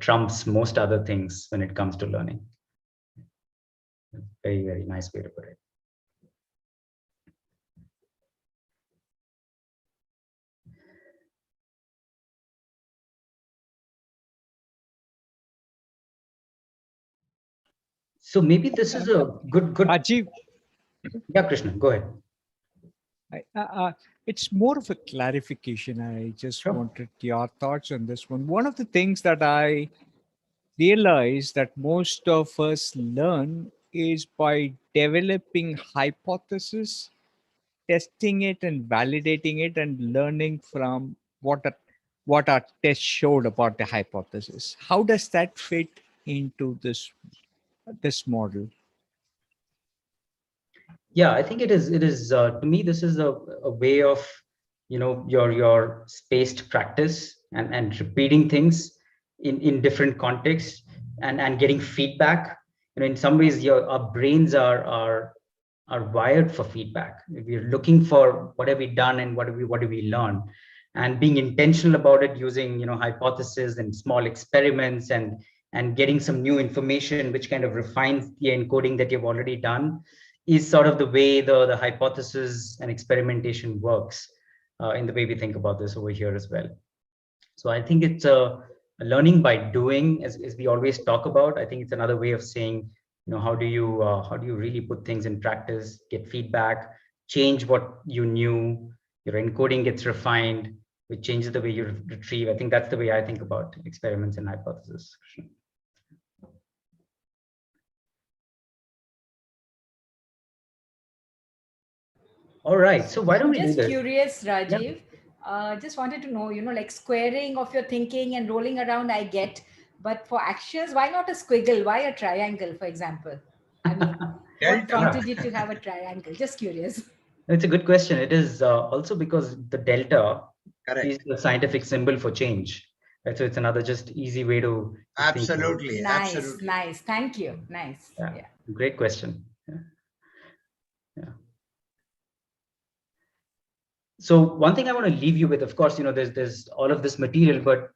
trumps most other things when it comes to learning. Very, very nice way to put it. So maybe this is a good. Rajiv. Yeah, Krishna, go ahead. It's more of a clarification. I just wanted your thoughts on this one. One of the things that I realize that most of us learn is by developing hypothesis, testing it and validating it, and learning from what our test showed about the hypothesis. How does that fit into this model? Yeah, I think it is. To me, this is a way of, your spaced practice and repeating things in different contexts and getting feedback. In some ways, our brains are wired for feedback. We're looking for what have we done and what do we learn, and being intentional about it, using hypotheses and small experiments and getting some new information which kind of refines the encoding that you've already done is sort of the way the hypothesis and experimentation works in the way we think about this over here as well. So I think it's a learning by doing, as we always talk about. I think it's another way of saying, how do you really put things in practice, get feedback, change what you knew, your encoding gets refined, which changes the way you retrieve. I think that's the way I think about experiments and hypothesis. All right, so why don't we do just this? curious, Rajiv. Just wanted to know, like squaring of your thinking and rolling around, I get. But for actions, why not a squiggle? Why a triangle, for example? I mean, what prompted you to have a triangle? Just curious. It's a good question. It is also because the delta is the scientific symbol for change. Right? So it's another just easy way to Absolutely. Nice, Absolutely. nice. Thank you. Nice. Yeah. Great question. Yeah. So one thing I want to leave you with, of course, there's all of this material, but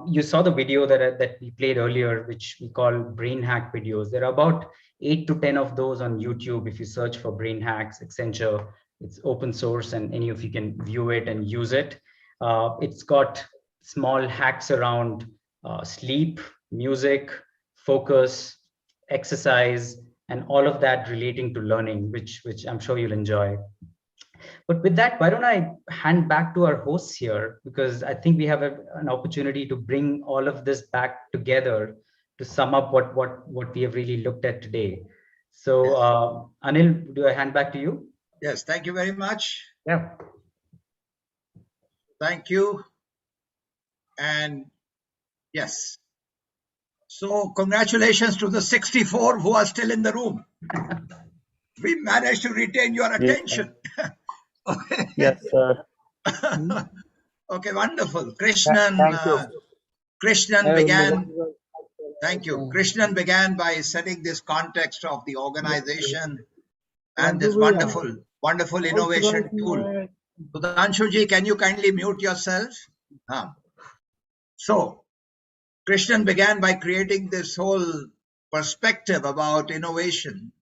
you saw the video that we played earlier, which we call brain hack videos. There are about 8 to 10 of those on YouTube. If you search for brain hacks, Accenture, it's open source and any of you can view it and use it. It's got small hacks around sleep, music, focus, exercise, and all of that relating to learning, which I'm sure you'll enjoy. But with that, why don't I hand back to our hosts here, because I think we have an opportunity to bring all of this back together to sum up what we have really looked at today. So Anil, do I hand back to you? Yes, thank you very much. Yeah. Thank you. And yes. So congratulations to the 64 who are still in the room. We managed to retain your attention. Okay. Yes, sir. Okay, wonderful. Krishnan, Thank you. Krishnan began. Thank you. Krishnan began by setting this context of the organization, and this wonderful innovation tool. Sudhanshuji, can you kindly mute yourself? So, Krishnan began by creating this whole perspective about innovation.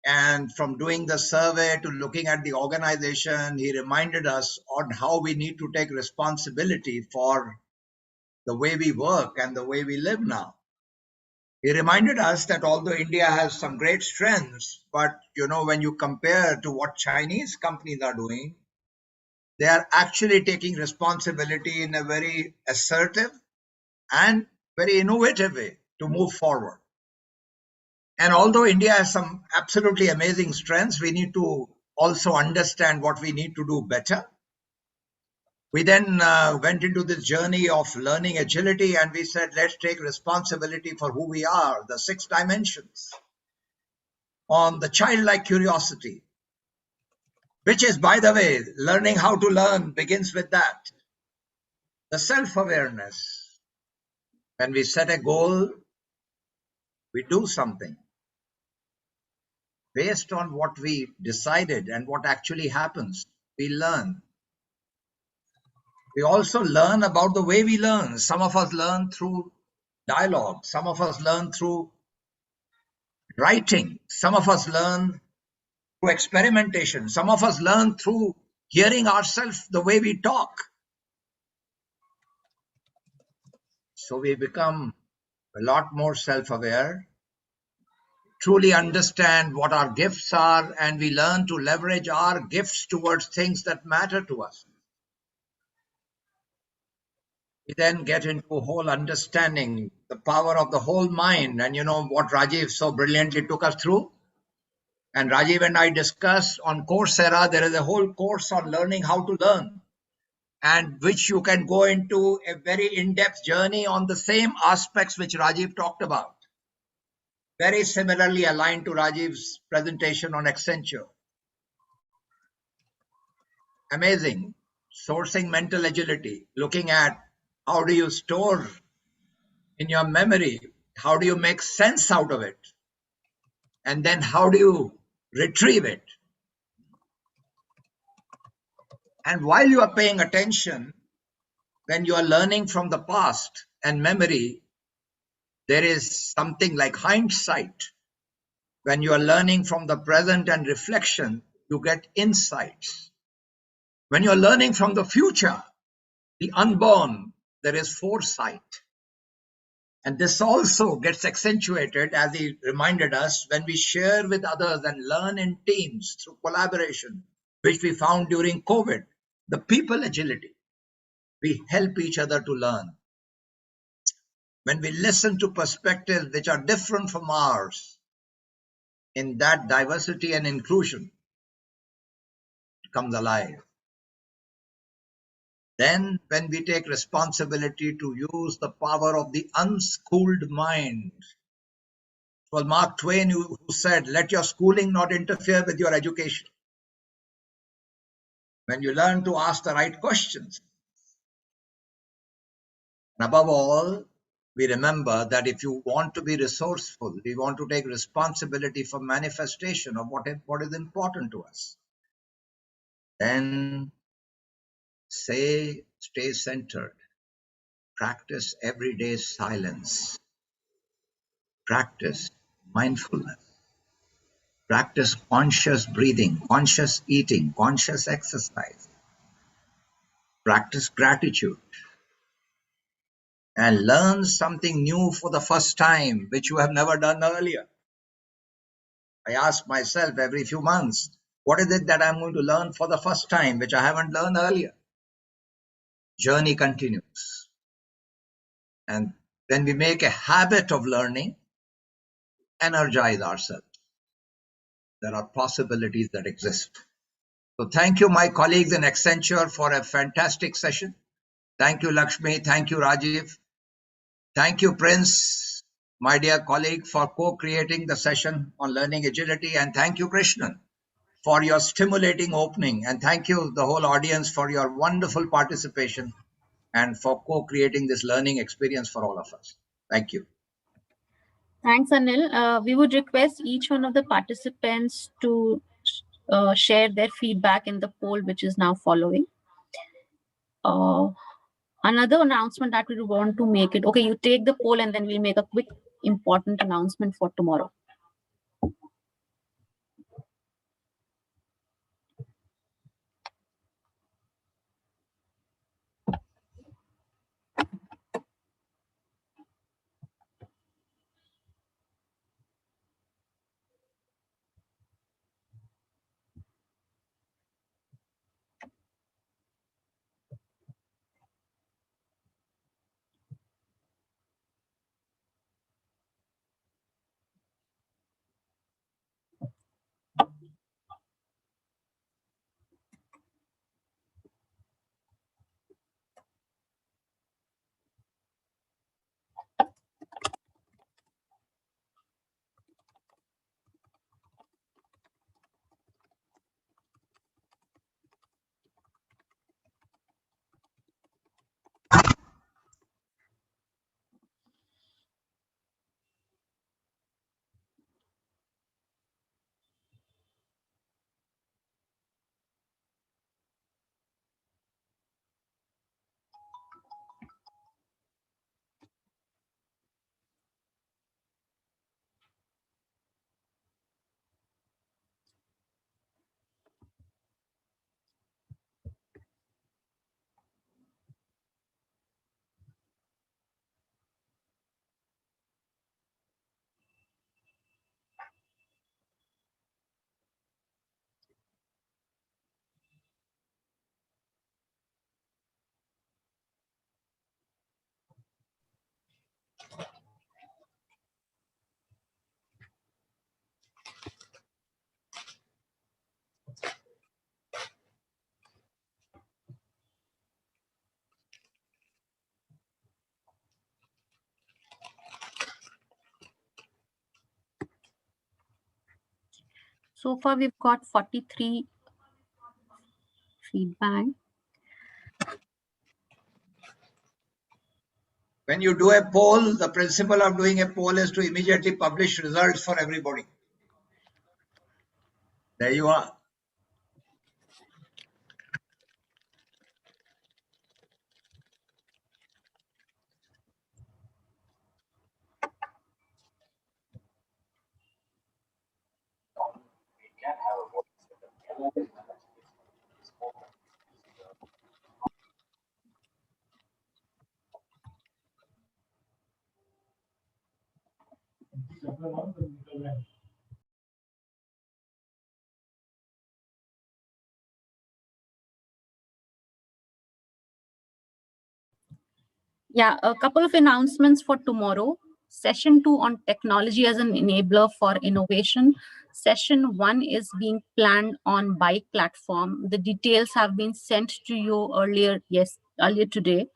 And from doing the survey to looking at the organization, he reminded us on how we need to take responsibility for the way we work and the way we live now. He reminded us that although India has some great strengths, but when you compare to what Chinese companies are doing, they are actually taking responsibility in a very assertive and very innovative way to move forward. And although India has some absolutely amazing strengths, we need to also understand what we need to do better. We then went into this journey of learning agility, and we said, let's take responsibility for who we are, the 6 dimensions. On the childlike curiosity, which is, by the way, learning how to learn begins with that. The self-awareness. When we set a goal, we do something based on what we decided and what actually happens. We learn. We also learn about the way we learn. Some of us learn through dialogue. Some of us learn through writing. Some of us learn through experimentation. Some of us learn through hearing ourselves the way we talk. So we become a lot more self-aware, truly understand what our gifts are, and we learn to leverage our gifts towards things that matter to us. We then get into a whole understanding the power of the whole mind, and what Rajiv so brilliantly took us through. And Rajiv and I discussed on Coursera, there is a whole course on learning how to learn, and which you can go into a very in-depth journey on the same aspects which Rajiv talked about. Very similarly aligned to Rajiv's presentation on Accenture. Amazing. Sourcing mental agility, looking at how do you store in your memory, how do you make sense out of it, and then how do you retrieve it. And while you are paying attention, when you are learning from the past and memory, there is something like hindsight. When you are learning from the present and reflection, you get insights. When you are learning from the future, the unborn, there is foresight. And this also gets accentuated, as he reminded us, when we share with others and learn in teams through collaboration, which we found during COVID, the people agility. We help each other to learn. When we listen to perspectives which are different from ours, in that diversity and inclusion, it comes alive. Then when we take responsibility to use the power of the unschooled mind, it was Mark Twain who said, let your schooling not interfere with your education. When you learn to ask the right questions. And above all, we remember that if you want to be resourceful, we want to take responsibility for manifestation of what is important to us. Then stay centered. Practice everyday silence. Practice mindfulness. Practice conscious breathing, conscious eating, conscious exercise. Practice gratitude. And learn something new for the first time, which you have never done earlier. I ask myself every few months, what is it that I'm going to learn for the first time, which I haven't learned earlier? Journey continues. And when we make a habit of learning, energize ourselves. There are possibilities that exist. So thank you, my colleagues in Accenture, for a fantastic session. Thank you, Lakshmi. Thank you, Rajiv. Thank you, Prince, my dear colleague, for co-creating the session on learning agility. And thank you, Krishnan, for your stimulating opening. And thank you, the whole audience, for your wonderful participation and for co-creating this learning experience for all of us. Thank you. Thanks, Anil. We would request each one of the participants to share their feedback in the poll, which is now following. Another announcement that we want to make it, okay, you take the poll and then we'll make a quick important announcement for tomorrow. So far, we've got 43 feedback. When you do a poll, the principle of doing a poll is to immediately publish results for everybody. There you are. Yeah, a couple of announcements for tomorrow. Session 2 on technology as an enabler for innovation. Session 1 is being planned on Bike platform. The details have been sent to you earlier today.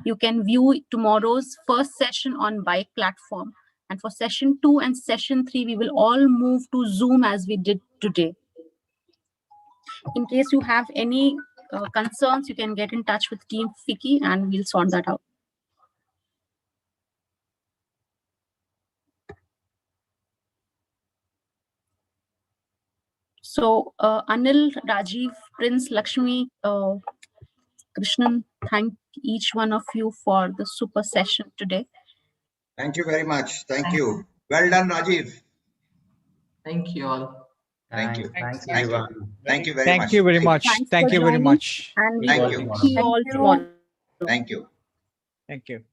You can view tomorrow's first session on Bike platform. And for session 2 and session 3, we will all move to Zoom as we did today. In case you have any concerns, you can get in touch with Team FICCI and we'll sort that out. So Anil, Rajiv, Prince, Lakshmi, Krishnan, thank each one of you for the super session today. Thank you very much. Thank you. Well done, Rajiv. Thank you all. Thank you. Thanks, Thank you. everyone. Thank you very much. Thank you very much. Thanks Thank for you very joining, much. And we Thank will you. see you all tomorrow. Thank you. Thank you.